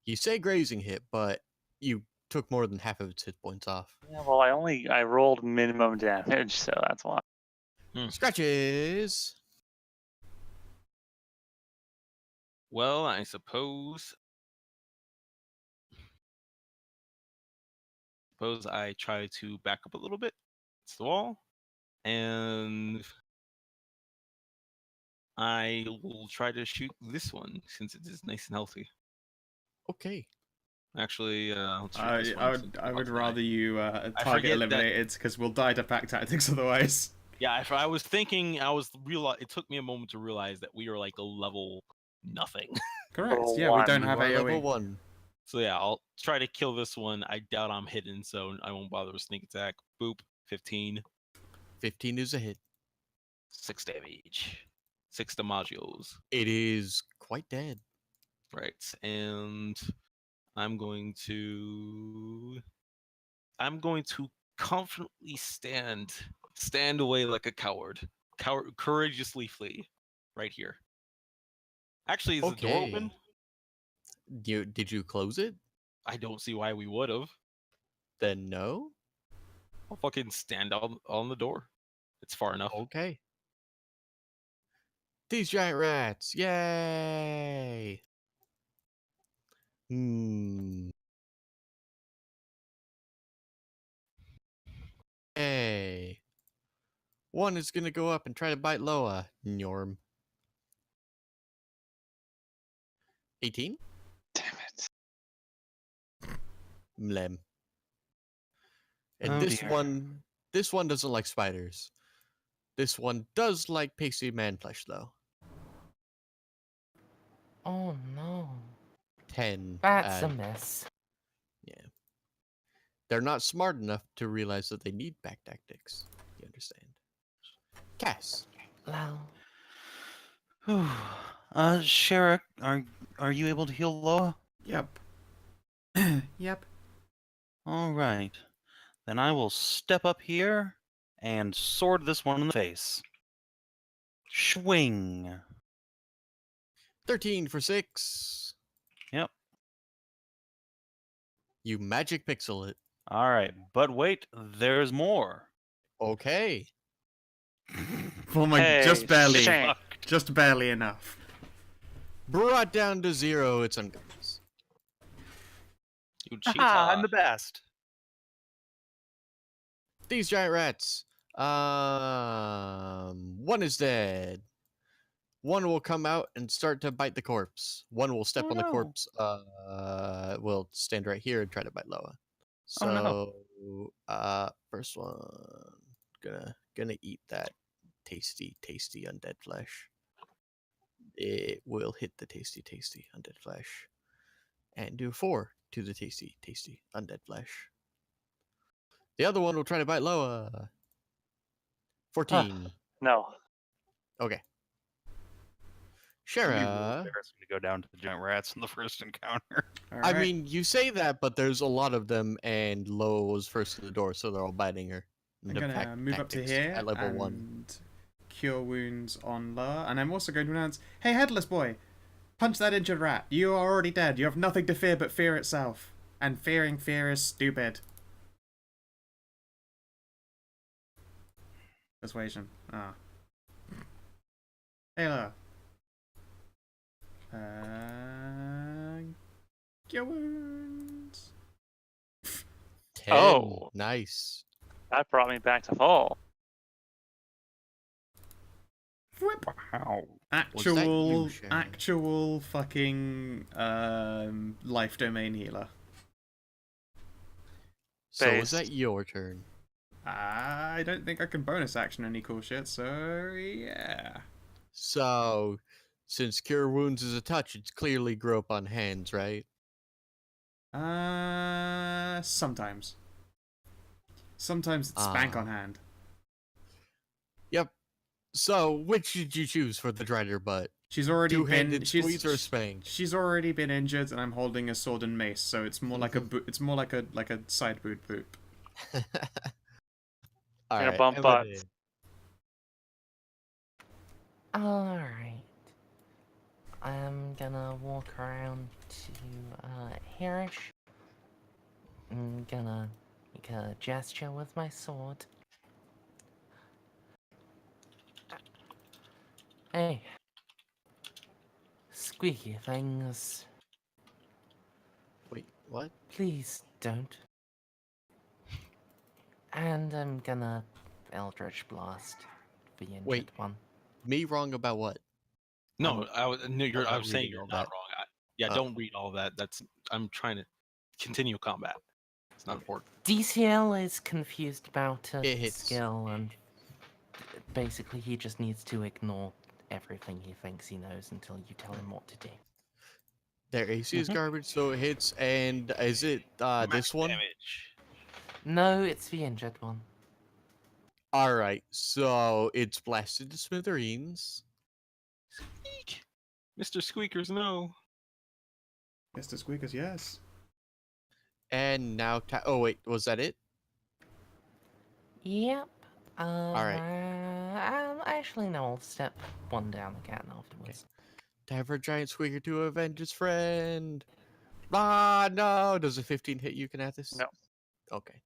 You say grazing hit, but you took more than half of its hit points off. Yeah, well, I rolled minimum damage, so that's why. Scratches. Well, I suppose I try to back up a little bit. It's the wall, and I will try to shoot this one since it is nice and healthy. Okay. Actually, let's shoot this one since I we're would about to die. rather you forget target that- eliminated because we'll die to pack tactics otherwise. Yeah, if I was thinking, it took me a moment to realize that we are like a level nothing. Correct. Level Yeah, we one. don't You have are AoE. level 1. So yeah, I'll try to kill this one. I doubt I'm hidden, so I won't bother with sneak attack. Boop, 15, 15 is a hit. 6 damage, 6 damagios. It is quite dead. Right, and I'm going to confidently stand away like a coward, courageously flee, right here. Actually, is the door Okay. open? Did you close it? I don't see why we would have. Then no? I'll fucking stand on the door. It's far enough. Okay. These giant rats. Yay! Hey. One is gonna go up and try to bite Loa. Norm. 18? Damn it. Mlem. And Oh, this dear. one doesn't like spiders. This one does like pasty man flesh though. Oh no. 10. That's a mess. They're not smart enough to realize that they need back tactics. You understand? Cass. Well, Sherrick, are you able to heal Loa? Yep. Yep. All right. Then I will step up here and sword this one in the face. Swing. 13 for 6. Yep. You magic pixel it. All right, but wait, there's more. Okay. Oh my, Hey, just barely, shame. just barely enough. Brought down to 0. It's uncommons. You Haha, I'm cheetah. the best. These giant rats. One is dead. One will come out and start to bite the corpse. One will step Oh, on the no. corpse. Will stand right here and try to bite Loa. Oh, no. So, first one, gonna eat that tasty undead flesh. It will hit the tasty undead flesh, and do 4 to the tasty undead flesh. The other one will try to bite Loa. 14. No. Okay. It'd be really Shara. embarrassing to go down to the giant rats in the first encounter. All I right. mean, you say that, but there's a lot of them, and Loa was first to the door, so they're all biting her. I'm The gonna move up to tactics here at level and 1. cure wounds on La, and I'm also going to announce, "Hey, headless boy, punch that injured rat. You are already dead. You have nothing to fear but fear itself, and fearing fear is stupid." Persuasion. Ah. Hey, La. Cure wounds. 10. Oh. Nice. That brought me back to full. Whip. Wow. Actual, Sharon? actual fucking life domain healer. So is Based. that your turn? I don't think I can bonus action any cool shit, so yeah. So, since Cure Wounds is a touch, it's clearly grow up on hands, right? Sometimes. Sometimes it's spank Ah. on hand. Yep. So, which did you choose for the Drider butt? She's already Two-handed been squeeze or spank? she's already been injured, and I'm holding a sword and mace, so it's more like a it's more like a side boot boop. All Gonna right. bump butts. Alright. I'm gonna walk around to Harish. I'm gonna make a gesture with my sword. Hey. Squeaky things. Wait, what? Please don't. And I'm gonna Eldritch Blast the injured Wait. one. Me wrong about what? No, I was no, you're. I'm I was saying reading you're all not that. wrong. Yeah, Oh. don't read all that. That's. I'm trying to continue combat. It's not important. DCL is confused about a It hits. skill, and basically he just needs to ignore everything he thinks he knows until you tell him what to do. Their AC is garbage, so it hits. And is it this one? Damage. No, it's the injured one. All right, so it's blasted to smithereens. Squeak, Mr. Squeakers, no. Mr. Squeakers, yes. And now, oh wait, was that it? Yep. right. Actually, no, I'll step one down again afterwards. Time for a giant squeaker to avenge his friend. Ah, no. Does a 15 hit you, Kanathis? No. Okay.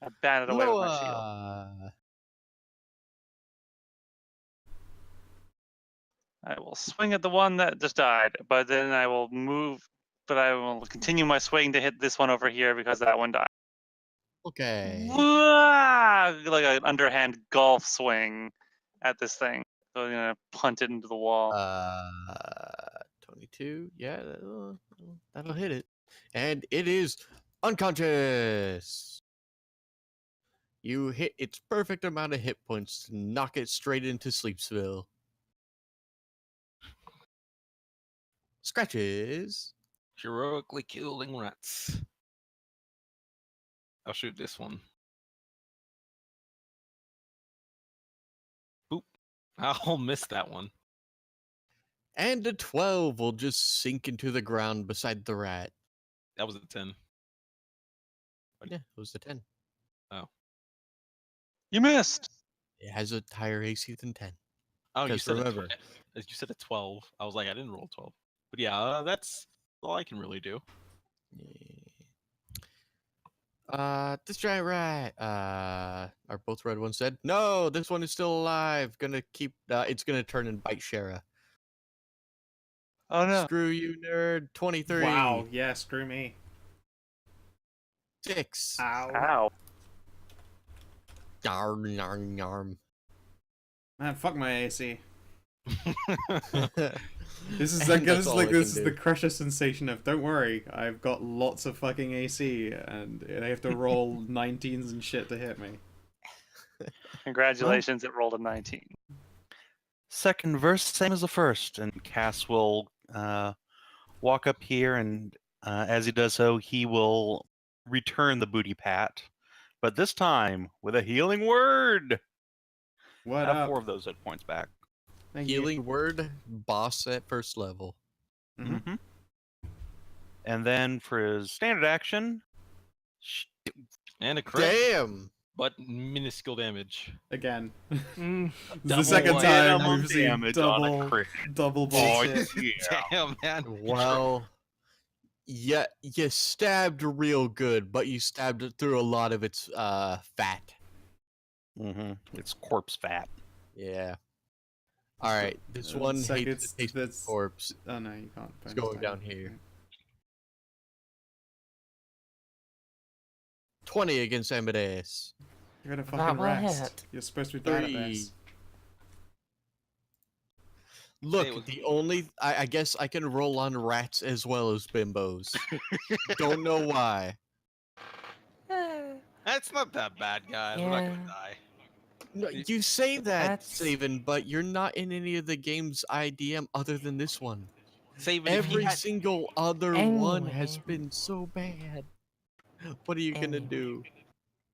I batted away with my shield. Loa. I will swing at the one that just died, but then I will move. But I will continue my swing to hit this one over here because that one died. Okay. Like an underhand golf swing at this thing. So I'm gonna punt it into the wall. 22. Yeah, that'll hit it. And it is unconscious. You hit its perfect amount of hit points to knock it straight into Sleepsville. Scratches. Heroically killing rats. I'll shoot this one. Boop. I'll miss that one. And a 12 will just sink into the ground beside the rat. That was a 10. Yeah, it was a 10. You missed. It has a higher AC than 10. Oh, you 'Cause said remember- you said a 12. I was like, I didn't roll 12. But yeah, that's all I can really do. This giant rat. Are both red ones dead? No, this one is still alive. Gonna keep. It's gonna turn and bite Shara. Oh no. Screw you, nerd. 23. Wow, yeah, screw me. 6. Ow. Ow. Yarm, yarm, yarm. Man, fuck my AC. This is And like that's this is all like I this can is the do. Crusher sensation of don't worry, I've got lots of fucking AC and I have to roll 19s and shit to hit me. Congratulations, it rolled a 19. Second verse, same as the first, and Cass will walk up here, and as he does so, he will return the booty pat, but this time with a healing word. What Have up? 4 of those hit points back. Thank you. Healing word, boss at first level. Mhm. Mm-hmm. And then for his standard action, And a crit, Damn! but minuscule damage. Again. Mm, This is the double second one. time Minimum we've seen damage on a crit. double Oh, bullshit. yeah. Damn, man. Well, yeah, you stabbed real good, but you stabbed it through a lot of its fat. Mm-hmm. It's corpse fat. Yeah. All right, this Uh, one sec- hates it's- the taste of that's- corpse. Oh no, you can't. It's bonus going die. down here. 20 against Amadeus. You gotta That fucking will rest. hit. You're supposed to be bad at 3. this. Look, was- the only I guess I can roll on rats as well as bimbos. Don't know why. That's not that bad, guys. We're not Yeah. gonna die. No, you say that, That's- Saven, but you're not in any of the games IDM other than this one. Save it if he Every had... single other one has Anyway. been so bad. What are you gonna do?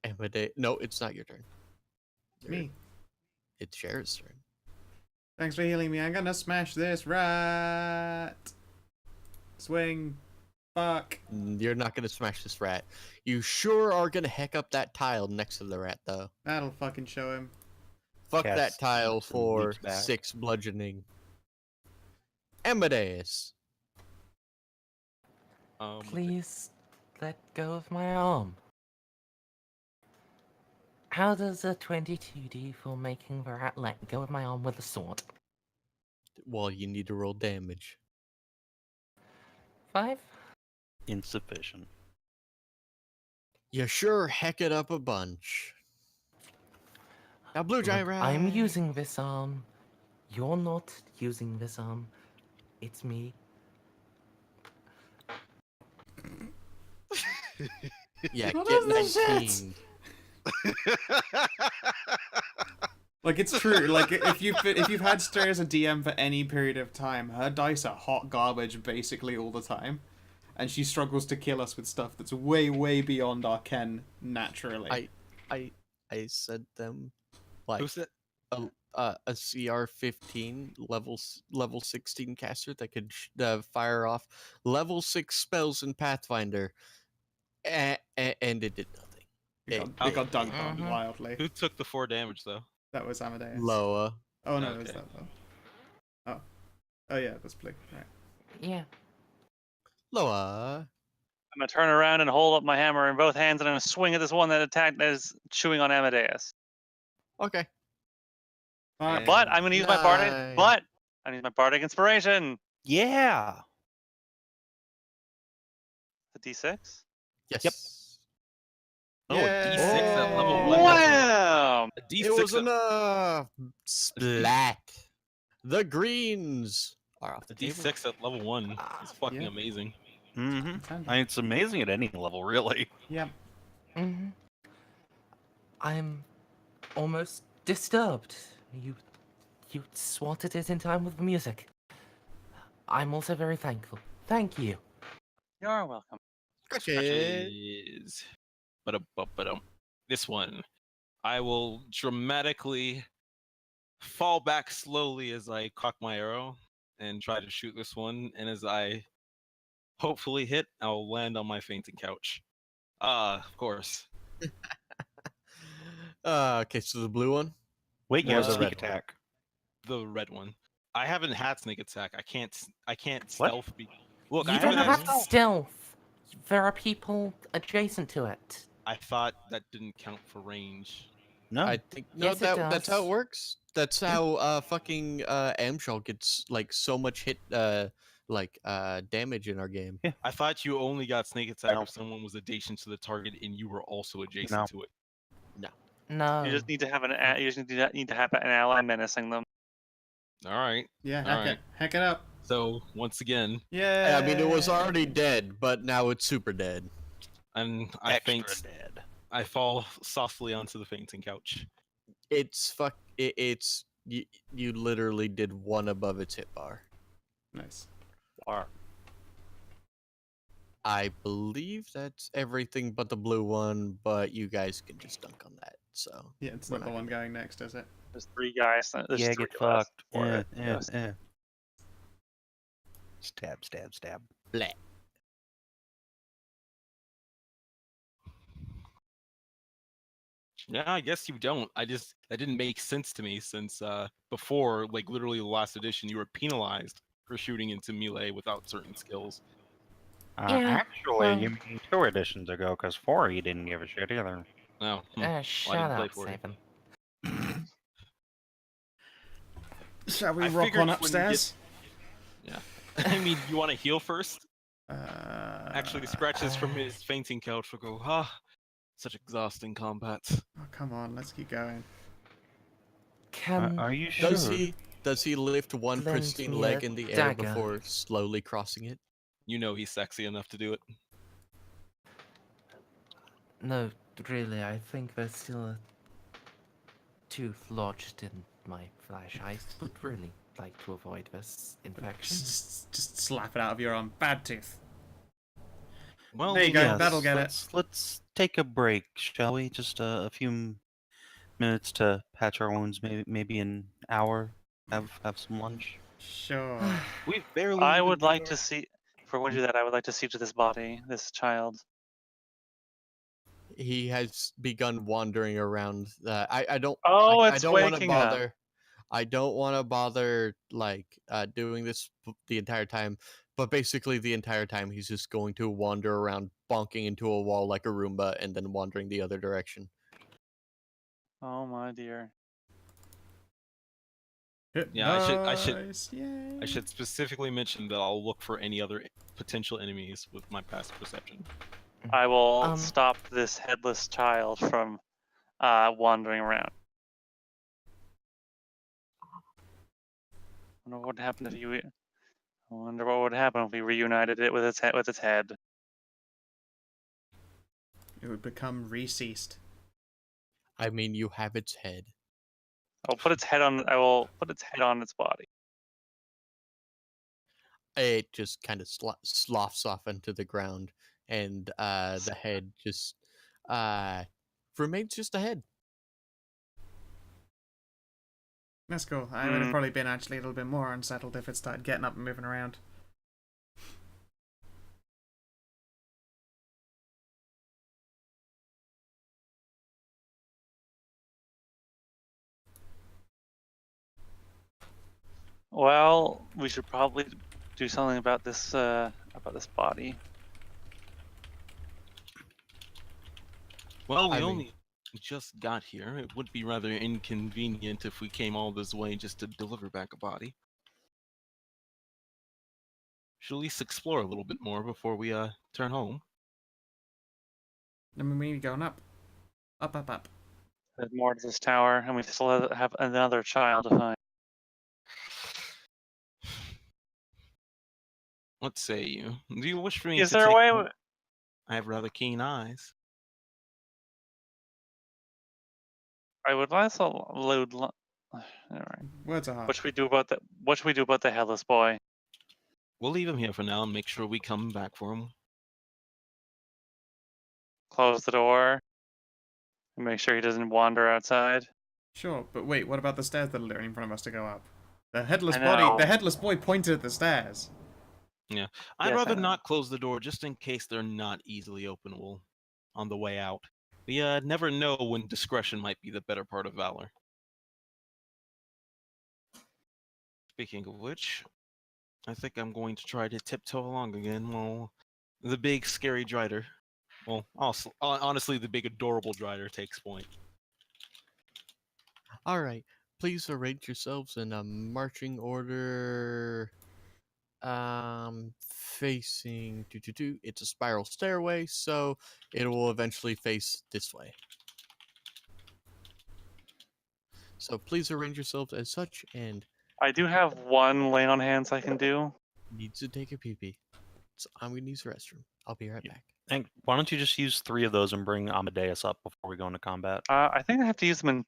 Amadeus? No, it's not your turn. Me. It's Shara's turn. Thanks for healing me. I'm gonna smash this rat. Swing. Fuck. You're not gonna smash this rat. You sure are gonna heck up that tile next to the rat, though. That'll fucking show him. Fuck Cass that tile leaps and for leaps back. 6 bludgeoning. Amadeus. Please let go of my arm. How does a 22 for making the rat let go of my arm with a sword? Well, you need to roll damage. 5? Insufficient. You sure heck it up a bunch. Now, blue giant Look, rat. I'm using this arm. You're not using this arm. It's me. Yeah, What get is this 19. Like it's true. Like if you've had Stray as a DM for any period of time, her dice are hot garbage basically all the time, and she struggles to kill us with stuff that's way beyond our ken naturally. I sent them like Who's it? a CR 15 level 16 caster that could fire off level 6 spells in Pathfinder, and it did nothing. It got dunked on Mhm. wildly. Who took the 4 damage, though? That was Amadeus. Loa. Oh no, it was Okay. that though. Oh yeah, that's Blue. Right. Yeah. Loa. I'm gonna turn around and hold up my hammer in both hands, and I'm gonna swing at this one that attacked that is chewing on Amadeus. Okay. Alright. But I'm gonna use my bardic. Nice. But I'm gonna use my bardic inspiration. Yeah. The D6. Yes. Oh, a D6 at level Yay. 1. Wow! A D6 It was at... enough. Splat. The greens are off A the table. D6 at level 1. It's fucking Yeah. amazing. Mm-hmm. It's handy. I mean, it's amazing at any level, really. Yep. hmm I'm almost disturbed. You swatted it in time with the music. I'm also very thankful. Thank you. You're welcome. Scratches. Ba-dum. This one. I will dramatically fall back slowly as I cock my arrow and try to shoot this one. And as I hopefully hit, I'll land on my fainting couch. Of course. Okay, so the blue one. Wait, you Or have the sneak red one? attack. The red one. I haven't had sneak attack. I can't What? stealth Look, I You don't haven't have actually. stealth. There are people adjacent to it. I thought that didn't count for range. No. I think no, Yes, it that's how it does. works. That's how fucking Amshal gets like so much damage in our game. I thought you only got sneak attack No. if someone was adjacent to the target and you were also adjacent No. to it. No. You just need to have need to have an ally menacing them. All right. Yeah, All heck right. it. Heck it up. So once again, Yeah. I mean, it was already dead, but now it's super dead. and I Extra faint. dead. I fall softly onto the fainting couch. It's you literally did one above its hit bar. Nice. War. I believe that's everything but the blue one, but you guys can just dunk on that. So Yeah, it's We're not the not one gonna- going next, is it? There's 3 guys. There's Yeah, 3 get of us, fucked. or Yeah, yes. yeah. Stab, stab, stab. Bleh. Yeah, I guess you don't. That didn't make sense to me since before, like literally the last edition, you were penalized for shooting into melee without certain skills. Yeah, Actually, well- you mean 2 editions ago, because 4 you didn't give a shit either. No. Shut play up, for you. Saban. Shall we I rock figured on when you upstairs? I mean, you want to heal first? Uh, Actually, scratches from his fainting couch will go, such exhausting combat. Oh, come on, let's keep going. Can Are you sure? Does he lift one Lend pristine me leg a in the air dagger. before slowly crossing it? You know he's sexy enough to do it. No, really, I think there's still a tooth lodged in my flesh. I would really like to avoid this infection. Just slap it out of your arm. Bad tooth. Well, There you go, Yes, that'll get let's take a break, shall we? Just a few minutes to patch our wounds. Maybe an hour. Have some lunch. Sure. we've barely. I even would made like our- to see. For when you do that, I would like to see to this body, this child. He has begun wandering around. I don't. Oh, I it's don't want to waking up. bother. I don't want to bother doing this the entire time. But basically, the entire time he's just going to wander around, bonking into a wall like a Roomba, and then wandering the other direction. Oh my dear. Yeah, I should- Nice, yay. I should specifically mention that I'll look for any other potential enemies with my past perception. I will Um, stop this headless child from wandering around. I wonder what would happen if you. I wonder what would happen if we reunited it with its head. With its head. It would become recessed. I mean, you have its head. I'll put its head on. I will put its head on its body. It just kind of sloughs off into the ground, and the head just remains just a head. That's cool. I would have probably been actually a little bit more unsettled if it started getting up and moving around. Well, we should probably do something about this body. Well, we I mean- only just got here. It would be rather inconvenient if we came all this way just to deliver back a body. Should at least explore a little bit more before we turn home. I mean, we need going up. Up, up, up. There's more to this tower, and we still have another child to find. What say you? Do you wish for me Is to there a take... way? I have rather keen eyes. I would also load. All right. Words are hard. What should we do about the? What should we do about the headless boy? We'll leave him here for now and make sure we come back for him. Close the door. And make sure he doesn't wander outside. Sure, but wait, what about the stairs that are in front of us to go up? The headless I body, know. the headless boy pointed at the stairs. I'd Yes, I rather know. not close the door just in case they're not easily openable on the way out. We never know when discretion might be the better part of valor. Speaking of which, I think I'm going to try to tiptoe along again while the big scary Drider. Well, also, honestly, the big adorable Drider takes point. All right, please arrange yourselves in a marching order. Facing it's a spiral stairway, so it will eventually face this way. So please arrange yourselves as such, and I do have one lay on hands I can do. needs to take a pee-pee. So I'm gonna use the restroom. I'll be right Yeah. back. And why don't you just use 3 of those and bring Amadeus up before we go into combat? I think I have to use them in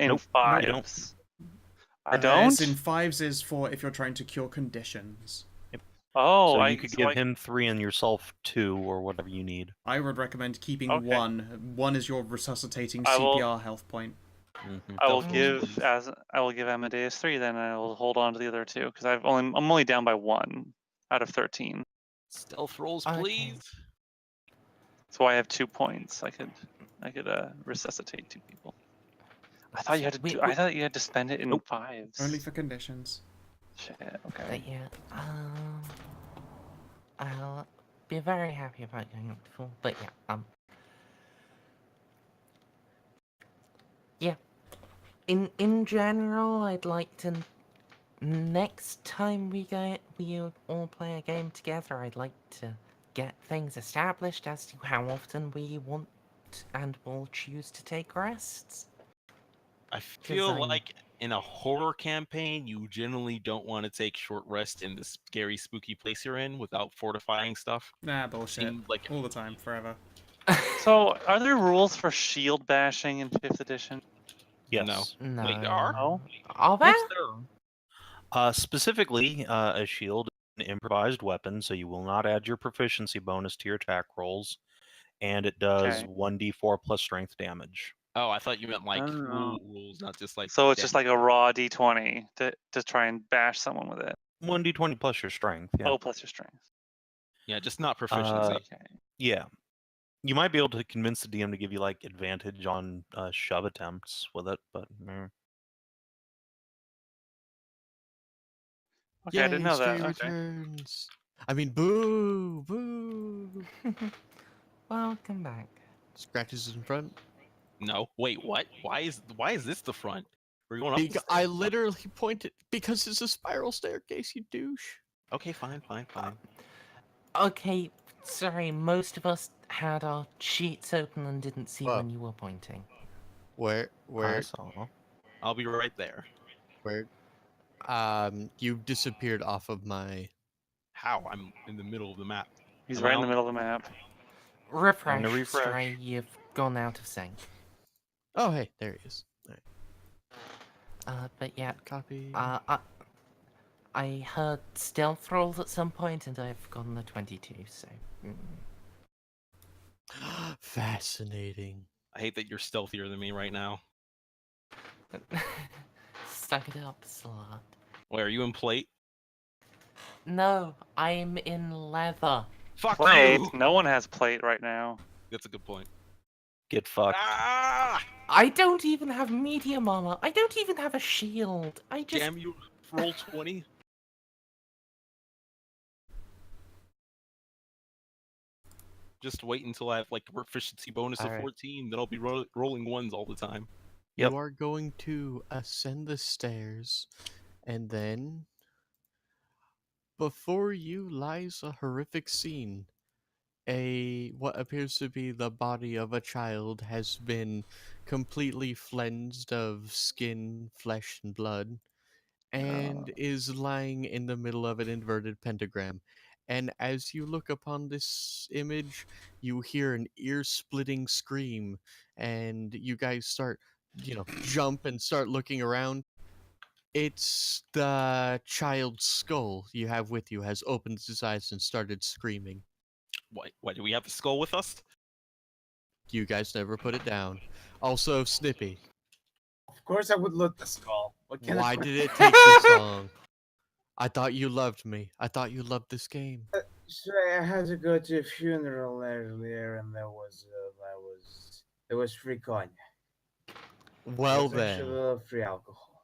Nope, fives. you don't. I don't. As in 5s is for if you're trying to cure conditions. Oh, So I you could so give I- him 3 and yourself 2 or whatever you need. I would recommend keeping Okay. 1. 1 is your resuscitating I will- CPR health point. I will Stealth rolls, give please. Amadeus 3, then I will hold on to the other 2 because I'm only down by 1 out of 13, Stealth rolls, Okay. please. so I have 2 points. I could resuscitate 2 people. I thought you had to. I thought you had to spend it in Nope. 5s. Only for conditions. Shit. But Okay. yeah, I'll be very happy about going up to 4. But yeah, yeah. In general, I'd like to. Next time we all play a game together, I'd like to get things established as to how often we want and will choose to take rests. I feel I'm- like in a horror campaign, you generally don't want to take short rest in the scary, spooky place you're in without fortifying stuff. Nah, bullshit. Seemed like All the time, forever. So, are there rules for shield bashing in 5th edition? Yes. No. Wait, there are? Oh, Are there? Yes, there are. Specifically, a shield is an improvised weapon, so you will not add your proficiency bonus to your attack rolls, and it does Okay. 1d4 plus strength damage. Oh, I thought you meant like Oh. rules, not just like. so it's just like a raw d20 to try and bash someone with it. 1d20 plus your strength. Yeah. Oh, plus your strength. Yeah, just not proficiency. Okay. Yeah. You might be able to convince the DM to give you like advantage on shove attempts with it, but Okay, I didn't know that. Stray Okay. returns. I mean, boo, boo. Welcome back. Scratches in front. No, wait, what? Why is this the front? We're going up. the I stairs. literally pointed because it's a spiral staircase, you douche. Okay, fine. Okay, sorry, most of us had our sheets open and didn't see Whoa. when you were pointing. Where? I saw. I'll be right there. You disappeared off of my. How? I'm in the middle of the map. He's Am I right in the on- middle of the map. Refresh, refresh. Stray, you've gone out of sync. Oh, hey, there he is. All right. But yeah, Copy. I heard stealth rolls at some point and I've gotten a 22, so... Fascinating. I hate that you're stealthier than me right now. Suck it up, slut. Wait, are you in plate? No, I'm in leather. Fuck Plate. you! No one has plate right now. That's a good point. Get fucked. Ah! I don't even have medium armor. I don't even have a shield. I just... Damn you! Roll 20. Just wait until I have like a proficiency bonus of Alright. 14. Then I'll be rolling ones all the time. Yep. You are going to ascend the stairs, and then before you lies a horrific scene. What appears to be the body of a child has been completely cleansed of skin, flesh, and blood, and is lying in the middle of an inverted pentagram. And as you look upon this image, you hear an ear-splitting scream, and you guys start, jump and start looking around. It's the child's skull you have with you has opened its eyes and started screaming. Why do we have the skull with us? You guys never put it down. Also, Snippy, Of course I would loot the skull. What kind why of... did it take this long? I thought you loved me. I thought you loved this game. So I had to go to a funeral earlier, and there was free cognac. Well There was actually a then, little free alcohol.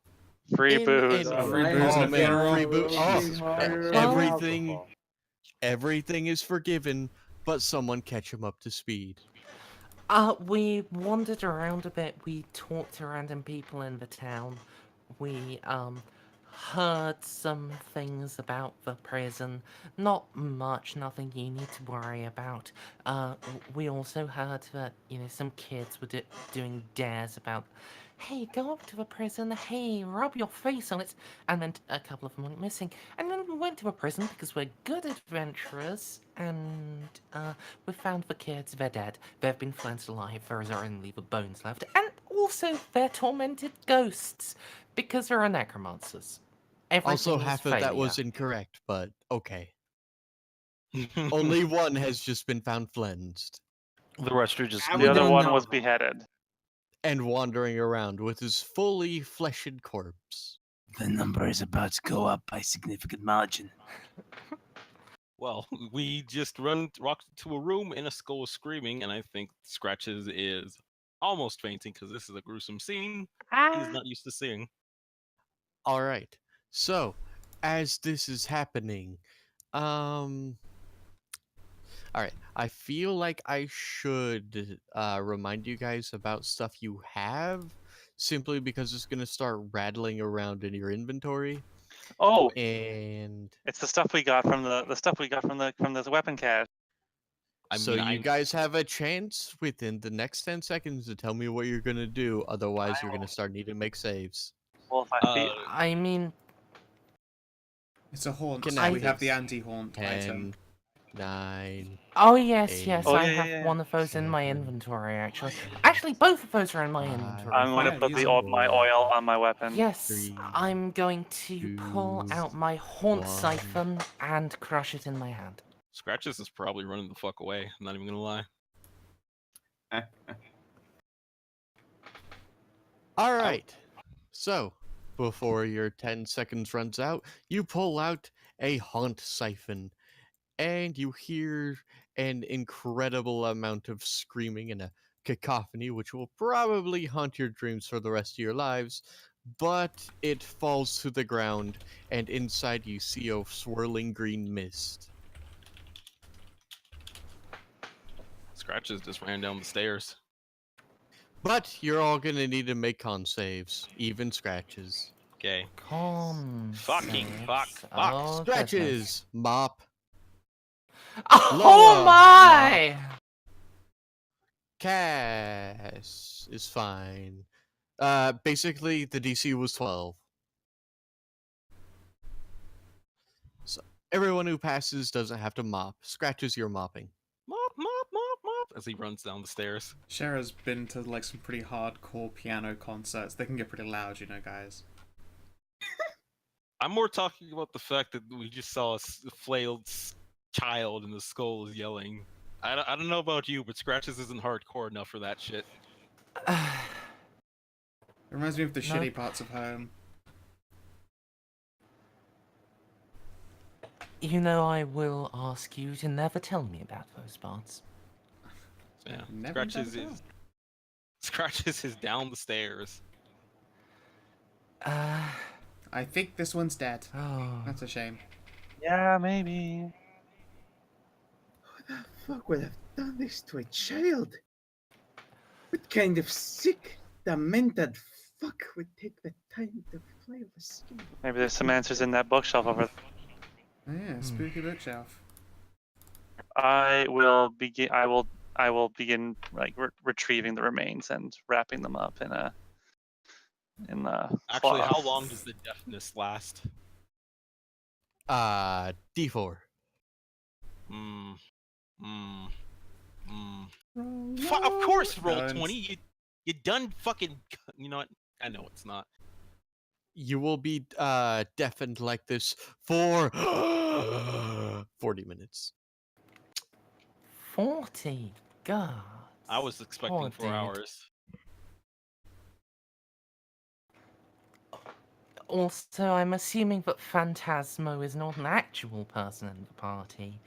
Free In- booze. in- Oh, Free My booze and a man, funeral. free boo- oh, Big horror of everything, alcohol. everything is forgiven, but someone catch him up to speed. We wandered around a bit. We talked to random people in the town. We, heard some things about the prison. Not much, nothing you need to worry about. We also heard that, some kids were doing dares about, hey, go up to the prison, hey, rub your face on it. And then a couple of them went missing. And then we went to a prison because we're good adventurers. And, we found the kids, they're dead. They've been flensed alive, there is only the bones left. And also, they're tormented ghosts because there are necromancers. Also, Everything is half of that failure. was incorrect, but okay. Only one has just been found cleansed The rest are just. I The other don't one know was that. beheaded. and wandering around with his fully fleshed corpse. The number is about to go up by a significant margin. Well, we just rocked into a room and a skull was screaming, and I think Scratches is almost fainting because this is a gruesome scene he's not used to seeing. All right. So, as this is happening, all right. I feel like I should remind you guys about stuff you have, simply because it's gonna start rattling around in your inventory. Oh, And it's the stuff we got from the stuff we got from the weapon cache. I so mean, you guys have a chance within the next 10 seconds to tell me what you're gonna do. Otherwise, you're gonna start needing to make saves. Well, if I Uh, I mean, It's a haunt. Can So I we have the fix anti-haunt item. 10, 9. oh yes, Eight. yes, Oh, I yeah, have yeah, one of those in my 7, inventory, actually. Actually, both of those are in my Five. inventory. I'm going to Yeah, put use the it. my oil on my weapon. Yes, 3, I'm going to pull 2, out my haunt 1. siphon and crush it in my hand. Scratches is probably running the fuck away. I'm not even gonna lie. All right. So, before your 10 seconds runs out, you pull out a haunt siphon and you hear an incredible amount of screaming and a cacophony, which will probably haunt your dreams for the rest of your lives. But it falls to the ground, and inside you see a swirling green mist. Scratches just ran down the stairs. But you're all gonna need to make con saves, even Scratches. Okay. Con Fucking saves. fuck, fuck. Oh, goodness. Scratches! Mop. Oh Loa, my! Cass is fine. Basically, the DC was 12. So, everyone who passes doesn't have to mop. Scratches, you're mopping. Mop, mop, mop, mop. As he runs down the stairs. Shara's been to like some pretty hardcore piano concerts. They can get pretty loud, guys. I'm more talking about the fact that we just saw a flailed child and the skull is yelling. I don't know about you, but Scratches isn't hardcore enough for that shit. It reminds me of the No. shitty parts of home. I will ask you to never tell me about those parts. Yeah. Never Scratches done is Scratches is down the stairs. I think this one's dead. Oh. That's a shame. Yeah, maybe. Who the fuck would have done this to a child? What kind of sick, demented fuck would take the time to play with the skin? Maybe there's some answers in that bookshelf over there. Oh, yeah, spooky bookshelf. I will begin. I will begin like retrieving the remains and wrapping them up in a. Actually, how cloth. long does the deafness last? D4. Of course, roll Guns. 20. You done fucking. You know what? I know it's not. You will be deafened like this for 40 minutes. 40. God. I was expecting Oh, 4 dude. hours. Also, I'm assuming that Phantasmo is not an actual person in the party,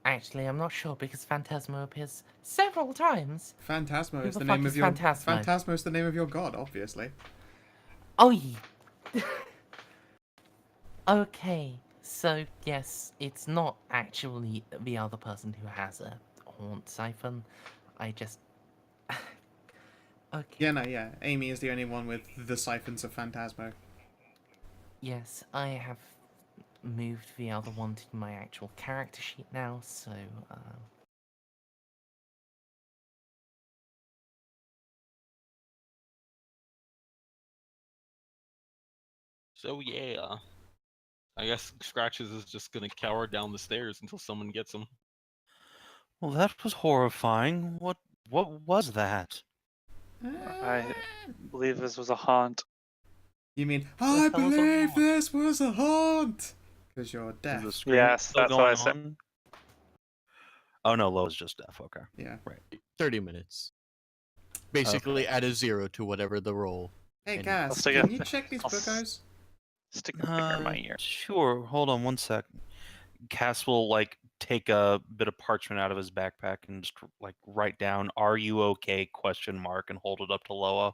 Actually, I'm not sure because Phantasmo appears several times. Phantasmo Who is the the fuck name is of your Phantasmo? Phantasmo is the name of your god, obviously. Oh, okay. So yes, it's not actually the other person who has a haunt siphon. I just okay. Yeah, no, yeah. Amy is the only one with the siphons of Phantasmo. Yes, I have moved the other one to my actual character sheet now, so So yeah, I guess Scratches is just gonna cower down the stairs until someone gets him. Well, that was horrifying. What was that? I believe this was a haunt. You mean, The I hell is a believe haunt? this was a haunt! Because you're Is deaf. the scream Yes, still that's what I going said. on? Oh no, Lowe's just deaf. Okay. Yeah. 30 minutes. Basically, add a 0 to whatever the roll. Hey, And- Cass, stick can it- you check these I'll s- bookos? Stick a finger in my ear. Sure. Hold on one sec. Cass will like take a bit of parchment out of his backpack and just like write down "Are you okay?" ? And hold it up to Loa.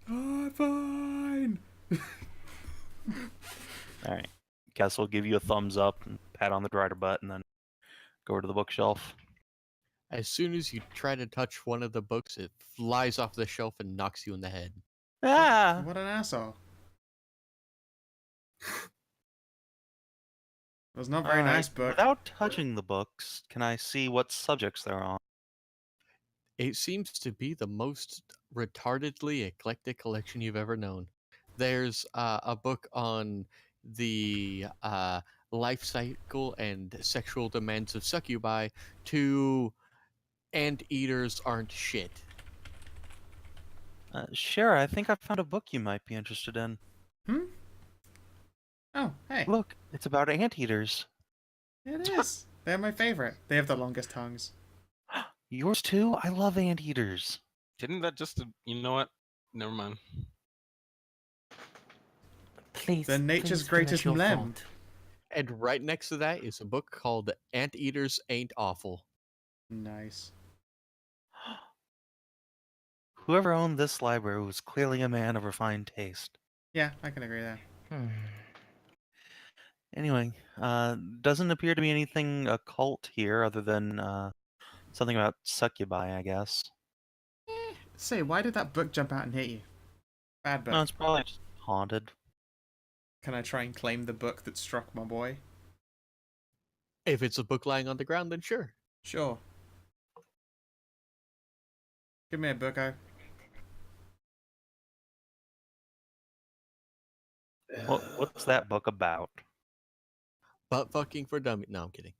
I'm fine! All right. Cass will give you a thumbs up and pat on the drider butt, and then go over to the bookshelf. As soon as you try to touch one of the books, it flies off the shelf and knocks you in the head. Ah! What an asshole. It was not a very All right, nice book. Without touching the books, can I see what subjects they're on? It seems to be the most retardedly eclectic collection you've ever known. There's a book on the life cycle and sexual demands of succubi to anteaters aren't shit. Shara, I think I found a book you might be interested in. Hmm? Oh, hey. Look, it's about anteaters. It is. They're my favorite. They have the longest tongues. Yours too? I love anteaters. Didn't that just? You know what? Never mind. please. They're nature's please greatest finish your emblem. thought. And right next to that is a book called Anteaters Ain't Awful. Nice. Whoever owned this library was clearly a man of refined taste. Yeah, I can agree there. Anyway, doesn't appear to be anything occult here other than something about succubi, I guess. Say, why did that book jump out and hit you? Bad book. No, it's probably just haunted. Can I try and claim the book that struck my boy? If it's a book lying on the ground, then sure. Sure. Give me a booko. What's that book about? Butt fucking for dummy. No, I'm kidding.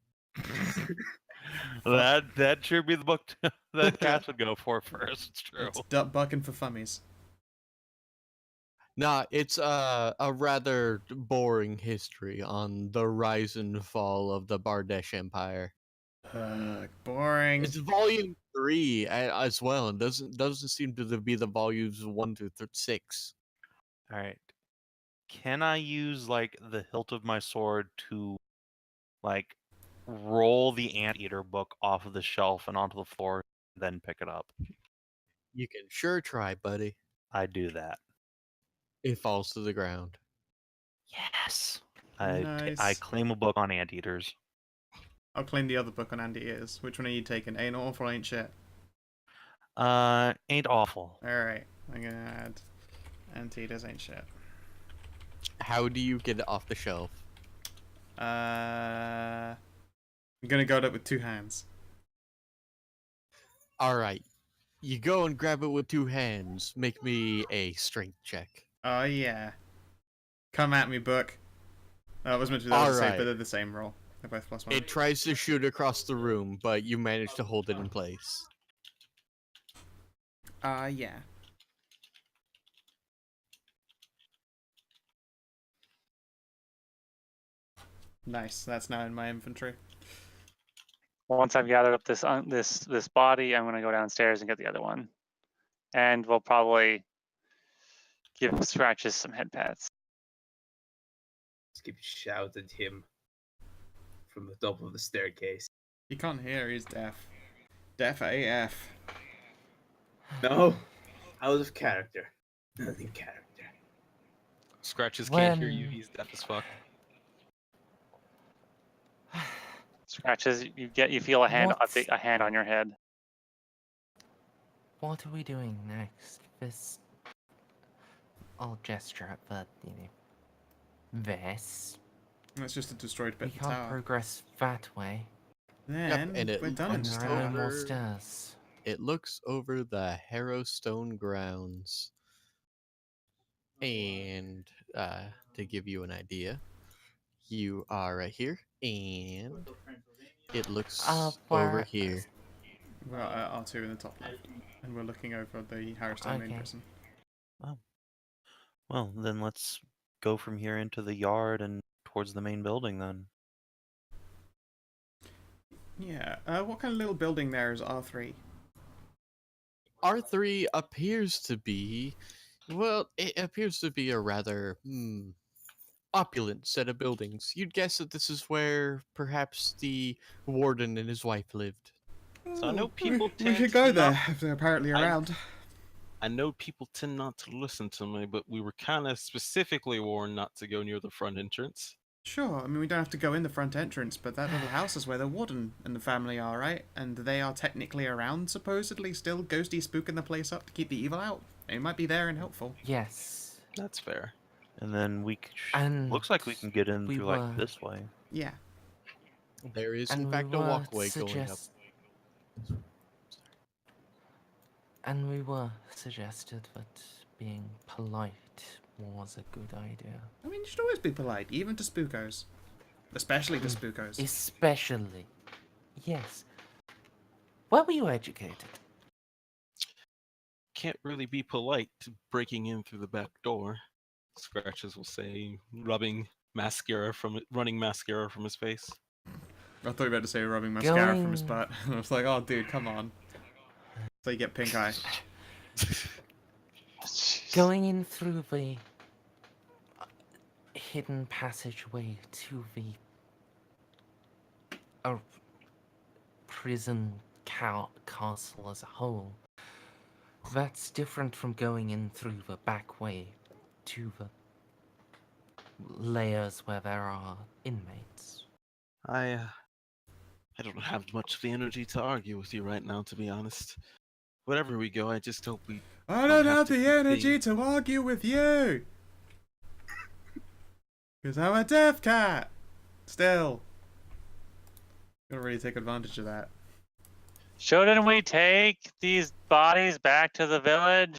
That should be the book that Cass would go for first. It's true. It's duck bucking for fummies. Nah, it's a rather boring history on the rise and fall of the Bardesh Empire. Boring. It's volume 3 as well, and doesn't seem to be the volumes 1 through 6. All right. Can I use like the hilt of my sword to like roll the anteater book off of the shelf and onto the floor, then pick it up? You can sure try, buddy. I do that. It falls to the ground. Yes. I Nice. claim a book on anteaters. I'll claim the other book on Andy Ears. Which one are you taking? Ain't awful, ain't shit. Ain't awful. Alright, I'm gonna add Anteaters ain't shit. How do you get it off the shelf? I'm gonna go up with 2 hands. Alright. You go and grab it with 2 hands. Make me a strength check. Oh yeah. Come at me, book. That was meant to be the same, Alright. but they're the same roll. They're both +1. It tries to shoot across the room, but you manage to hold it in place. Yeah. Nice. That's now in my inventory. Once I've gathered up this body, I'm gonna go downstairs and get the other one, and we'll probably give Scratches some head pats. keep shouting at him from the top of the staircase. He can't hear. He's deaf. Deaf AF. No, out of character. Not in character. Scratches can't hear you. When- He's deaf as fuck. Scratches. You feel a hand What's- a hand on your head. What are we doing next? I'll gesture at the, this. That's just a destroyed We bit of the can't tower. progress that way. Then and it we're done And in looks there are no more over- stairs. It looks over the HarrowStone grounds. And to give you an idea, you are right here, and it looks over where- here. We're at R2 in the top left, and we're looking over the HarrowStray main Okay. prison. Well, then let's go from here into the yard and towards the main building then. Yeah. What kind of little building there is R3? R3 appears to be, well, it appears to be a rather opulent set of buildings. You'd guess that this is where perhaps the warden and his wife lived. So I know people We tend should to go not- there if they're apparently I- around. I know people tend not to listen to me, but we were kind of specifically warned not to go near the front entrance. Sure, I mean, we don't have to go in the front entrance, but that little house is where the warden and the family are, right? And they are technically around, supposedly, still ghosty spooking the place up to keep the evil out. They might be there and helpful. Yes. That's fair. And then And looks like we can get in we through were- like this way. Yeah. There is, And in we fact, a were walkway going up. And we were suggested that being polite was a good idea. I mean, you should always be polite, even to spookos. Especially to spookos. Especially. Yes. Where were you educated? Can't really be polite to breaking in through the back door. Scratches will say, running mascara from his face. I thought you were about to say rubbing mascara from his Going- butt. I was like, oh, dude, come on. So you get pink eye. Going in through the hidden passageway to the prison castle as a whole. That's different from going in through the back way to the layers where there are inmates. I don't have much of the energy to argue with you right now, to be honest. Wherever we go, I just hope we. I don't have have to the keep energy being- to argue with you! Because I'm a deaf cat! Still. Gonna really take advantage of that. Shouldn't we take these bodies back to the village?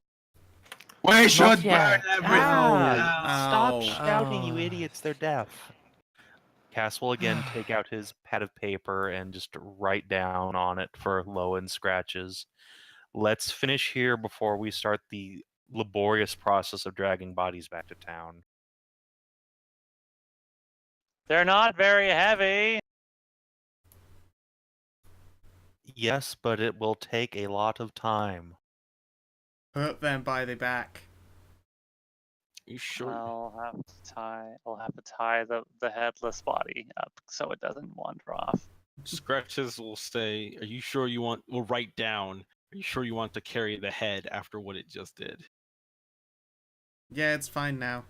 We Not should yet. burn everything. Ow. Stop shouting, you Oh. idiots! They're deaf. Cass will again take out his pad of paper and just write down on it for Low and Scratches. Let's finish here before we start the laborious process of dragging bodies back to town. They're not very heavy. Yes, but it will take a lot of time. Put them by the back. You sure? I'll have to tie the headless body up so it doesn't wander off. Scratches will say, "Are you sure you want?" Will write down. Are you sure you want to carry the head after what it just did? Yeah, it's fine now.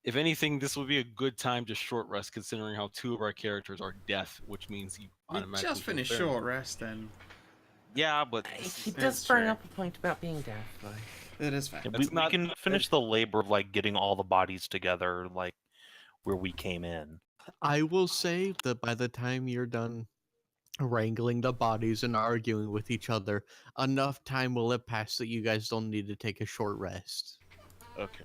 If anything, this would be a good time to short rest, considering how two of our characters are deaf, which means you We automatically just feel finished very- short rest then. Yeah, but He That's does bring true. up a point about being deaf, though. It is fine. Yeah, That's we not- can finish the labor of like getting all the bodies together, like where we came in. I will say that by the time you're done wrangling the bodies and arguing with each other, enough time will have passed that you guys don't need to take a short rest. Okay.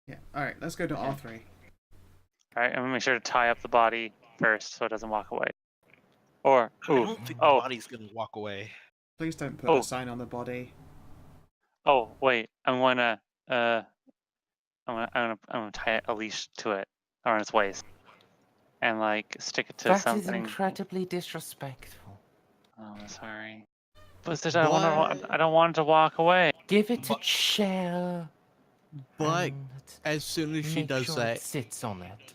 Yeah, alright, let's go to R3. All right, I'm gonna make sure to tie up the body first so it doesn't walk away. Or I ooh, don't think oh, the body's gonna walk away. Please don't put Oh. a sign on the body. oh, wait, I'm gonna tie a leash to it around its waist and like stick it to That is something. incredibly disrespectful. Oh, I'm sorry. But I don't want it to walk away. Give it a chair. But and as soon as she make does sure that, it sits on it.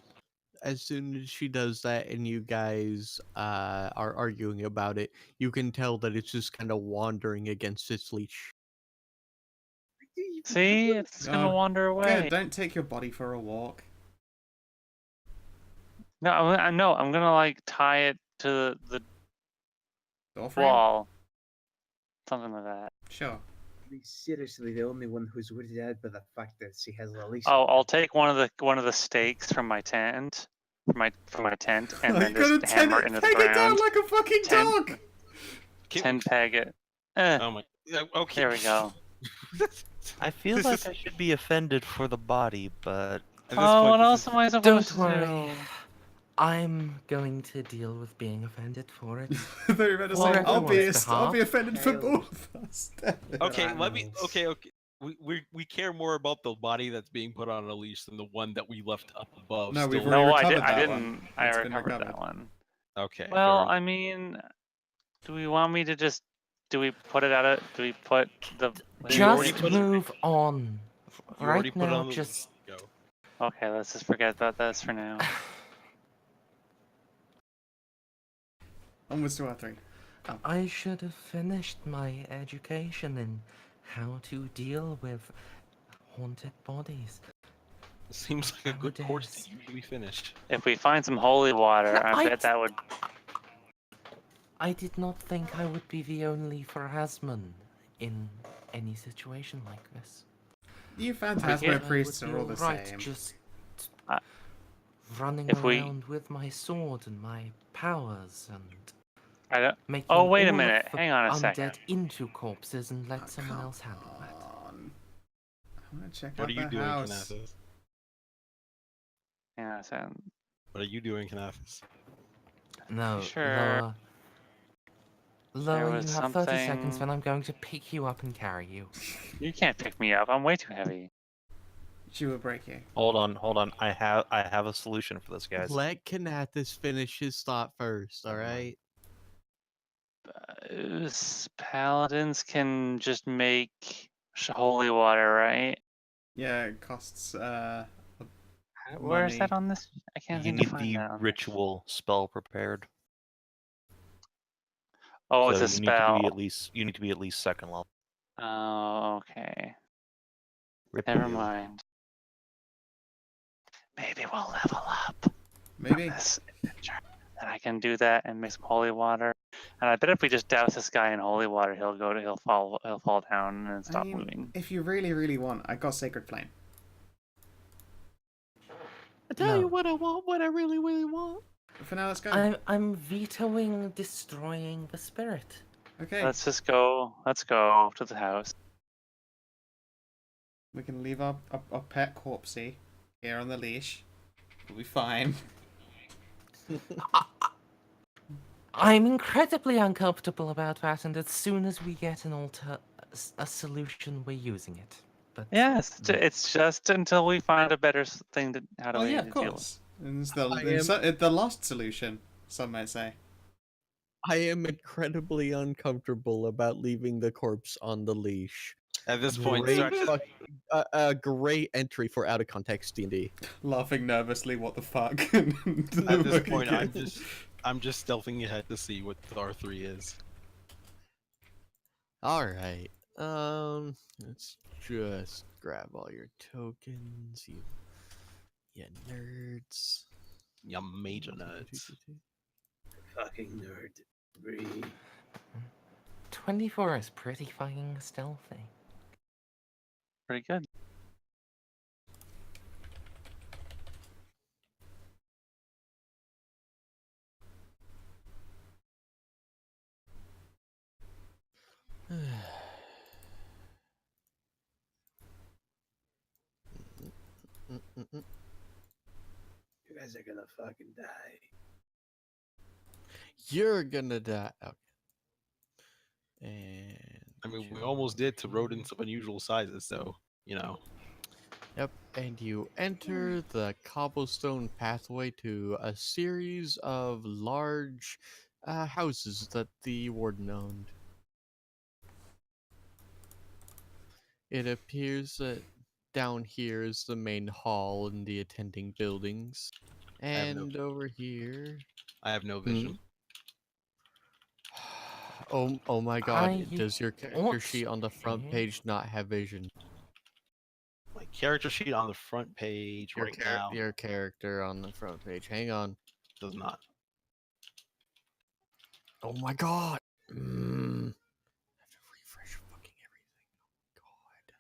and you guys are arguing about it, you can tell that it's just kind of wandering against its leash. See, it's gonna Oh, wander away. Good. Don't take your body for a walk. No, I know. I'm gonna like tie it to the Door frame? wall, something like that. Sure. He's seriously the only one who's weirded out by the fact that she has a leash. Oh, on I'll her. take one of the stakes from my tent, from my tent, and Oh, then you gotta just hammer it into the peg it down ground. like a fucking Ten- dog! Peg it. Oh my. Okay. There we go. I feel This like is- I should be offended for the body, but At this Oh, point, what this else is- am I supposed Don't to worry. do? I'm going to deal with being offended for it. I thought you were about to For say, I'll be, everyone's I'll be behalf. offended for Kyle. both of us. Damn it. Okay, let me. animals. Okay. We care more about the body that's being put on a leash than the one that we left up above. No, we've still- already No, recovered I that one. didn't. I It's been recovered that recovered. one. Okay. Well, fair I mean, do we want me to just? Do we put it at it? Do we put the? You already Just put it- move on. You already Right put it now, on the just go. Okay, let's just forget about this for now. Onwards to R3. I should have finished my education in how to deal with haunted bodies. Seems like a good course Nowadays. to usually finish. If we find some holy water, No, I bet that would. I did not think I would be the only Pharasman in any situation like this. You I Phantasmo would priests I would are be all the alright same. just Uh, running if we- around with my sword and my powers and I don't. making Oh, wait a all of minute. the Hang on a undead second. into corpses and let Oh, someone come else handle that. on. I'm gonna check What out are you the doing, house. Kanathis? Hang on a second. What are you doing, Kanathis? No, Sure. lower. Lower, you was have 30 seconds, something- then I'm going to pick you up and carry you. You can't pick me up. I'm way too heavy. She will break you. hold on. I have a solution for this, guys. Let Kanathis finish his thought first, alright? Paladins can just make holy water, right? Yeah, it costs Where is money. that on this? I can't You seem to need find the that on this. ritual spell prepared. Oh, so it's a you need to spell. be at least second level. Oh, okay. Rip Never you. mind. Maybe we'll level up from Maybe. this adventure. And I can do that and make some holy water. And I bet if we just douse this guy in holy water, he'll fall down and I stop mean, moving. if you really, really want, I got Sacred Flame. I tell you No. what I want, what I really, really want. For now, let's go. I'm vetoing destroying the spirit. Okay, Let's just go. Let's go to the house. we can leave our pet corpsey here on the leash. We'll be fine. I'm incredibly uncomfortable about that, and as soon as we get a solution, we're using it. But Yes, it's just until we find a better thing to how to Oh we yeah, need of to deal with. course. And it's the I it's the lost solution, some might say. I am incredibly uncomfortable about leaving the corpse on the leash. At this point, Great Strax- fuck- a great entry for out of context D&D. Laughing nervously, what the fuck? at this point, I'm just stealthing ahead to see what the R3 is. All right. Let's just grab all your tokens, you nerds. You major nerds. Fucking nerd. Bree. 24 is pretty fucking stealthy. Pretty good. You guys are gonna fucking die. You're gonna die. Okay. And I mean, we almost did to rodents of unusual sizes, so you know. Yep, and you enter the cobblestone pathway to a series of large houses that the warden owned. It appears that down here is the main hall and the attending buildings. have no- And over here. I have no vision. Oh my god, does your character ought sheet on the front to. page not have vision? My character sheet on the front page right now Your character on the front page. Hang on. does not. Oh my god. I have to refresh fucking everything. God.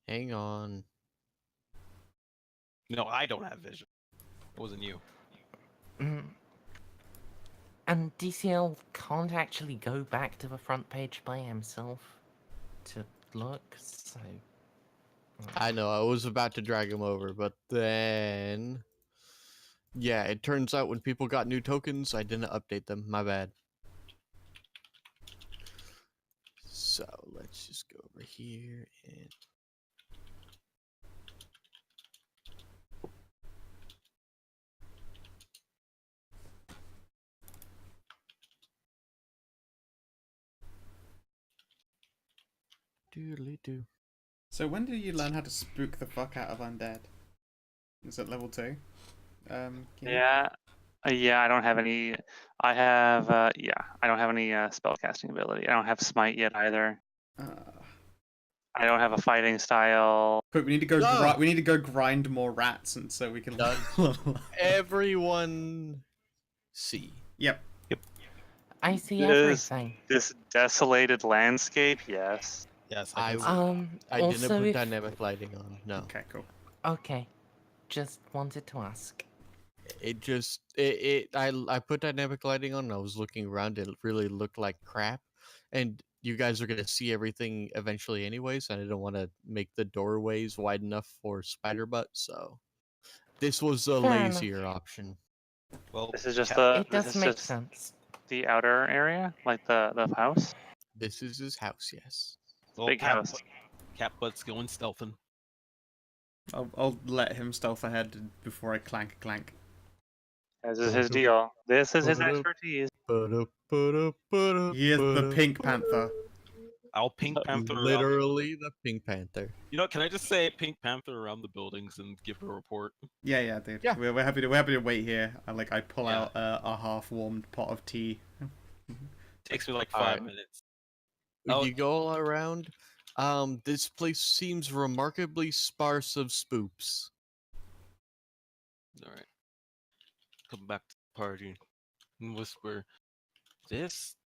Hang on. No, I don't have vision. It wasn't you. Mm. And DCL can't actually go back to the front page by himself to look, so... I know, I was about to drag him over, but then... Yeah, it turns out when people got new tokens, I didn't update them. My bad. So, let's just go over here and... Doodly-doo. So when did you learn how to spook the fuck out of undead? Is it level 2? Keenan? Yeah. Yeah, I don't have any. I have. Yeah, I don't have any spell casting ability. I don't have smite yet either. I don't have a fighting style. Quick, we need to go. No! We need to go grind more rats, and so we can. Done. level up. Everyone see. Yep. I see This- everything. This desolated landscape, yes. Yes, I can see. I Also didn't put if... dynamic lighting on. No. Okay. Cool. Okay, just wanted to ask. It just I put dynamic lighting on and I was looking around, it really looked like crap. And you guys are gonna see everything eventually anyways, and I didn't want to make the doorways wide enough for spider butt, so this was a Fair enough. lazier option. Well, This is just Cat- It this does is make just sense. the outer area, like the house. This is his house, yes. well, Big house. Cat Butt's going stealthing. I'll let him stealth ahead before I clank. This is his deal. This is his Ba-da-da. expertise. He is the Pink Panther. I'll Pink Panther around. Literally the Pink Panther. You know, can I just say Pink Panther around the buildings and give a report? Yeah, dude. Yeah. We're happy to wait here. I pull Yeah. out a half-warmed pot of tea. Takes me like Alright. 5 minutes. When Oh. you go all around, this place seems remarkably sparse of spoops. All right. Come back to the party and whisper. This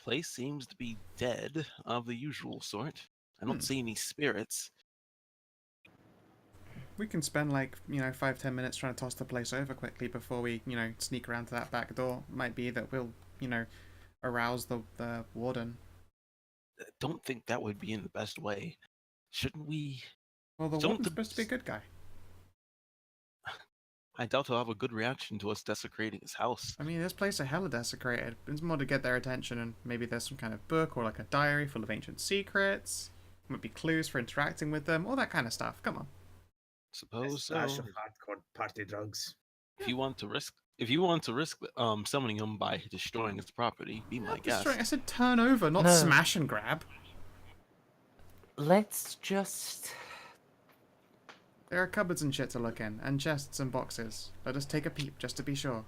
place seems to be dead of the usual sort. I don't see any spirits. We can spend 5-10 minutes trying to toss the place over quickly before we sneak around to that back door. Might be that we'll arouse the warden. I don't think that would be in the best way. Shouldn't we? Well, the Don't warden's the- supposed to be a good guy. I doubt he'll have a good reaction to us desecrating his house. I mean, this place is hella desecrated. It's more to get their attention, and maybe there's some kind of book or like a diary full of ancient secrets. Might be clues for interacting with them, all that kind of stuff. Come on. Suppose so. Stash of hardcore party drugs. If you want to risk summoning him by destroying his property, be my guest. I said turn over, not No. smash and grab. Let's just... There are cupboards and shit to look in, and chests and boxes. Let us take a peep, just to be sure.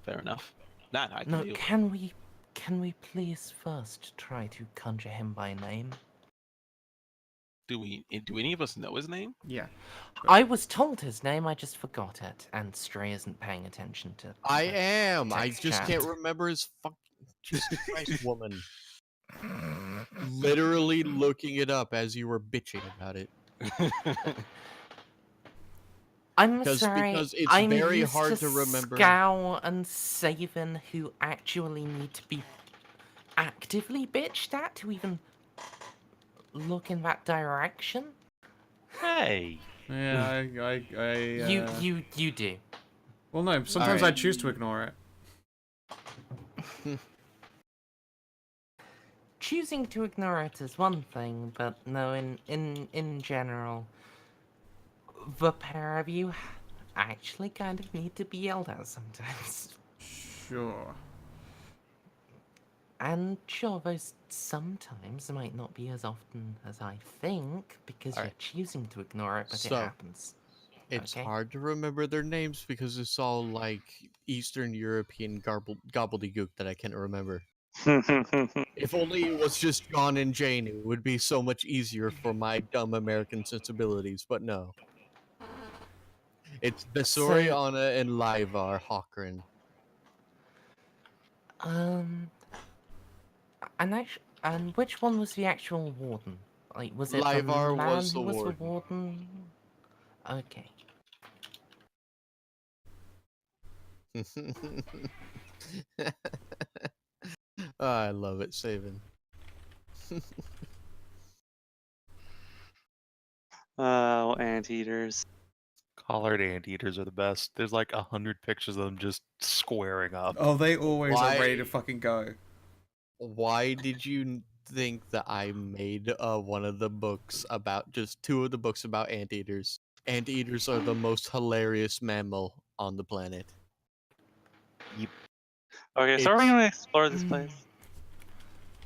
Fair enough. That I can No, deal with. can we please first try to conjure him by name? Do any of us know his name? Yeah. I was told his name, I just forgot it, and Stray isn't paying attention to... I am. I Text just chat. can't remember his fucking Jesus Christ, woman. Literally looking it up as you were bitching about it. I'm Because sorry, it's I'm very used hard to to remember. Scow and Saven who actually need to be actively bitched at to even look in that direction. Hey, Yeah, You do. Well, no, sometimes Alright. I choose to ignore it. Choosing to ignore it is one thing, but no, in general, the pair of you actually kind of need to be yelled at sometimes. Sure. And sure, those sometimes might not be as often as I think, because you're Alright. choosing to ignore it, but it So, happens. It's Okay. hard to remember their names because it's all like Eastern European gobbledygook that I can't remember. If only it was just John and Jane, it would be so much easier for my dumb American sensibilities, but no. It's Besori, So, Anna, and Livar Hawkran. and which one was the actual warden? Like, was it the Livar man was who the was warden. the warden? Okay. I love it, Savin. Oh, anteaters. Collared anteaters are the best. There's like 100 pictures of them just squaring up. Oh, they always are ready to Why- fucking go. Why did you think that I made one of the books about just 2 of the books about anteaters? Anteaters are the most hilarious mammal on the planet. Okay, so are we It's- gonna explore this place?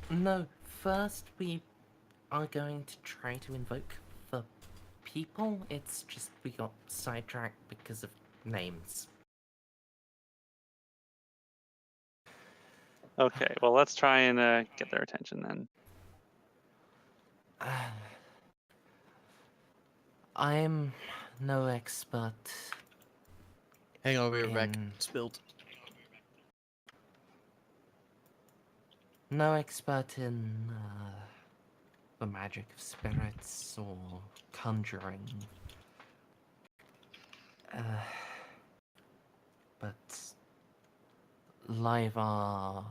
No, first we are going to try to invoke the people. It's just we got sidetracked because of names. Okay, well let's try and get their attention then. I'm no expert Hang on, we're back. in Spilled. no expert in the magic of spirits or conjuring. But Livar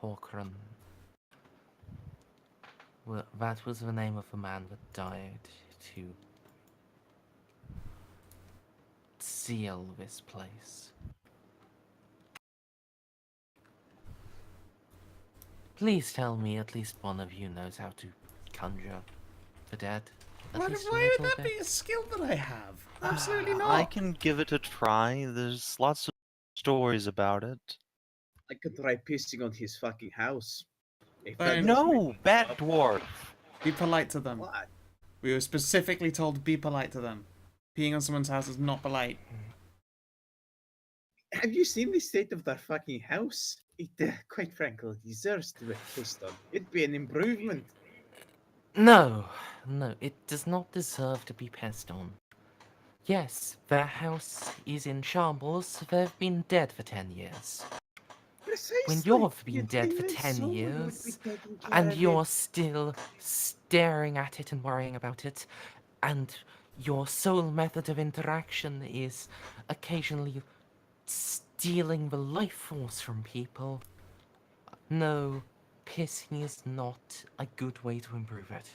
Hawkran, that was the name of the man that died to seal this place. Please tell me at least one of you knows how to conjure the dead. At Why least a would little that bit. be a skill that I have? Absolutely not. I can give it a try. There's lots of stories about it. I could try pissing on his fucking house. If Fine. that doesn't No, make Bat up. Dwarf. Be polite to them. What? We were specifically told to be polite to them. Peeing on someone's house is not polite. Have you seen the state of their fucking house? It, quite frankly, deserves to be pissed on. It'd be an improvement. No, it does not deserve to be pissed on. Yes, their house is in shambles. They've been dead for 10 years. Precisely. When you've been You'd dead think for that 10 someone would be years, taking care and of you're it. still staring at it and worrying about it, and your sole method of interaction is occasionally stealing the life force from people. No, pissing is not a good way to improve it.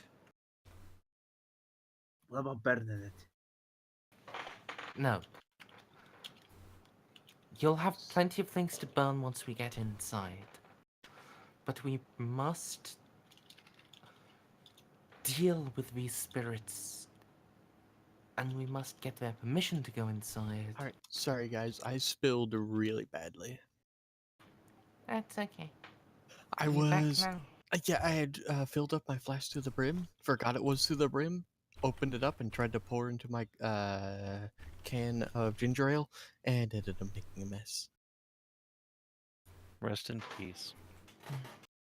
What about burning it? No. You'll have plenty of things to burn once we get inside. But we must deal with these spirits. And we must get their permission to go inside. Alright, sorry guys, I spilled really badly. That's okay. I Are you back was... now? Yeah, I had filled up my flask to the brim, forgot it was to the brim, opened it up and tried to pour into my can of ginger ale, and ended up making a mess. Rest in peace.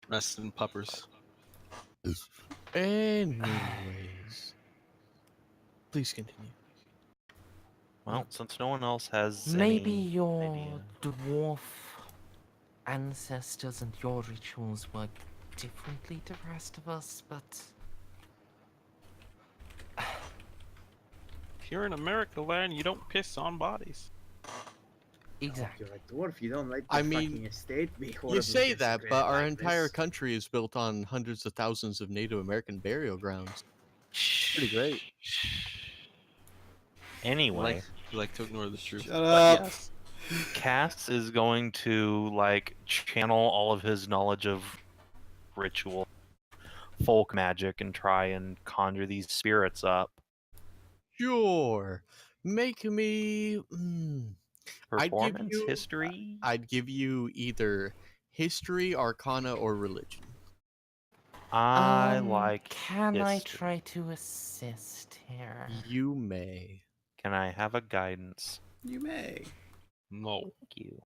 Rest in puppers. Anyways, please continue. Well, since no one else has Maybe any your idea. dwarf ancestors and your rituals work differently to the rest of us, but If you're in America land, you don't piss on bodies. exactly. You're a dwarf. You don't like the I mean, fucking estate. Be You horribly say that, desecrated but our like entire this. country is built on hundreds of thousands of Native American burial grounds. Pretty great. Anyway, You like to ignore the truth. Shut But up. yes. Cass is going to like channel all of his knowledge of ritual, folk magic, and try and conjure these spirits up. Sure. Make me. I'd give Performance you- history. I'd give you either history, arcana, or religion. I like Can I history. try to assist here? You may. Can I have a guidance? You may. No. Thank you.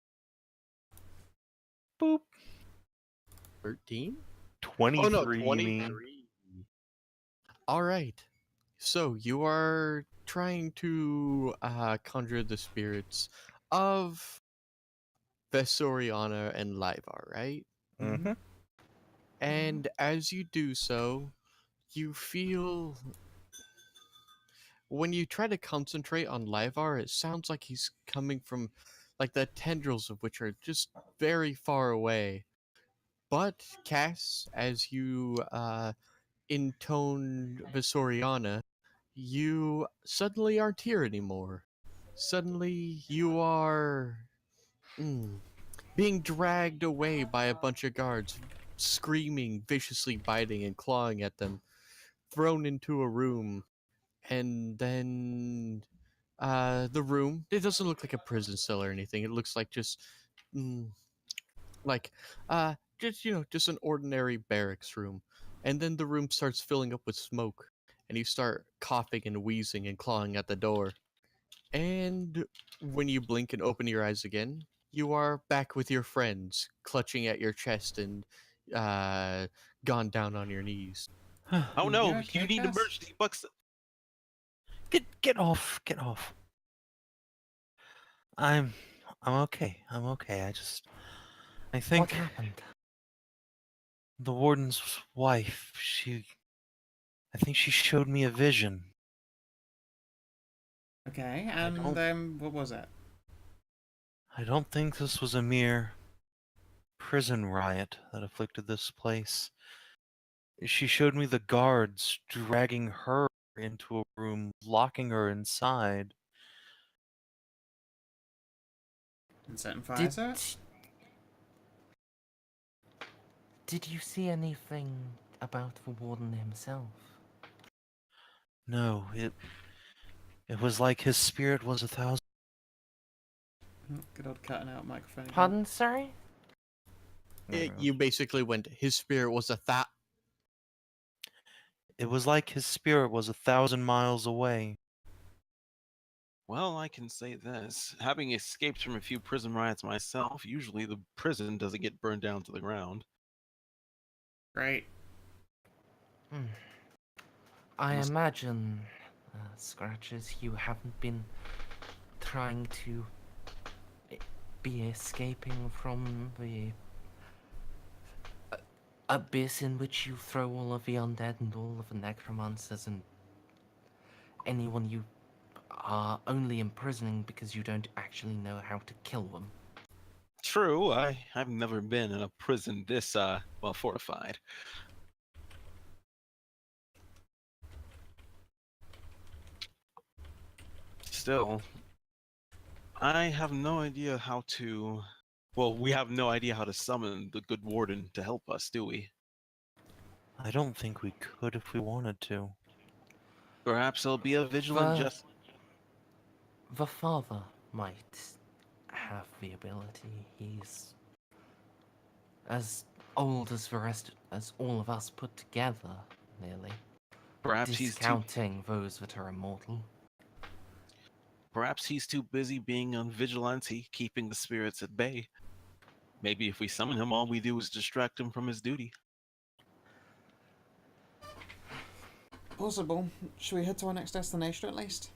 Boop. 13? 23, Oh no, you mean? 23. All right. So you are trying to conjure the spirits of Vesoriana and Livar, right? Mm-hmm. And as you do so, you feel when you try to concentrate on Livar, it sounds like he's coming from like the tendrils of which are just very far away. But Cass, as you intone Visoriana, you suddenly aren't here anymore. Suddenly you are being dragged away by a bunch of guards, screaming, viciously biting and clawing at them, thrown into a room, and then the room, it doesn't look like a prison cell or anything. It looks like just like just an ordinary barracks room. And then the room starts filling up with smoke, and you start coughing and wheezing and clawing at the door. And when you blink and open your eyes again, you are back with your friends, clutching at your chest and gone down on your knees. Oh no, You okay, you need Cass? emergency bucks. Get off. I'm okay. I What think happened? the warden's wife, I think she showed me a vision. Okay, don't- and what was it? I don't think this was a mere prison riot that afflicted this place. She showed me the guards dragging her into a room, locking her inside. And setting fire Did, to it? did you see anything about the warden himself? No, it was like his spirit was 1,000. Oh, good old cutting out microphone. again. Pardon, sorry? You basically went, his spirit was It was like his spirit was 1,000 miles away. Well, I can say this. Having escaped from a few prison riots myself, usually the prison doesn't get burned down to the ground. Great. I Must- imagine, Scratches, you haven't been trying to be escaping from the abyss in which you throw all of the undead and all of the necromancers and anyone you are only imprisoning because you don't actually know how to kill them. True, I've never been in a prison this well fortified. Still, I have no idea how to. Well, we have no idea how to summon the good warden to help us, do we? I don't think we could if we wanted to. Perhaps he'll be a vigilant The- just. The father might have the ability. He's as old as as all of us put together, nearly. Perhaps he's too. Discounting those that are immortal. Perhaps he's too busy being on vigilante, keeping the spirits at bay. Maybe if we summon him, all we do is distract him from his duty. Possible. Should we head to our next destination at least?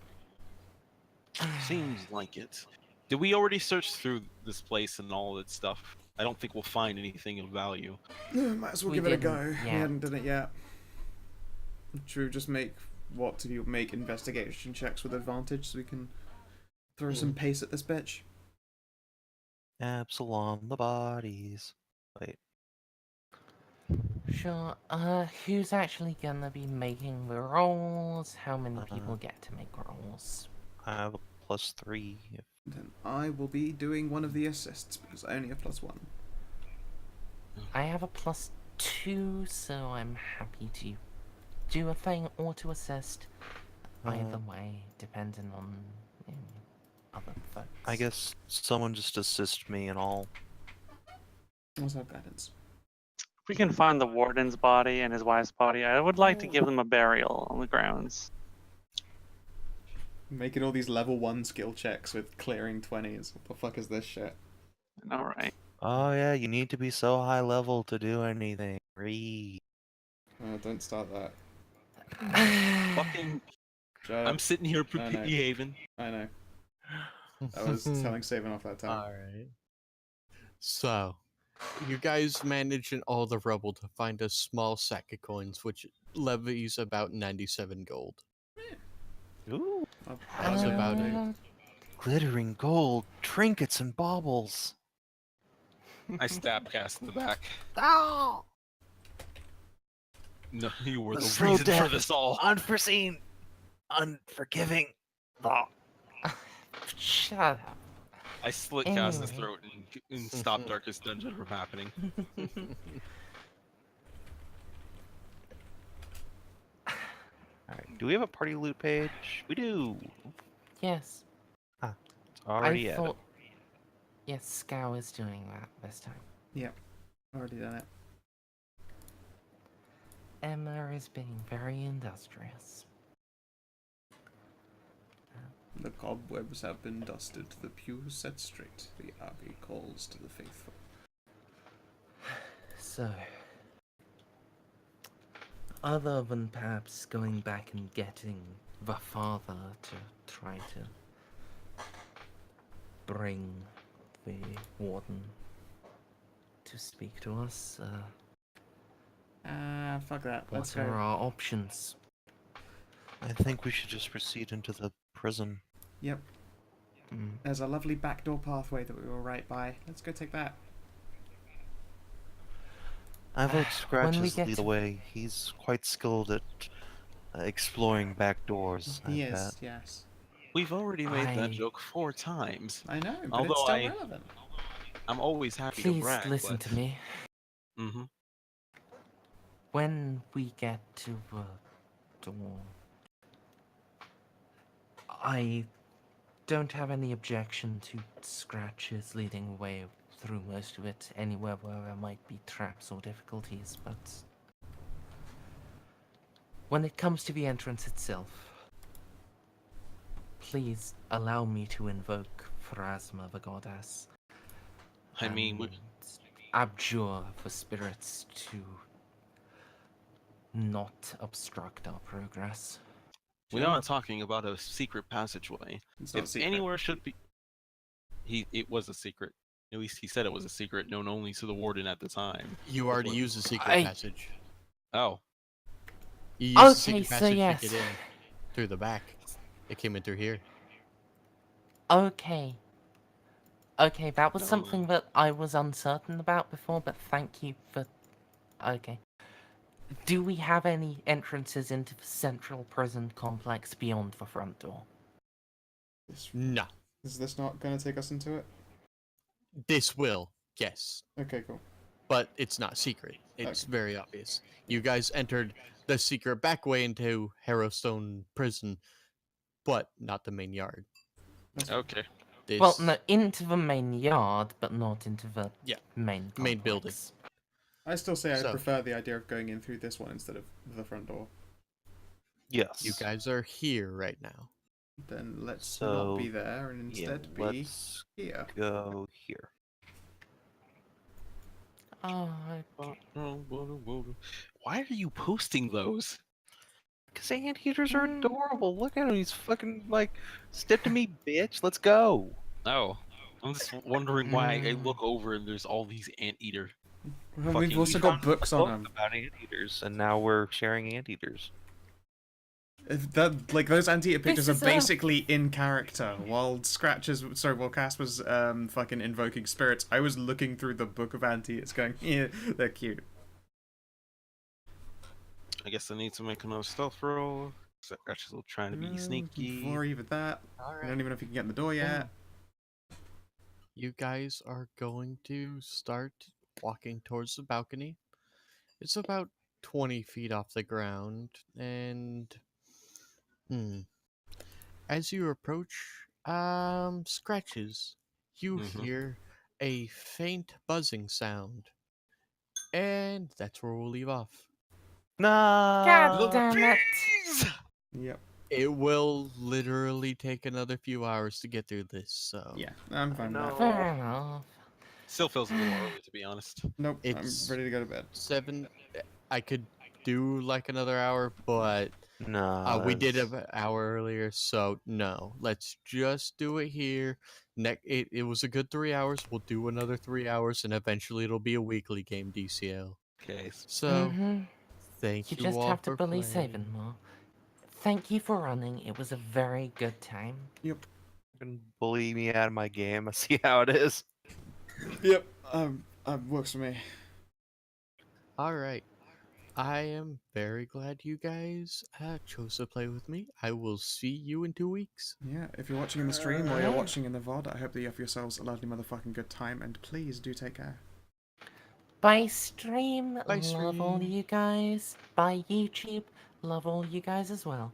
Seems like it. Did we already search through this place and all that stuff? I don't think we'll find anything of value. Might as well We give it a didn't go. We yet. hadn't done it yet. Should we just make make investigation checks with advantage so we can throw some pace at this bitch? Absalom, the bodies. Wait. Sure. Who's actually gonna be making the rolls? How many people get to make rolls? I have a +3. Then I will be doing one of the assists because I only have +1. I have a +2, so I'm happy to do a thing or to assist. Either way, depending on other folks. I guess someone just assist me and I'll What's up, guidance? If we can find the warden's body and his wife's body, I would like to give them a burial on the grounds. Making all these level 1 skill checks with clearing 20s. What the fuck is this shit? All right. Oh yeah, you need to be so high level to do anything. Read. Don't start that. Fucking, Shut I'm up. sitting here No, no. behaving. I know. I was telling Savin off that time. Alright. So, you guys manage in all the rubble to find a small sack of coins, which levies about 97 gold. Ooh, That's about it. glittering gold, trinkets and baubles. I stab cast in the back. Oh, No, you were The the slow reason for death. this all. unforeseen, unforgiving. Oh. Shut up. I slit cast his Anyway. throat and stop Darkest Dungeon from happening. Alright, do we have a party loot page? We do. Yes. It's already I added. thought. Yes, Scow is doing that this time. Yep. Already done it. Emma is being very industrious. The cobwebs have been dusted, the pews set straight, the abbey calls to the faithful. So, other than perhaps going back and getting the father to try to bring the warden to speak to us, Fuck that. Let's what are go. our options? I think we should just proceed into the prison. Yep. Mm. There's a lovely backdoor pathway that we were right by. Let's go take that. I vote When we Scratches get lead the to- way. He's quite skilled at exploring back doors. I bet. Yes, yes. We've already made that I- joke 4 times. I know, but Although it's still I- relevant. I'm always happy to Please brag. listen to me. Mm-hmm. When we get to the door, I don't have any objection to Scratches leading the way through most of it, anywhere where there might be traps or difficulties, but when it comes to the entrance itself, please allow me to invoke Phrasma, the goddess. I mean, we, and abjure the spirits to not obstruct our progress. we are talking about a secret passageway. It's not If secret. anywhere should be, it was a secret. At least he said it was a secret, known only to the warden at the time. You already what- used the secret I- passage. Oh, You used the Okay, secret so passage yes. to get in through the back. It came in through here. Okay. Okay, that was No. something that I was uncertain about before, but thank you for... Okay. Do we have any entrances into the central prison complex beyond the front door? No. Is this not going to take us into it? This will, yes. Okay, cool. But it's not secret. It's Okay. very obvious. You guys entered the secret back way into HarrowStone prison, but not the main yard. That's okay. This Well, no, into the main yard, but not into the Yeah, main main building. complex. I still say I So- prefer the idea of going in through this one instead of the front door. Yes. you guys are here right now. Then let's So, not be there and Yeah, instead be let's here. go here. Oh, Why are you posting those? Because anteaters are adorable. Look at him. He's fucking like, step to me, bitch. Let's go. Oh, I'm just wondering why I look over and there's all these anteater. Well, Fucking- we've also We got found a books on book them. about anteaters, and now we're sharing anteaters. If that, like, those anteater pictures are is a- basically in character. While Cass was fucking invoking spirits, I was looking through the book of anteaters going, yeah, they're cute. I guess I need to make another stealth roll. Scratch is trying to be sneaky. Before even that, I don't even know if you can get in the door yet. You guys are going to start walking towards the balcony. It's about 20 feet off the ground, and as you approach, Scratches, you Mhm. hear a faint buzzing sound. And that's where we'll leave off. God damn it! Yep. It will literally take another few hours to get through this, so Yeah, I'm fine with that. Fair enough. Still feels a little early, to be honest. Nope, It's- I'm ready to go to bed. 7. I could do like another hour, but No. we did that's- an hour earlier, so no. Let's just do it here. It was a good 3 hours. We'll do another 3 hours, and eventually it'll be a weekly game, DCL. Okay. So, Mm-hmm. thank You you just all have to for believe playing. saving more. Thank you for running. It was a very good time. Fucking bully me out of my game. I see how it is. Yep, works for me. All right. I am very glad you guys chose to play with me. I will see you in 2 weeks. Yeah, if you're watching in the stream or you're watching in the VOD, I hope that you have yourselves a lovely motherfucking good time, and please do take care. Bye stream. Bye, Love all stream. you guys. Bye YouTube. Love all you guys as well.